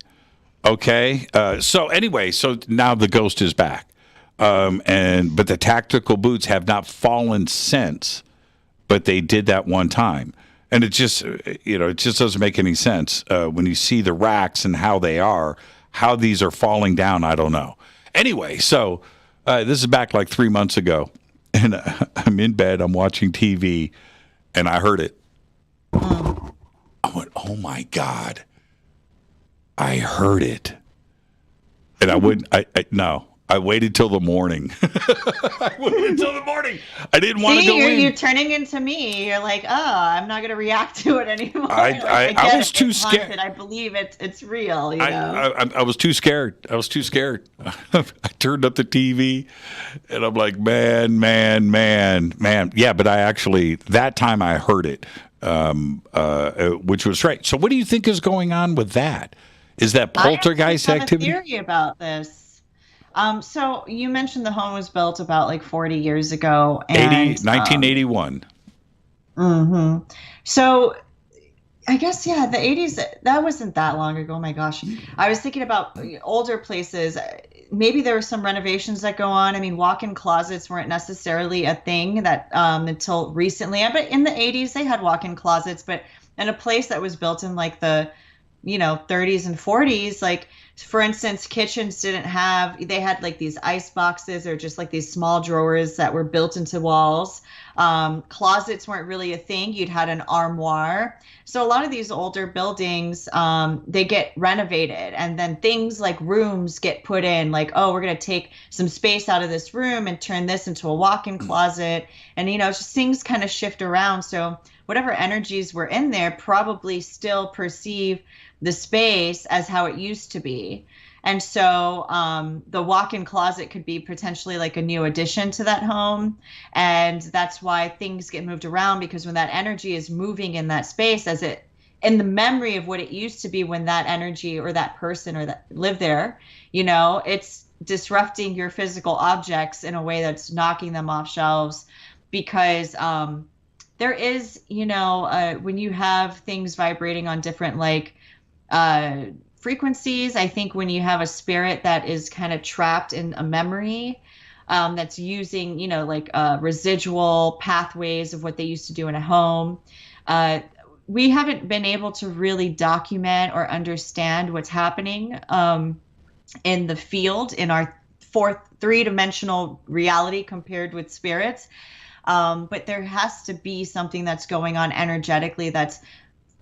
S6: okay? So anyway, so now the ghost is back. But the tactical boots have not fallen since, but they did that one time. And it just doesn't make any sense when you see the racks and how they are, how these are falling down. I don't know. Anyway, so this is back like 3 months ago, and I'm in bed, I'm watching TV, and I heard it. I went, "Oh my God, I heard it." And I waited till the morning. I didn't want to go in.
S22: You're turning into me. You're like, I'm not going to react to it anymore.
S6: I was too scared.
S22: I believe it's real.
S6: I was too scared. I turned up the TV, and I'm like, man. Yeah, but I actually, that time I heard it, which was right. So what do you think is going on with that? Is that poltergeist activity?
S22: I have a theory about this. So you mentioned the home was built about like 40 years ago.
S6: 1981.
S22: Mm-hmm. So I guess, the 80s, that wasn't that long ago. Oh my gosh. I was thinking about older places. maybe there were some renovations that go on. I mean, walk-in closets weren't necessarily a thing that until recently. But in the 80s, they had walk-in closets. But in a place that was built in like the 30s and 40s, like for instance, kitchens they had like these ice boxes or just like these small drawers that were built into walls. Closets weren't really a thing. You'd had an armoire. So a lot of these older buildings, they get renovated, and then things like rooms get put in, like, oh, we're going to take some space out of this room and turn this into a walk-in closet. And, just things kind of shift around. So whatever energies were in there probably still perceive the space as how it used to be. And so the walk-in closet could be potentially like a new addition to that home. And that's why things get moved around, because when that energy is moving in that space, in the memory of what it used to be when that energy or that person or that lived there, it's disrupting your physical objects in a way that's knocking them off shelves. Because there is, when you have things vibrating on different frequencies, I think when you have a spirit that is kind of trapped in a memory, that's using, residual pathways of what they used to do in a home, we haven't been able to really document or understand what's happening in the field, in our three-dimensional reality compared with spirits. But there has to be something that's going on energetically that's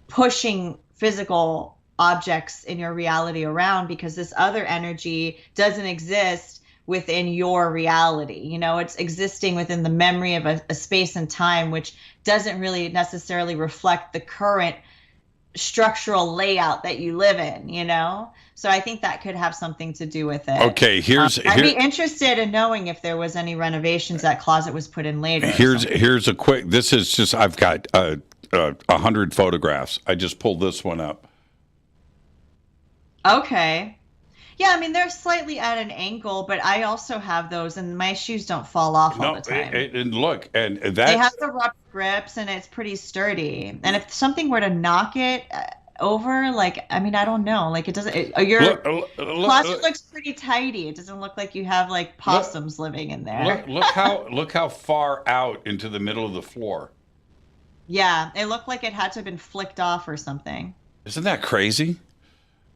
S22: pushing physical objects in your reality around, because this other energy doesn't exist within your reality. It's existing within the memory of a space and time, which doesn't really necessarily reflect the current structural layout that you live in, So I think that could have something to do with it.
S6: Okay,
S22: I'd be interested in knowing if there was any renovations that closet was put in later.
S6: Here's a quick. This is just, I've got 100 photographs. I just pulled this one up.
S22: Okay. Yeah, I mean, they're slightly at an angle, but I also have those, and my shoes don't fall off all the time.
S6: And look, and that
S22: they have the rubber grips, and it's pretty sturdy. And if something were to knock it over, I don't know, it doesn't. Your closet looks pretty tidy. It doesn't look like you have possums living in there.
S6: Look how far out into the middle of the floor.
S22: Yeah, it looked like it had to have been flicked off or something.
S6: Isn't that crazy?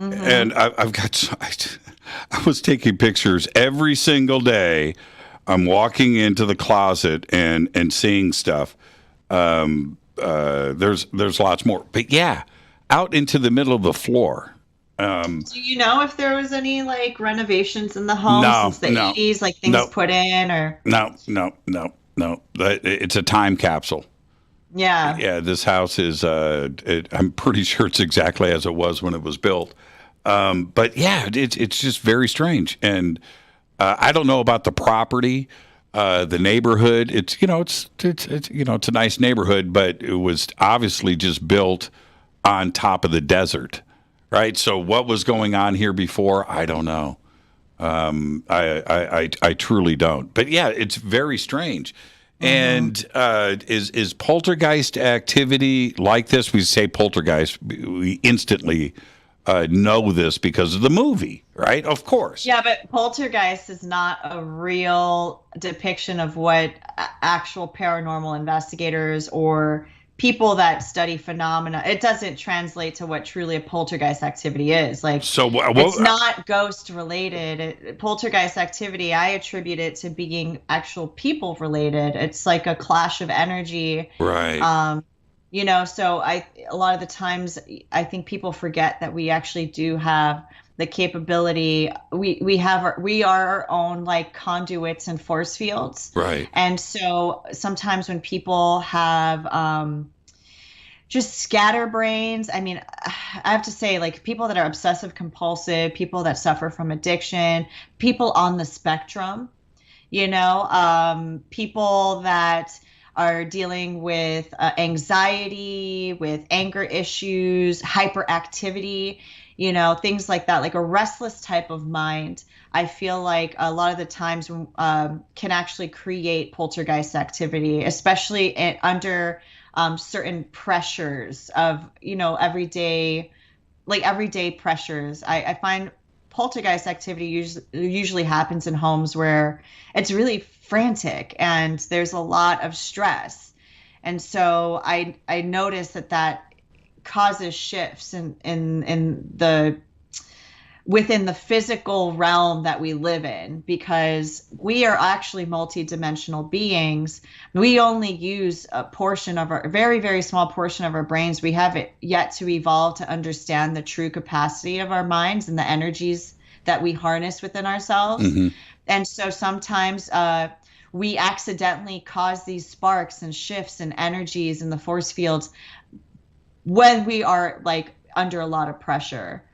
S22: Mm-hmm.
S6: And I was taking pictures every single day. I'm walking into the closet and seeing stuff. There's lots more, but yeah, out into the middle of the floor.
S22: Do you know if there was any renovations in the home since the 80s, things put in, or?
S6: No. It's a time capsule.
S22: Yeah.
S6: Yeah, this house is, I'm pretty sure it's exactly as it was when it was built. But yeah, it's just very strange. And I don't know about the property, the neighborhood. It's a nice neighborhood, but it was obviously just built on top of the desert, right? So what was going on here before? I don't know. I truly don't. But yeah, it's very strange. And is poltergeist activity like this? We say poltergeist, we instantly know this because of the movie, right? Of course.
S22: Yeah, but poltergeist is not a real depiction of what actual paranormal investigators or people that study phenomena, it doesn't translate to what truly a poltergeist activity is. It's not ghost related. Poltergeist activity, I attribute it to being actual people related. It's like a clash of energy.
S6: Right.
S22: So a lot of the times I think people forget that we actually do have the capability. We are our own conduits and force fields.
S6: Right.
S22: And so sometimes when people have just scatterbrains, I mean, I have to say, people that are obsessive compulsive, people that suffer from addiction, people on the spectrum, people that are dealing with anxiety, with anger issues, hyperactivity, things like that, like a restless type of mind. I feel like a lot of the times can actually create poltergeist activity, especially under certain pressures of, everyday pressures. I find poltergeist activity usually happens in homes where it's really frantic and there's a lot of stress. And so I noticed that causes shifts within the physical realm that we live in, because we are actually multidimensional beings. We only use a portion of our very, very small portion of our brains. We have it yet to evolve to understand the true capacity of our minds and the energies that we harness within ourselves. Mm-hmm. And so sometimes we accidentally cause these sparks and shifts and energies in the force fields when we are like under a lot of pressure.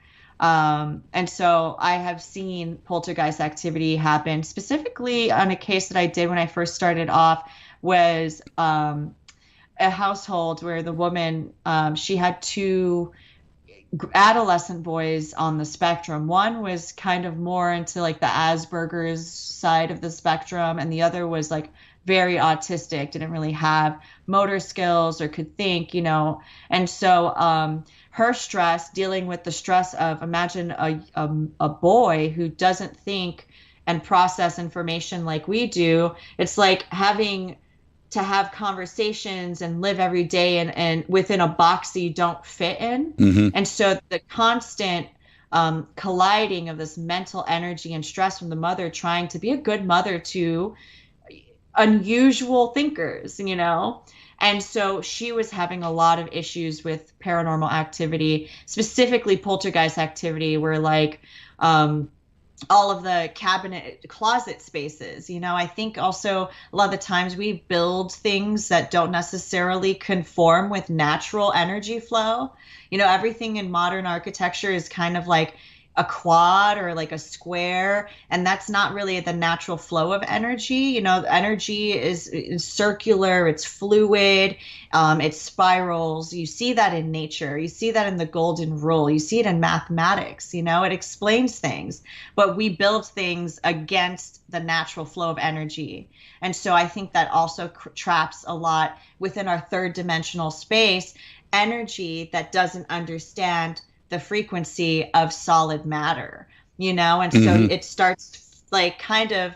S22: And so I have seen poltergeist activity happen. Specifically on a case that I did when I first started off was a household where the woman, she had two adolescent boys on the spectrum. One was kind of more into like the Asperger's side of the spectrum, and the other was like very autistic, didn't really have motor skills or could think, and so her stress, dealing with the stress of, imagine a boy who doesn't think and process information like we do. It's like having to have conversations and live every day and within a box that you don't fit in. Mm-hmm. And so the constant colliding of this mental energy and stress from the mother trying to be a good mother to unusual thinkers, And so she was having a lot of issues with paranormal activity, specifically poltergeist activity, where like all of the closet spaces, I think also a lot of the times we build things that don't necessarily conform with natural energy flow. Everything in modern architecture is kind of like a quad or like a square, and that's not really the natural flow of energy. Energy is circular, it's fluid, it spirals. You see that in nature, you see that in the golden rule, you see it in mathematics. It explains things, but we build things against the natural flow of energy. And so I think that also traps a lot within our third dimensional space, energy that doesn't understand the frequency of solid matter, and mm-hmm. So it starts like kind of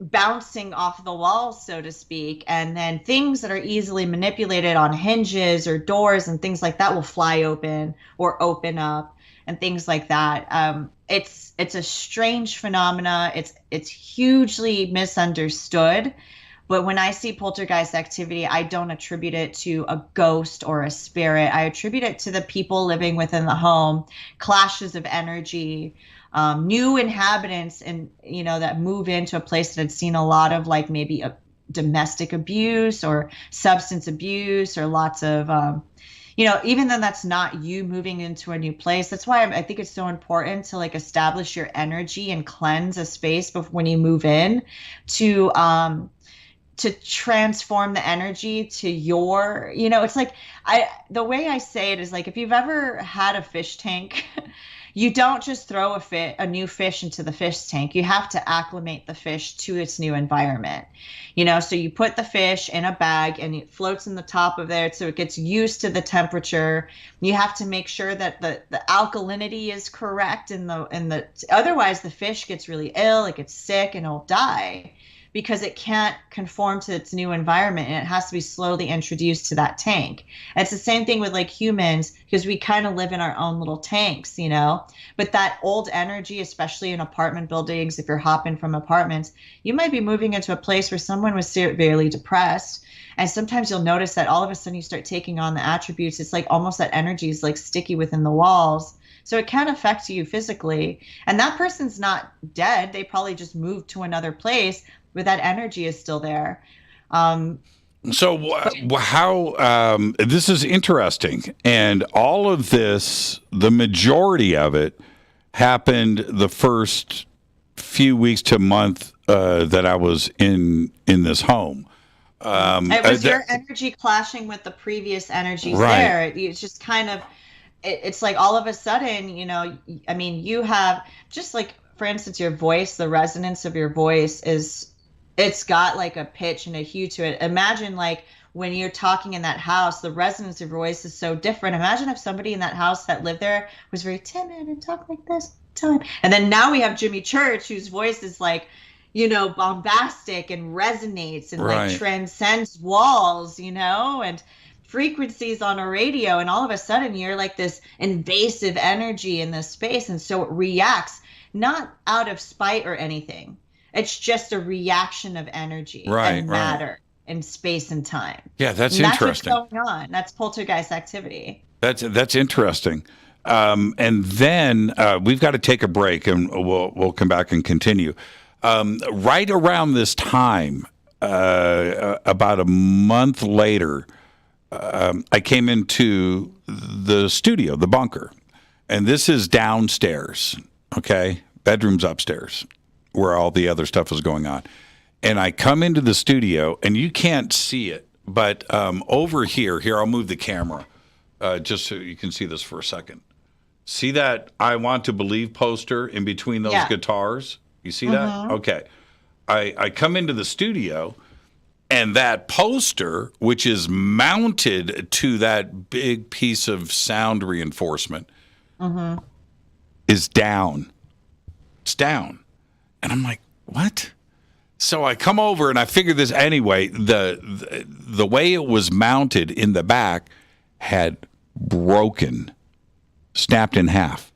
S22: bouncing off the walls, so to speak, and then things that are easily manipulated on hinges or doors and things like that will fly open or open up and things like that. It's a strange phenomena. It's hugely misunderstood. But when I see poltergeist activity, I don't attribute it to a ghost or a spirit. I attribute it to the people living within the home, clashes of energy, new inhabitants, and that move into a place that had seen a lot of like maybe a domestic abuse or substance abuse or lots of, even though that's not you moving into a new place. That's why I think it's so important to like establish your energy and cleanse a space before when you move in to transform the energy to your, it's like, the way I say it is like, if you've ever had a fish tank, you don't just throw a new fish into the fish tank. You have to acclimate the fish to its new environment, so you put the fish in a bag and it floats in the top of there. So it gets used to the temperature. You have to make sure that the alkalinity is correct otherwise the fish gets really ill, it gets sick and it'll die, because it can't conform to its new environment and it has to be slowly introduced to that tank. And it's the same thing with like humans, because we kind of live in our own little tanks, but that old energy, especially in apartment buildings, if you're hopping from apartments, you might be moving into a place where someone was severely depressed. And sometimes you'll notice that all of a sudden you start taking on the attributes. It's like almost that energy is like sticky within the walls. So it can affect you physically. And that person's not dead. They probably just moved to another place, but that energy is still there.
S6: So how this is interesting. And all of this, the majority of it happened the first few weeks to month that I was in this home.
S22: It was your energy clashing with the previous energies there. It's just kind of, it's like all of a sudden, you have just like, for instance, your voice, the resonance of your voice it's got like a pitch and a hue to it. Imagine like when you're talking in that house, the resonance of your voice is so different. Imagine if somebody in that house that lived there was very timid and talked like this. time. And then now we have Jimmy Church, whose voice is like, bombastic and resonates and like transcends walls, and frequencies on a radio. And all of a sudden you're like this invasive energy in this space. And so it reacts not out of spite or anything. It's just a reaction of energy and matter in space and time.
S6: Yeah, that's interesting.
S22: That's what's going on. That's poltergeist activity.
S6: That's interesting. And then we've got to take a break, and we'll come back and continue. Right around this time, about a month later, I came into the studio, the bunker, and this is downstairs. Okay, bedroom's upstairs, where all the other stuff is going on. And I come into the studio, and you can't see it, but over here, I'll move the camera just so you can see this for a second. See that I Want to Believe poster in between those guitars? You see that? Okay. I come into the studio, and that poster, which is mounted to that big piece of sound reinforcement, is down. It's down. And I'm like, what? So I come over and I figure this anyway. The way it was mounted in the back had broken, snapped in half.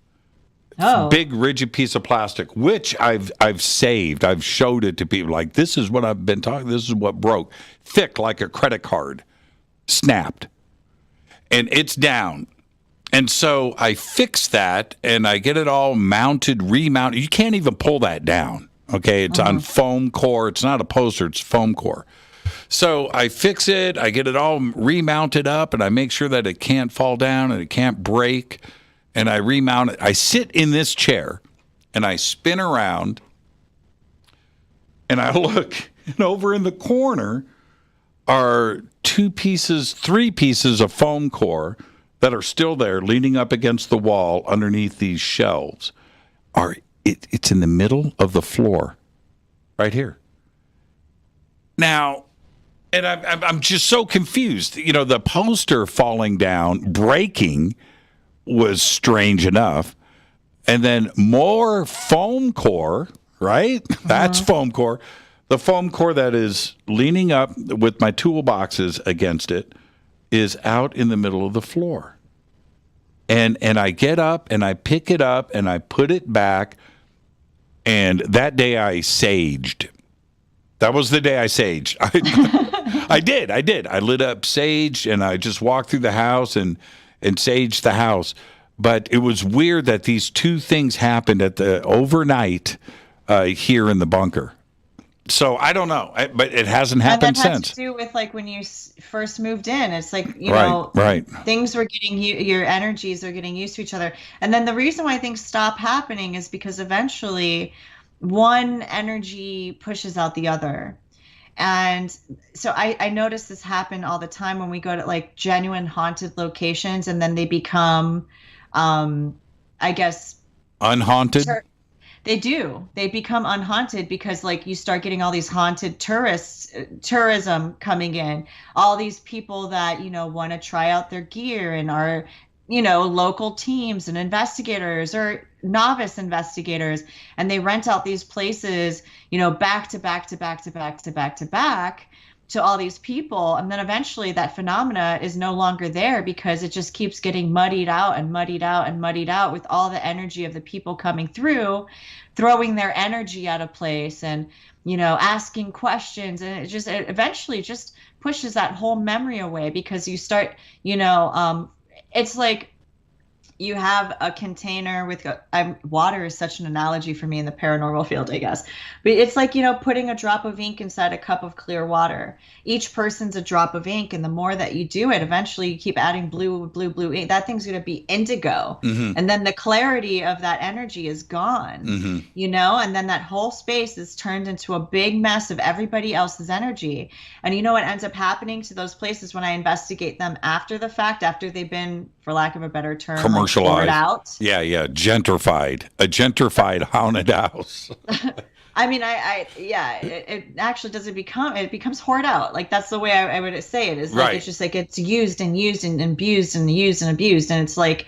S22: Oh.
S6: Big rigid piece of plastic, which I've saved. I've showed it to people. Like, this is what I've been talking. This is what broke. Thick like a credit card, snapped, and it's down. And so I fix that, and I get it all mounted, remounted. You can't even pull that down. Okay, it's on foam core. It's not a poster. It's foam core. So I fix it. I get it all remounted up, and I make sure that it can't fall down and it can't break. And I remount it. I sit in this chair, and I spin around, and I look, and over in the corner are three pieces of foam core that are still there, leaning up against the wall underneath these shelves. It's in the middle of the floor, right here. Now, and I'm just so confused. The poster falling down, breaking, was strange enough. And then more foam core, right? That's foam core. The foam core that is leaning up with my toolboxes against it is out in the middle of the floor. And I get up and I pick it up and I put it back. And that day I saged. That was the day I saged. I did. I lit up sage and I just walked through the house and saged the house. But it was weird that these two things happened at the overnight here in the bunker. So I don't know, but it hasn't happened since.
S22: And that has to do with like when you first moved in. It's like, things were getting, your energies are getting used to each other. And then the reason why things stop happening is because eventually one energy pushes out the other. And so I notice this happen all the time when we go to like genuine haunted locations, and then they become, I guess,
S6: unhaunted.
S22: They do. They become unhaunted because like you start getting all these haunted tourism coming in, all these people that, want to try out their gear and are, local teams and investigators or novice investigators. And they rent out these places, back to back to back to back to back to back to all these people. And then eventually that phenomena is no longer there because it just keeps getting muddied out and muddied out and muddied out with all the energy of the people coming through, throwing their energy at a place and, asking questions. And it eventually just pushes that whole memory away because you start, it's like you have a container with water is such an analogy for me in the paranormal field, I guess. But it's like, putting a drop of ink inside a cup of clear water. Each person's a drop of ink. And the more that you do it, eventually you keep adding blue ink. That thing's going to be indigo. And then the clarity of that energy is gone, and then that whole space is turned into a big mess of everybody else's energy. And what ends up happening to those places when I investigate them after the fact, after they've been, for lack of a better term,
S6: commercialized
S22: out.
S6: Yeah, gentrified. A gentrified haunted house.
S22: I mean, it actually doesn't it becomes hoard out. Like that's the way I would say it is. Like it's just like it's used and used and abused and used and abused. And it's like,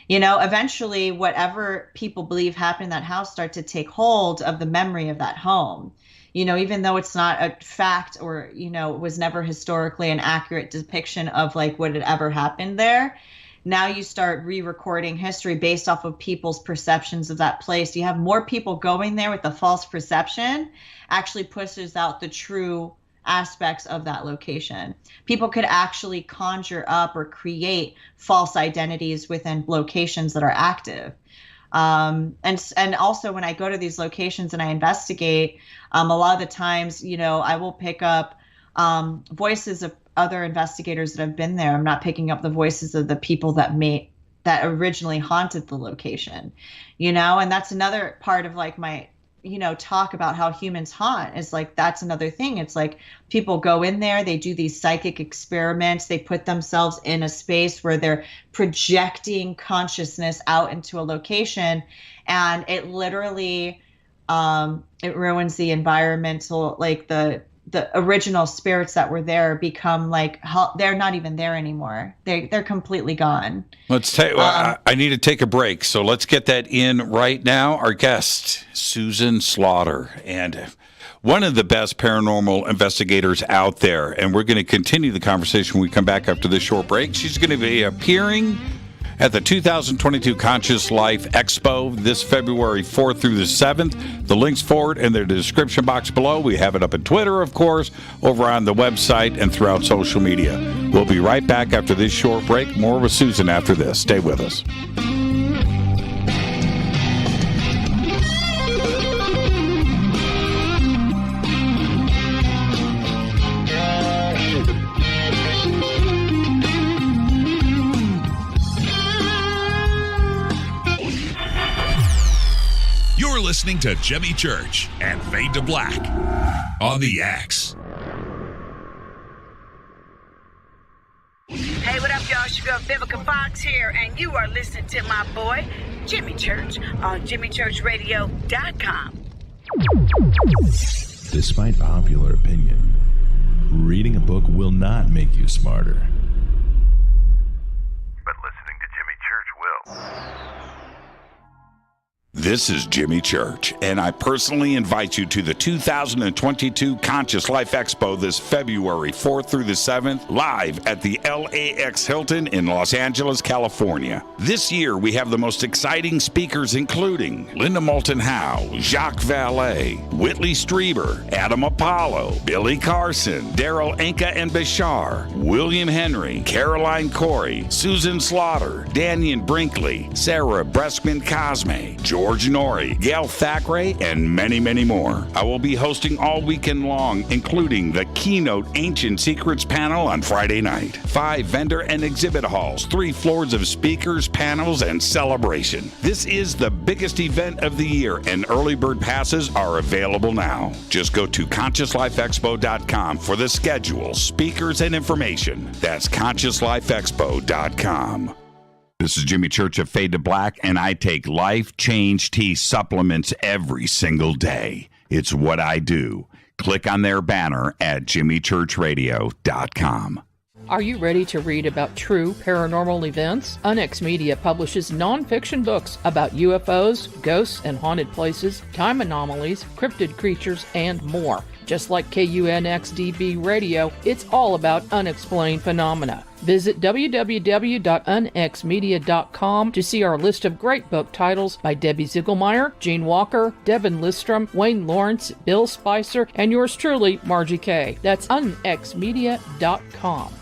S22: You know, eventually whatever people believe happened in that house start to take hold of the memory of that home. You know, even though it's not a fact or, you know, was never historically an accurate depiction of like what had ever happened there. Now you start re-recording history based off of people's perceptions of that place. You have more people going there with the false perception, actually pushes out the true aspects of that location. People could actually conjure up or create false identities within locations that are active. And also when I go to these locations and I investigate, a lot of the times, you know, I will pick up voices of other investigators that have been there. I'm not picking up the voices of the people that originally haunted the location, you know, and that's another part of like my, you know, talk about how humans haunt is like, that's another thing. It's like people go in there, they do these psychic experiments, they put themselves in a space where they're projecting consciousness out into a location, and it literally, it ruins the environmental, like the original spirits that were there become like, they're not even there anymore. They're completely gone.
S6: Let's take. I need to take a break, so let's get that in right now. Our guest, Susan Slaughter, and one of the best paranormal investigators out there. And we're going to continue the conversation when we come back after this short break. She's going to be appearing at the 2022 Conscious Life Expo this February 4th through the 7th. The links for it in the description box below. We have it up on Twitter, of course, over on the website and throughout social media. We'll be right back after this short break. More with Susan after this. Stay with us.
S8: You're listening to Jimmy Church and Fade to Black on the X.
S9: Hey, what up, y'all? It's your girl Vivica Fox here, and you are listening to my boy, Jimmy Church, on JimmyChurchRadio.com.
S5: Despite popular opinion, reading a book will not make you smarter.
S12: But listening to Jimmy Church will.
S6: This is Jimmy Church, and I personally invite you to the 2022 Conscious Life Expo this February 4th through the 7th, live at the LAX Hilton in Los Angeles, California. This year, we have the most exciting speakers, including Linda Moulton Howe, Jacques Vallée, Whitley Strieber, Adam Apollo, Billy Carson, Daryl Anka and Bashar, William Henry, Caroline Corey, Susan Slaughter, Daniel Brinkley, Sarah Breskman-Cosme, George Norrie, Gail Thackeray, and many, many more. I will be hosting all weekend long, including the keynote Ancient Secrets panel on Friday night, 5 vendor and exhibit halls, 3 floors of speakers, panels, and celebration. This is the biggest event of the year, and early bird passes are available now. Just go to ConsciousLifeExpo.com for the schedule, speakers, and information. That's ConsciousLifeExpo.com. This is Jimmy Church of Fade to Black, and I take Life Change Tea supplements every single day. It's what I do. Click on their banner at JimmyChurchRadio.com.
S7: Are you ready to read about true paranormal events? Unex Media publishes nonfiction books about UFOs, ghosts and haunted places, time anomalies, cryptid creatures, and more. Just like KUNXDB Radio, it's all about unexplained phenomena. Visit www.unxmedia.com to see our list of great book titles by Debbie Ziegelmeyer, Gene Walker, Devin Listrom, Wayne Lawrence, Bill Spicer, and yours truly, Margie Kay. That's unxmedia.com.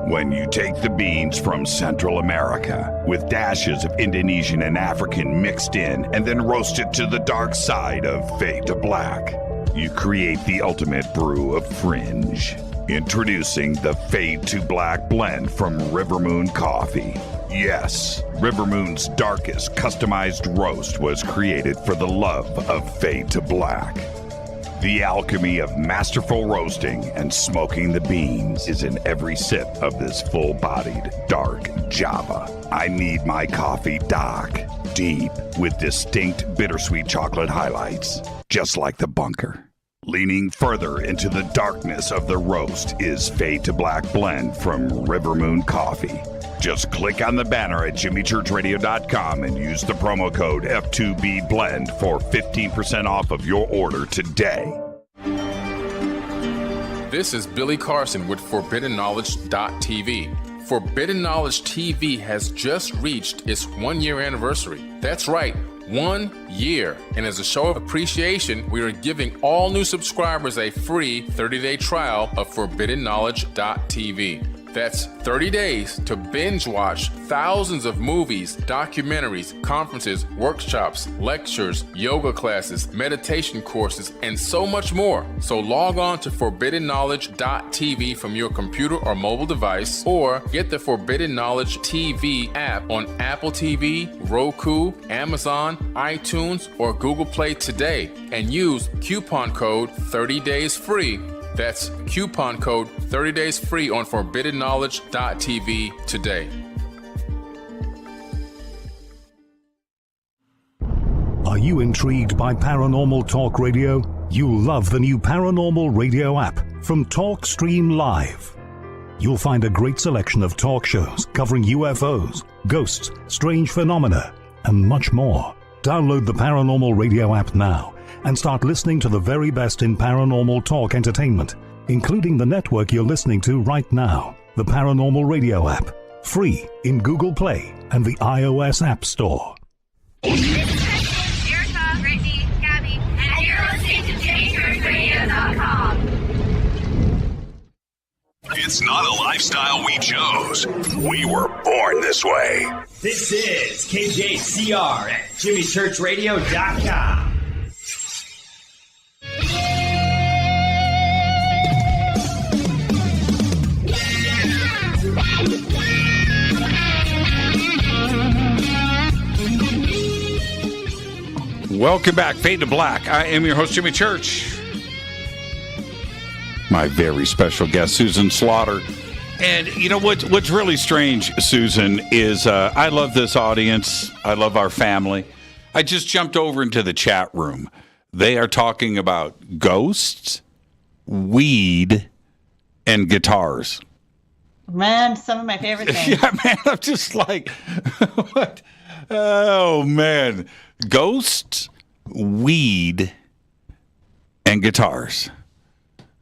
S6: When you take the beans from Central America with dashes of Indonesian and African mixed in and then roast it to the dark side of Fade to Black, you create the ultimate brew of fringe. Introducing the Fade to Black blend from Rivermoon Coffee. Yes, Rivermoon's darkest customized roast was created for the love of Fade to Black. The alchemy of masterful roasting and smoking the beans is in every sip of this full-bodied, dark Java. I need my coffee dark, deep, with distinct bittersweet chocolate highlights, just like the bunker. Leaning further into the darkness of the roast is Fade to Black blend from Rivermoon Coffee. Just click on the banner at jimmychurchradio.com and use the promo code F2B Blend for 15% off of your order today.
S14: This is Billy Carson with ForbiddenKnowledge.tv. Forbidden Knowledge TV has just reached its 1-year anniversary. That's right, 1 year. And as a show of appreciation, we are giving all new subscribers a free 30-day trial of ForbiddenKnowledge.tv. That's 30 days to binge watch thousands of movies, documentaries, conferences, workshops, lectures, yoga classes, meditation courses, and so much more. So log on to ForbiddenKnowledge.tv from your computer or mobile device, or get the Forbidden Knowledge TV app on Apple TV, Roku, Amazon, iTunes, or Google Play today, and use coupon code 30daysfree. That's coupon code 30 days free on ForbiddenKnowledge.tv today.
S15: Are you intrigued by Paranormal Talk Radio? You'll love the new Paranormal Radio app from TalkStream Live. You'll find a great selection of talk shows covering UFOs, ghosts, strange phenomena, and much more. Download the Paranormal Radio app now and start listening to the very best in paranormal talk entertainment, including the network you're listening to right now, the Paranormal Radio app, free in Google Play and the iOS App Store.
S9: Erica, Brittany, Gabby, and you're listening to JimmyChurchRadio.com.
S8: It's not a lifestyle we chose. We were born this way.
S16: This is KJCR at JimmyChurchRadio.com.
S6: Welcome back, Fade to Black. I am your host, Jimmy Church. My very special guest, Susan Slaughter. And you know what's really strange, Susan, is I love this audience. I love our family. I just jumped over into the chat room. They are talking about ghosts, weed, and guitars.
S22: Man, some of my favorite things.
S6: Yeah, man, I'm just like, what? Oh, man. Ghosts, weed, and guitars.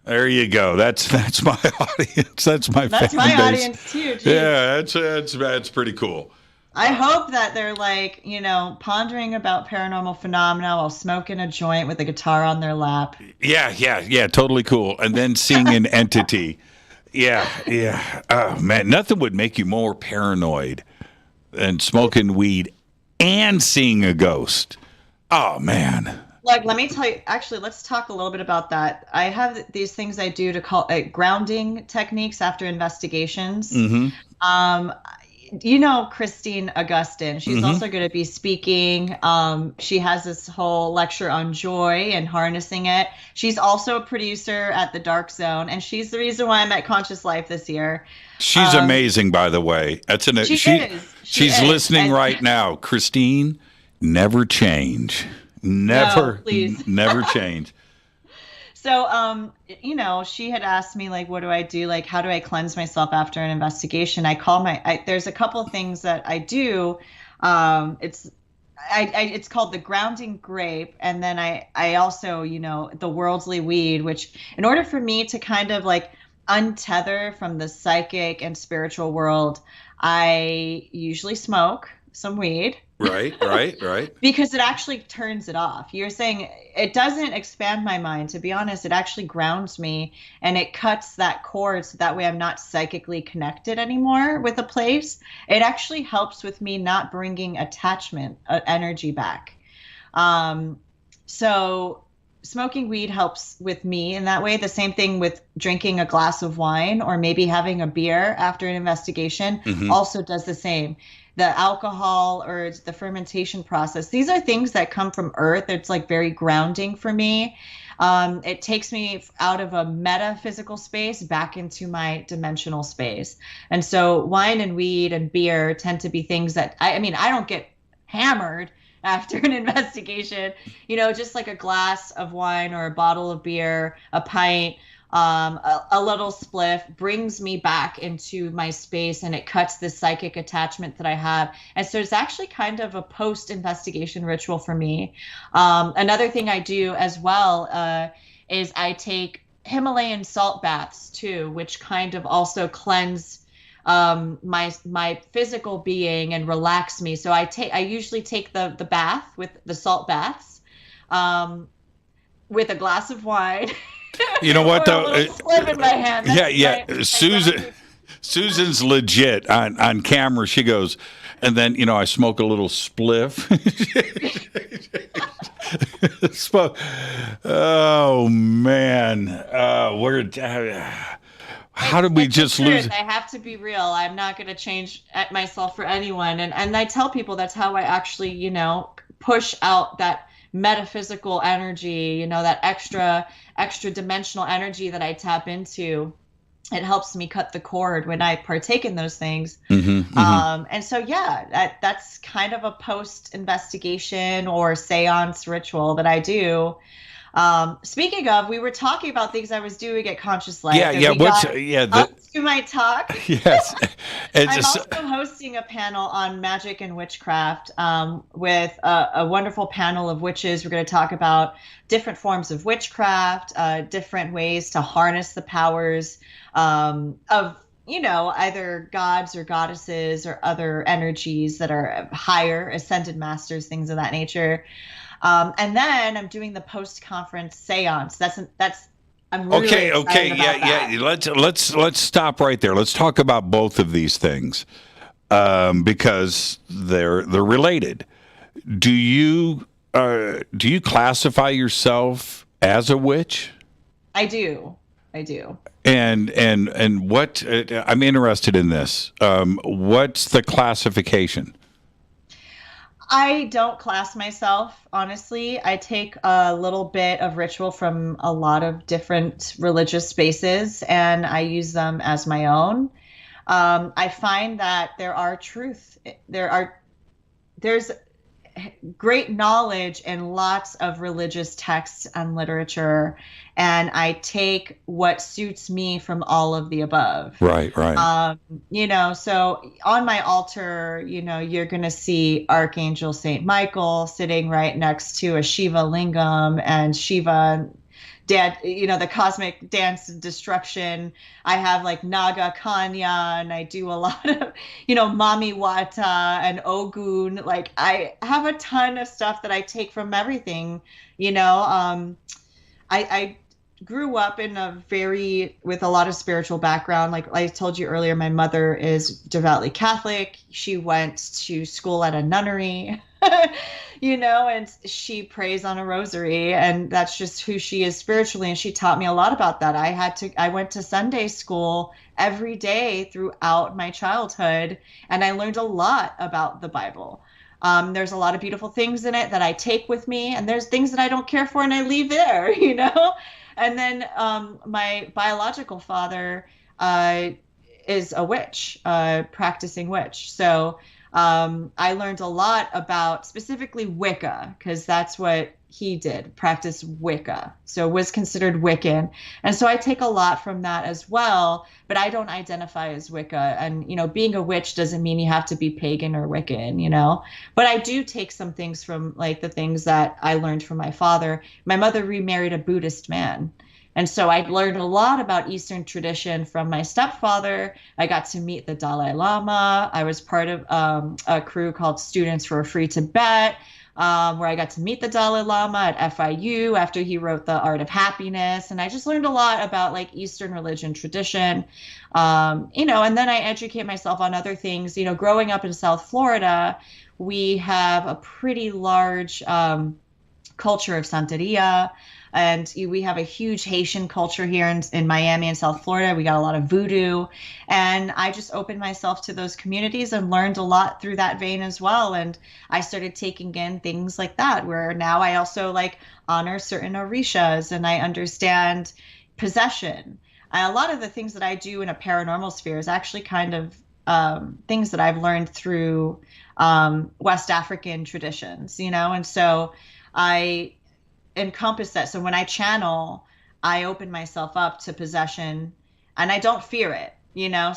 S6: There you go. That's my audience. That's my
S22: That's my
S6: base.
S22: audience too. Geez.
S6: Yeah, that's pretty cool.
S22: I hope that they're like, pondering about paranormal phenomena while smoking a joint with a guitar on their lap.
S6: Yeah, totally cool. And then seeing an entity. Yeah. Oh, man, nothing would make you more paranoid than smoking weed and seeing a ghost. Oh, man.
S22: Like, let me tell you, actually, let's talk a little bit about that. I have these things I do to call grounding techniques after investigations.
S6: Mm-hmm.
S22: Christine Augustine. She's also going to be speaking. She has this whole lecture on joy and harnessing it. She's also a producer at The Dark Zone, and she's the reason why I'm at Conscious Life this year.
S6: She's amazing, by the way. She's listening right now. Christine, never change. Never change.
S22: So, she had asked me, like, what do I do? Like, how do I cleanse myself after an investigation? There's a couple of things that I do. It's called the grounding grape. And then I also, the worldly weed, which in order for me to kind of like untether from the psychic and spiritual world, I usually smoke some weed.
S6: Right.
S22: Because it actually turns it off. You're saying it doesn't expand my mind. To be honest, it actually grounds me and it cuts that cord so that way I'm not psychically connected anymore with a place. It actually helps with me not bringing attachment energy back. So smoking weed helps with me in that way. The same thing with drinking a glass of wine or maybe having a beer after an investigation also does the same. The alcohol or the fermentation process, these are things that come from earth. It's like very grounding for me. It takes me out of a metaphysical space back into my dimensional space. And so wine and weed and beer tend to be things that I don't get hammered after an investigation, just like a glass of wine or a bottle of beer, a pint. a little spliff brings me back into my space, and it cuts the psychic attachment that I have. And so it's actually kind of a post-investigation ritual for me. Another thing I do as well is I take Himalayan salt baths too, which kind of also cleanse my physical being and relax me. So I usually take the bath with the salt baths with a glass of wine.
S6: You know what though?
S22: Spliff in my hand.
S6: Susan's legit on camera. She goes, and then I smoke a little spliff. Oh man, how did we just lose?
S22: I have to be real. I'm not going to change myself for anyone, and I tell people that's how I actually push out that metaphysical energy, that extra dimensional energy that I tap into. It helps me cut the cord when I partake in those things. And so, that's kind of a post-investigation or seance ritual that I do. Speaking of, we were talking about things I was doing at Conscious Life. Up to my talk.
S6: Yes.
S22: I'm also hosting a panel on magic and witchcraft with a wonderful panel of witches. We're going to talk about different forms of witchcraft, different ways to harness the powers of either gods or goddesses or other energies that are higher, ascended masters, things of that nature. And then I'm doing the post-conference seance. I'm really excited about that.
S6: Let's stop right there. Let's talk about both of these things because they're related. Do you classify yourself as a witch?
S22: I do.
S6: And what I'm interested in this. What's the classification?
S22: I don't class myself, honestly. I take a little bit of ritual from a lot of different religious spaces, and I use them as my own. I find that there's great knowledge in lots of religious texts and literature, and I take what suits me from all of the above.
S6: Right.
S22: So on my altar, you're going to see Archangel Saint Michael sitting right next to a Shiva lingam, and Shiva, the cosmic dance of destruction. I have like Naga Kanya, and I do a lot of, Mami Wata and Ogun. Like I have a ton of stuff that I take from everything, I grew up with a lot of spiritual background. Like I told you earlier, my mother is devoutly Catholic. She went to school at a nunnery, and she prays on a rosary, and that's just who she is spiritually. And she taught me a lot about that. I went to Sunday school every day throughout my childhood, and I learned a lot about the Bible. There's a lot of beautiful things in it that I take with me, and there's things that I don't care for and I leave there, And then my biological father is a witch, practicing witch. So I learned a lot about specifically Wicca, because that's what he did, practice Wicca. So was considered Wiccan. And so I take a lot from that as well, but I don't identify as Wicca. And, being a witch doesn't mean you have to be pagan or Wiccan, But I do take some things from like the things that I learned from my father. My mother remarried a Buddhist man. And so I learned a lot about Eastern tradition from my stepfather. I got to meet the Dalai Lama. I was part of a crew called Students for a Free Tibet, where I got to meet the Dalai Lama at FIU after he wrote The Art of Happiness. And I just learned a lot about like Eastern religion tradition, and then I educate myself on other things. Growing up in South Florida, we have a pretty large culture of Santeria. And we have a huge Haitian culture here in Miami and South Florida. We got a lot of voodoo. And I just opened myself to those communities and learned a lot through that vein as well. And I started taking in things like that, where now I also like honor certain orishas, and I understand possession. And a lot of the things that I do in a paranormal sphere is actually kind of things that I've learned through West African traditions, And so I encompass that. So when I channel, I open myself up to possession, and I don't fear it.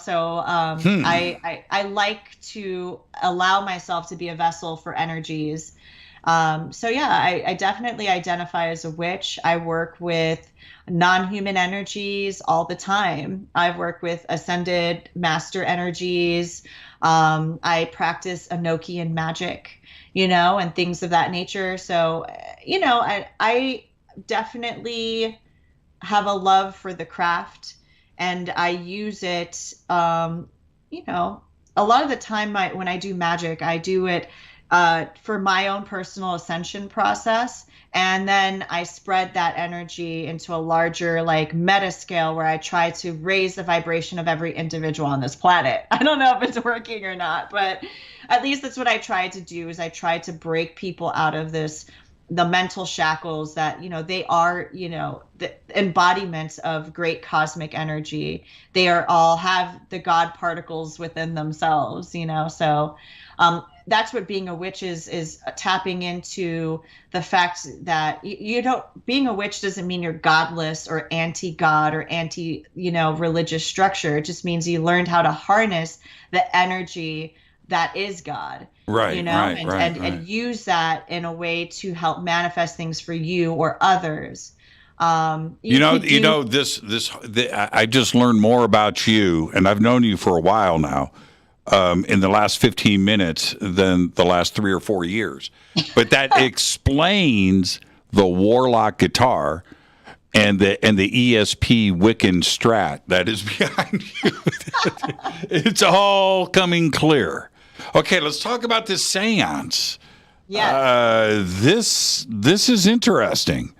S22: So I like to allow myself to be a vessel for energies. I definitely identify as a witch. I work with non-human energies all the time. I've worked with ascended master energies. I practice Enochian magic, and things of that nature. So, I definitely have a love for the craft, and I use it, a lot of the time when I do magic, I do it for my own personal ascension process. And then I spread that energy into a larger meta scale where I try to raise the vibration of every individual on this planet. I don't know if it's working or not, but at least that's what I try to do, is I try to break people out of the mental shackles that, they are, the embodiments of great cosmic energy. They all have the God particles within themselves, so that's what being a witch is tapping into the fact that being a witch doesn't mean you're godless or anti-God or anti, religious structure. It just means you learned how to harness the energy that is God.
S6: Right,
S22: and use that in a way to help manifest things for you or others. I just learned more about you, and I've known you for a while now, in the last 15 minutes than the last 3 or 4 years. But that explains the Warlock guitar and the ESP Wiccan Strat that is behind you. It's all coming clear. Okay, let's talk about this seance. Yeah.
S6: This is interesting.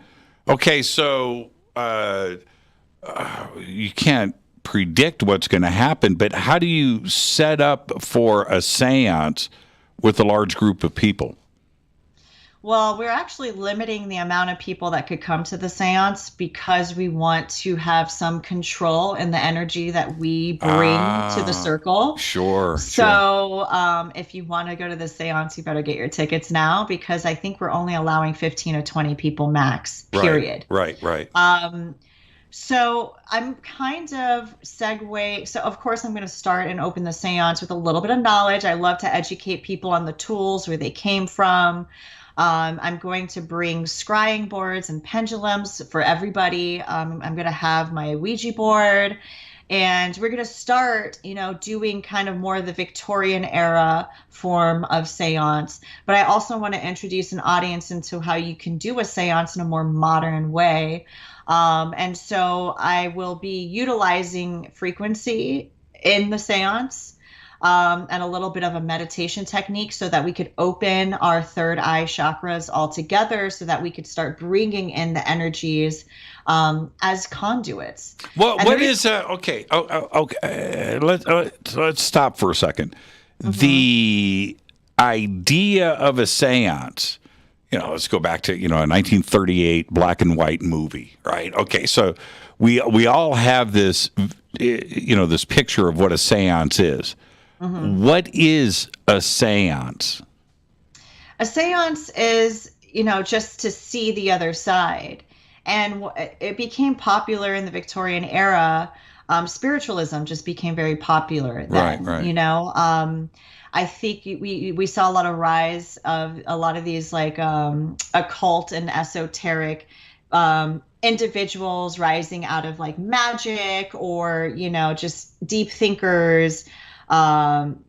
S6: Okay, so you can't predict what's going to happen, but how do you set up for a seance with a large group of people?
S22: Well, we're actually limiting the amount of people that could come to the seance because we want to have some control in the energy that we bring to the circle.
S6: Sure.
S22: So if you want to go to the seance, you better get your tickets now, because I think we're only allowing 15 or 20 people max, period.
S6: Right.
S22: So I'm kind of segue. So of course I'm going to start and open the seance with a little bit of knowledge. I love to educate people on the tools, where they came from. I'm going to bring scrying boards and pendulums for everybody. I'm going to have my Ouija board, and we're going to start, doing kind of more of the Victorian era form of seance. But I also want to introduce an audience into how you can do a seance in a more modern way. And so I will be utilizing frequency in the seance. And a little bit of a meditation technique so that we could open our third eye chakras all together, so that we could start bringing in the energies as conduits.
S6: What is okay? Okay. Let's stop for a second. Mm-hmm. The idea of a seance. Let's go back to a 1938 black and white movie, right? Okay, so we all have this this picture of what a seance is. Mm-hmm. What is a seance?
S22: A seance is, just to see the other side. And it became popular in the Victorian era. Spiritualism just became very popular then.
S6: Right.
S22: I think we saw a lot of rise of a lot of these occult and esoteric individuals rising out of magic or, just deep thinkers. And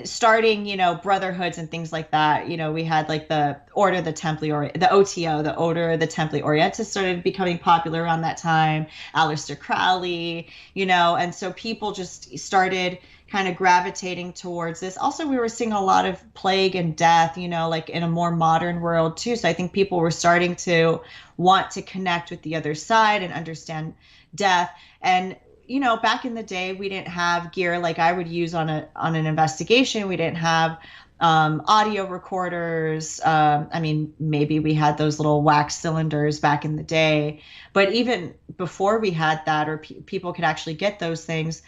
S22: starting, brotherhoods and things like that. We had the Order of the Templar, the OTO, the Order of the Templar Orientis started becoming popular around that time. Aleister Crowley, and so people just started kind of gravitating towards this. Also, we were seeing a lot of plague and death, in a more modern world too. So I think people were starting to want to connect with the other side and understand death. And back in the day, we didn't have gear like I would use on an investigation. We didn't have audio recorders. Maybe we had those little wax cylinders back in the day. But even before we had that, or people could actually get those things,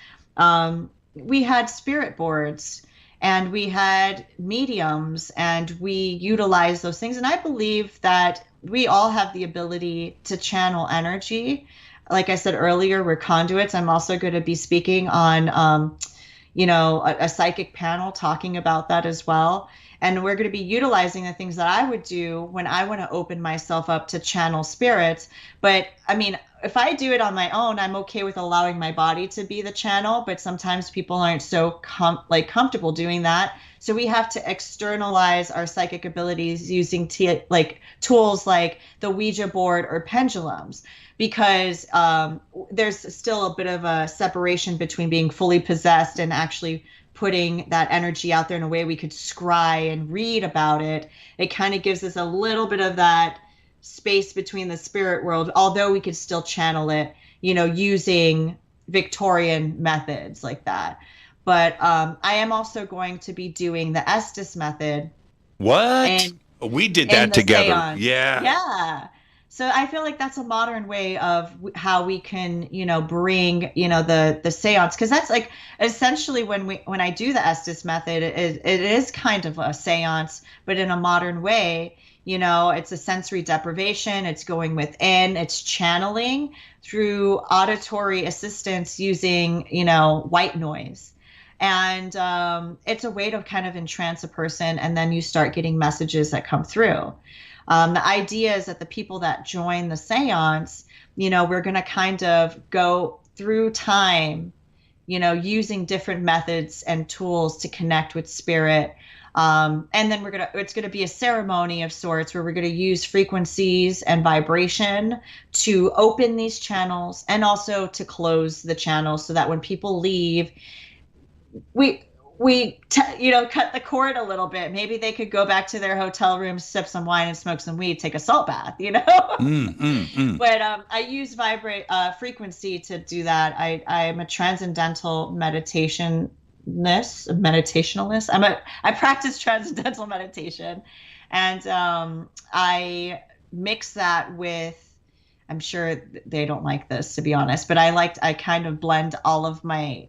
S22: we had spirit boards. and we had mediums, and we utilized those things. And I believe that we all have the ability to channel energy. Like I said earlier, we're conduits. I'm also going to be speaking on, a psychic panel talking about that as well. And we're going to be utilizing the things that I would do when I want to open myself up to channel spirits. But I mean, if I do it on my own, I'm okay with allowing my body to be the channel. But sometimes people aren't so comfortable doing that. So we have to externalize our psychic abilities using tools like the Ouija board or pendulums, because there's still a bit of a separation between being fully possessed and actually putting that energy out there in a way we could scry and read about it. It kind of gives us a little bit of that space between the spirit world, although we could still channel it, using Victorian methods like that. But I am also going to be doing the Estes method.
S6: What? We did that together.
S22: Seance.
S6: Yeah.
S22: Yeah. So I feel like that's a modern way of how we can, bring, the seance, because that's like essentially when I do the Estes method, it is kind of a seance, but in a modern way. It's a sensory deprivation. It's going within. It's channeling through auditory assistance using, white noise. And it's a way to kind of entrance a person, and then you start getting messages that come through. The idea is that the people that join the seance, we're going to kind of go through time, using different methods and tools to connect with spirit. And then it's going to be a ceremony of sorts where we're going to use frequencies and vibration to open these channels and also to close the channels, so that when people leave, we cut the cord a little bit. Maybe they could go back to their hotel room, sip some wine and smoke some weed, take a salt bath, But I use frequency to do that. I'm a transcendental meditationalist. I practice transcendental meditation, and I mix that with, I'm sure they don't like this, to be honest, but I kind of blend all of my,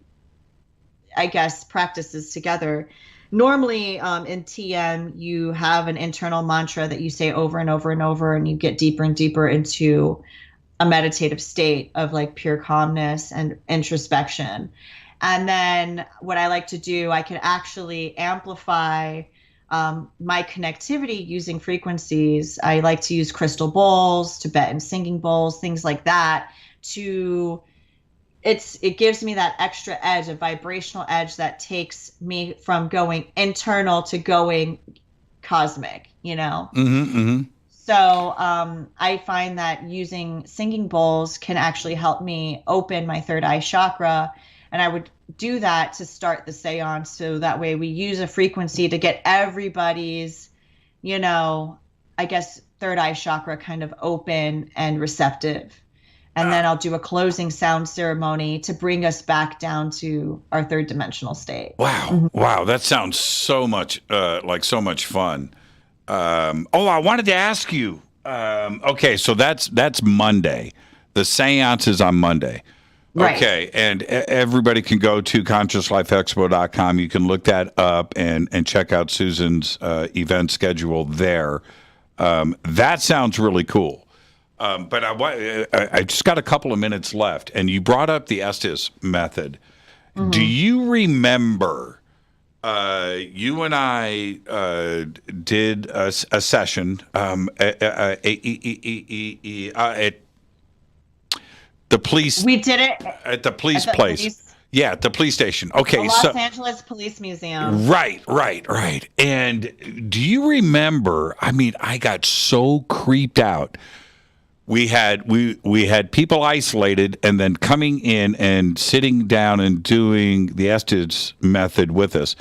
S22: practices together. Normally in TM, you have an internal mantra that you say over and over and over, and you get deeper and deeper into a meditative state of like pure calmness and introspection. And then what I like to do, I can actually amplify my connectivity using frequencies. I like to use crystal bowls, Tibetan singing bowls, things like that it gives me that extra edge, a vibrational edge that takes me from going internal to going cosmic, So I find that using singing bowls can actually help me open my third eye chakra. And I would do that to start the seance. So that way we use a frequency to get everybody's, third eye chakra kind of open and receptive. And then I'll do a closing sound ceremony to bring us back down to our third dimensional state.
S6: Wow. Mm-hmm. Wow. That sounds so much like so much fun. I wanted to ask you. Okay, so that's Monday. The seance is on Monday.
S22: Right.
S6: Okay, and everybody can go to consciouslifeexpo.com. You can look that up and check out Susan's event schedule there. That sounds really cool. But I just got a couple of minutes left, and you brought up the Estes method. Mm-hmm. Do you remember you and I did a session at the police?
S22: We did it
S6: at the police place. Yeah, at the police station. Okay,
S22: the Los Angeles Police Museum.
S6: Right. And do you remember? I mean, I got so creeped out. We had people isolated, and then coming in and sitting down and doing the Estes method with us,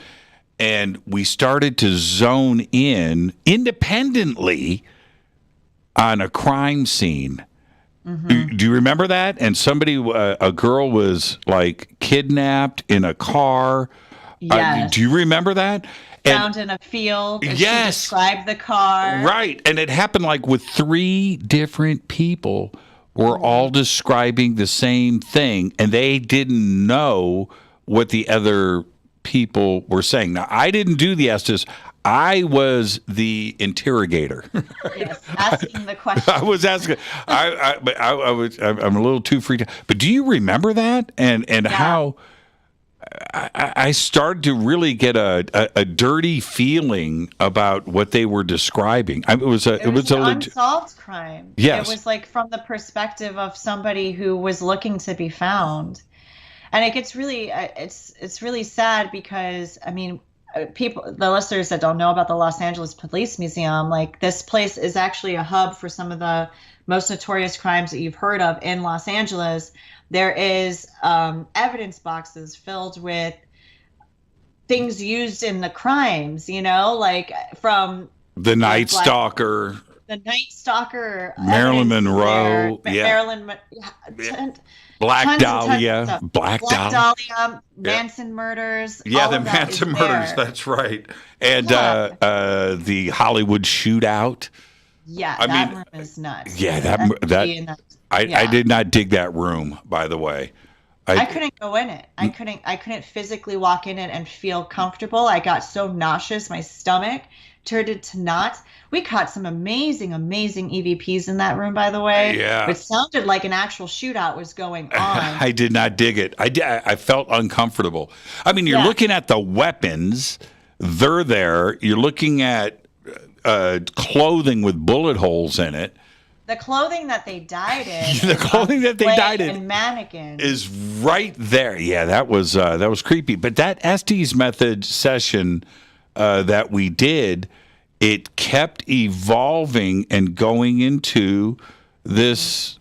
S6: and we started to zone in independently on a crime scene. Mm-hmm. Do you remember that? And a girl was like kidnapped in a car.
S22: Yes.
S6: Do you remember that?
S22: Found in a field.
S6: Yes.
S22: She described the car.
S6: Right. And it happened like with 3 different people were all describing the same thing, and they didn't know what the other people were saying. Now, I didn't do the Estes. I was the interrogator.
S22: Yes, asking the question.
S6: I was asking. I'm a little too freaked out. But do you remember that? And how I started to really get a dirty feeling about what they were describing. It was an
S22: unsolved crime.
S6: Yes.
S22: It was like from the perspective of somebody who was looking to be found. And it gets really, it's really sad because, I mean, the listeners that don't know about the Los Angeles Police Museum, like this place is actually a hub for some of the most notorious crimes that you've heard of in Los Angeles. There is evidence boxes filled with things used in the crimes, like from
S6: the Night Stalker.
S22: The Night Stalker.
S6: Marilyn Monroe. Black Dahlia. Black
S22: Dahlia. Manson murders.
S6: Yeah, the Manson murders. That's right. And the Hollywood shootout.
S22: Yeah, that room is nuts.
S6: Yeah, I did not dig that room, by the way.
S22: I couldn't go in it. I couldn't physically walk in it and feel comfortable. I got so nauseous, my stomach turned into knots. We caught some amazing EVPs in that room, by the way.
S6: Yeah.
S22: It sounded like an actual shootout was going on.
S6: I did not dig it. I felt uncomfortable. I mean, you're looking at the weapons. They're there. You're looking at clothing with bullet holes in it.
S22: The clothing that they died in.
S6: The clothing that they died in.
S22: And mannequins.
S6: Is right there. Yeah, that was creepy. But that Estes method session that we did, it kept evolving and going into this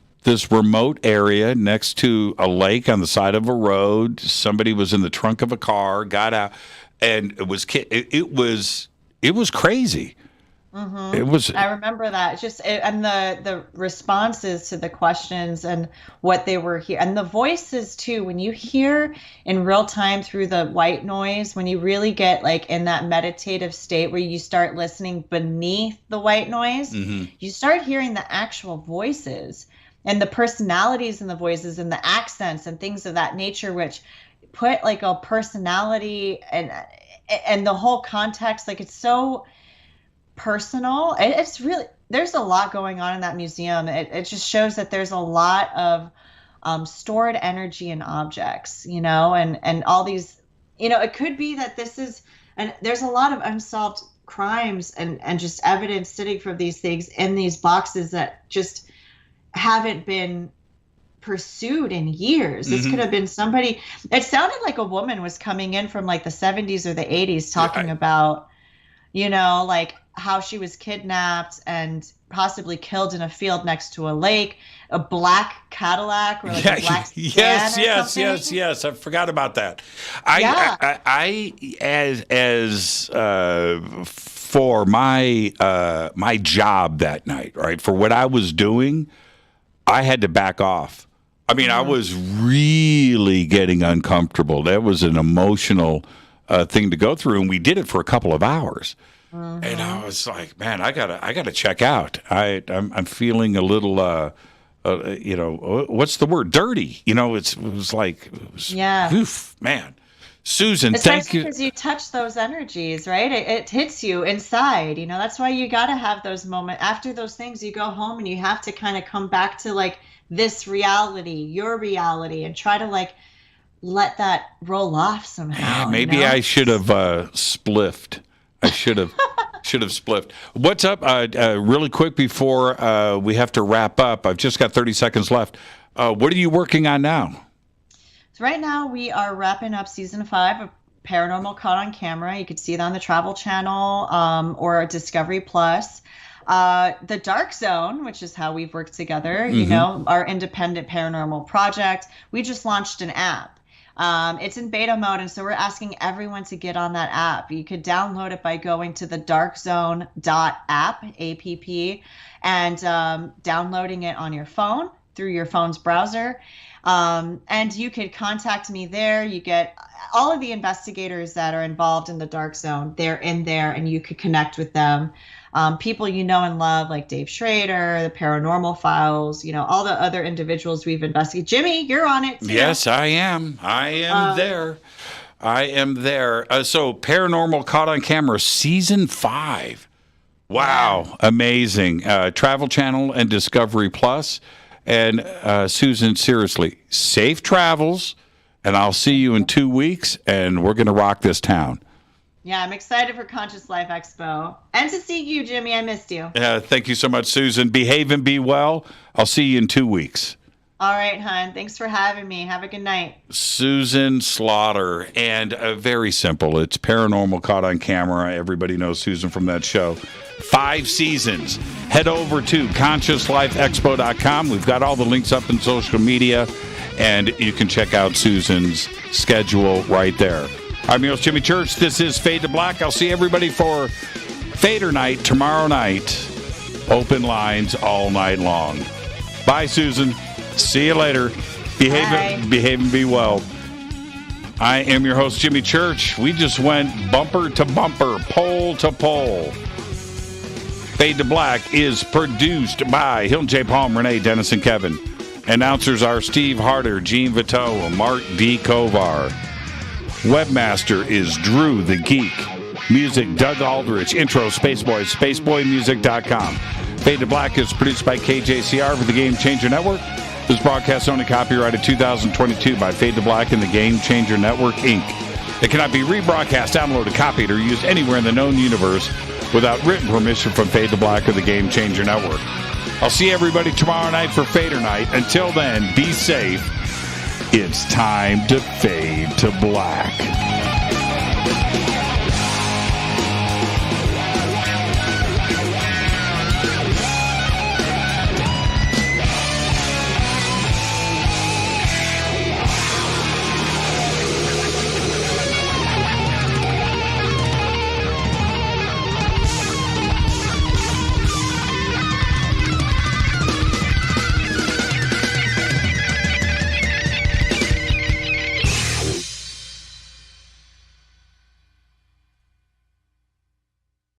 S6: remote area next to a lake on the side of a road. Somebody was in the trunk of a car, got out, and it was crazy.
S22: Mm-hmm.
S6: It was.
S22: I remember that. And the responses to the questions and what they were here, and the voices too. When you hear in real time through the white noise, when you really get like in that meditative state where you start listening beneath the white noise, you start hearing the actual voices and the personalities in the voices and the accents and things of that nature, which put like a personality and the whole context. Like it's so personal. It's really, there's a lot going on in that museum. It just shows that there's a lot of stored energy in objects, and all these, it could be that this is, and there's a lot of unsolved crimes and just evidence sitting from these things in these boxes that just haven't been pursued in years. This could have been somebody. It sounded like a woman was coming in from like the 70s or the 80s talking about, like how she was kidnapped and possibly killed in a field next to a lake, a black Cadillac or like a black sedan.
S6: Yes. I forgot about that. For my job that night, right, for what I was doing, I had to back off. I mean, I was really getting uncomfortable. That was an emotional thing to go through, and we did it for a couple of hours. And I was like, man, I gotta check out. I'm feeling a little, what's the word? Dirty. Oof, man. Susan, thank you.
S22: Because you touch those energies, right? It hits you inside. That's why you got to have those moments. After those things, you go home and you have to kind of come back to like this reality, your reality, and try to like let that roll off somehow.
S6: Maybe I should have spliffed. I should have spliffed. What's up? Really quick before we have to wrap up. I've just got 30 seconds left. What are you working on now?
S22: So right now we are wrapping up season 5 of Paranormal Caught on Camera. You can see it on the Travel Channel or Discovery Plus. The Dark Zone, which is how we've worked together, our independent paranormal project. We just launched an app. It's in beta mode, and so we're asking everyone to get on that app. You could download it by going to the darkzone.app, APP, and downloading it on your phone through your phone's browser. And you could contact me there. You get all of the investigators that are involved in the Dark Zone. They're in there, and you could connect with them. People you know and love, like Dave Schrader, the Paranormal Files, all the other individuals we've investigated. Jimmy, you're on it too.
S6: Yes, I am. I am there. I am there. So Paranormal Caught on Camera, Season 5. Wow. Amazing. Travel Channel and Discovery Plus. And Susan, seriously, safe travels. And I'll see you in 2 weeks. And we're going to rock this town.
S22: Yeah, I'm excited for Conscious Life Expo. And to see you, Jimmy. I missed you.
S6: Thank you so much, Susan. Behave and be well. I'll see you in 2 weeks.
S22: All right, hon. Thanks for having me. Have a good night.
S6: Susan Slaughter. And very simple. It's Paranormal Caught on Camera. Everybody knows Susan from that show. 5 seasons. Head over to ConsciousLifeExpo.com. We've got all the links up in social media. And you can check out Susan's schedule right there. I'm your host, Jimmy Church. This is Fade to Black. I'll see everybody for Fader Night tomorrow night. Open lines all night long. Bye, Susan. See you later. Behave and be well. I am your host, Jimmy Church. We just went bumper to bumper, pole to pole. Fade to Black is produced by Hilton J. Palm, Renee, Dennis, and Kevin. Announcers are Steve Harder, Gene Vito, and Mark D. Kovar. Webmaster is Drew the Geek. Music, Doug Aldrich. Intro, Spaceboy, spaceboymusic.com. Fade to Black is produced by KJCR for the Game Changer Network. This broadcast only copyrighted 2022 by Fade to Black and the Game Changer Network, Inc. It cannot be rebroadcast, downloaded, copied, or used anywhere in the known universe without written permission from Fade to Black or the Game Changer Network. I'll see everybody tomorrow night for Fader Night. Until then, be safe. It's time to fade to black.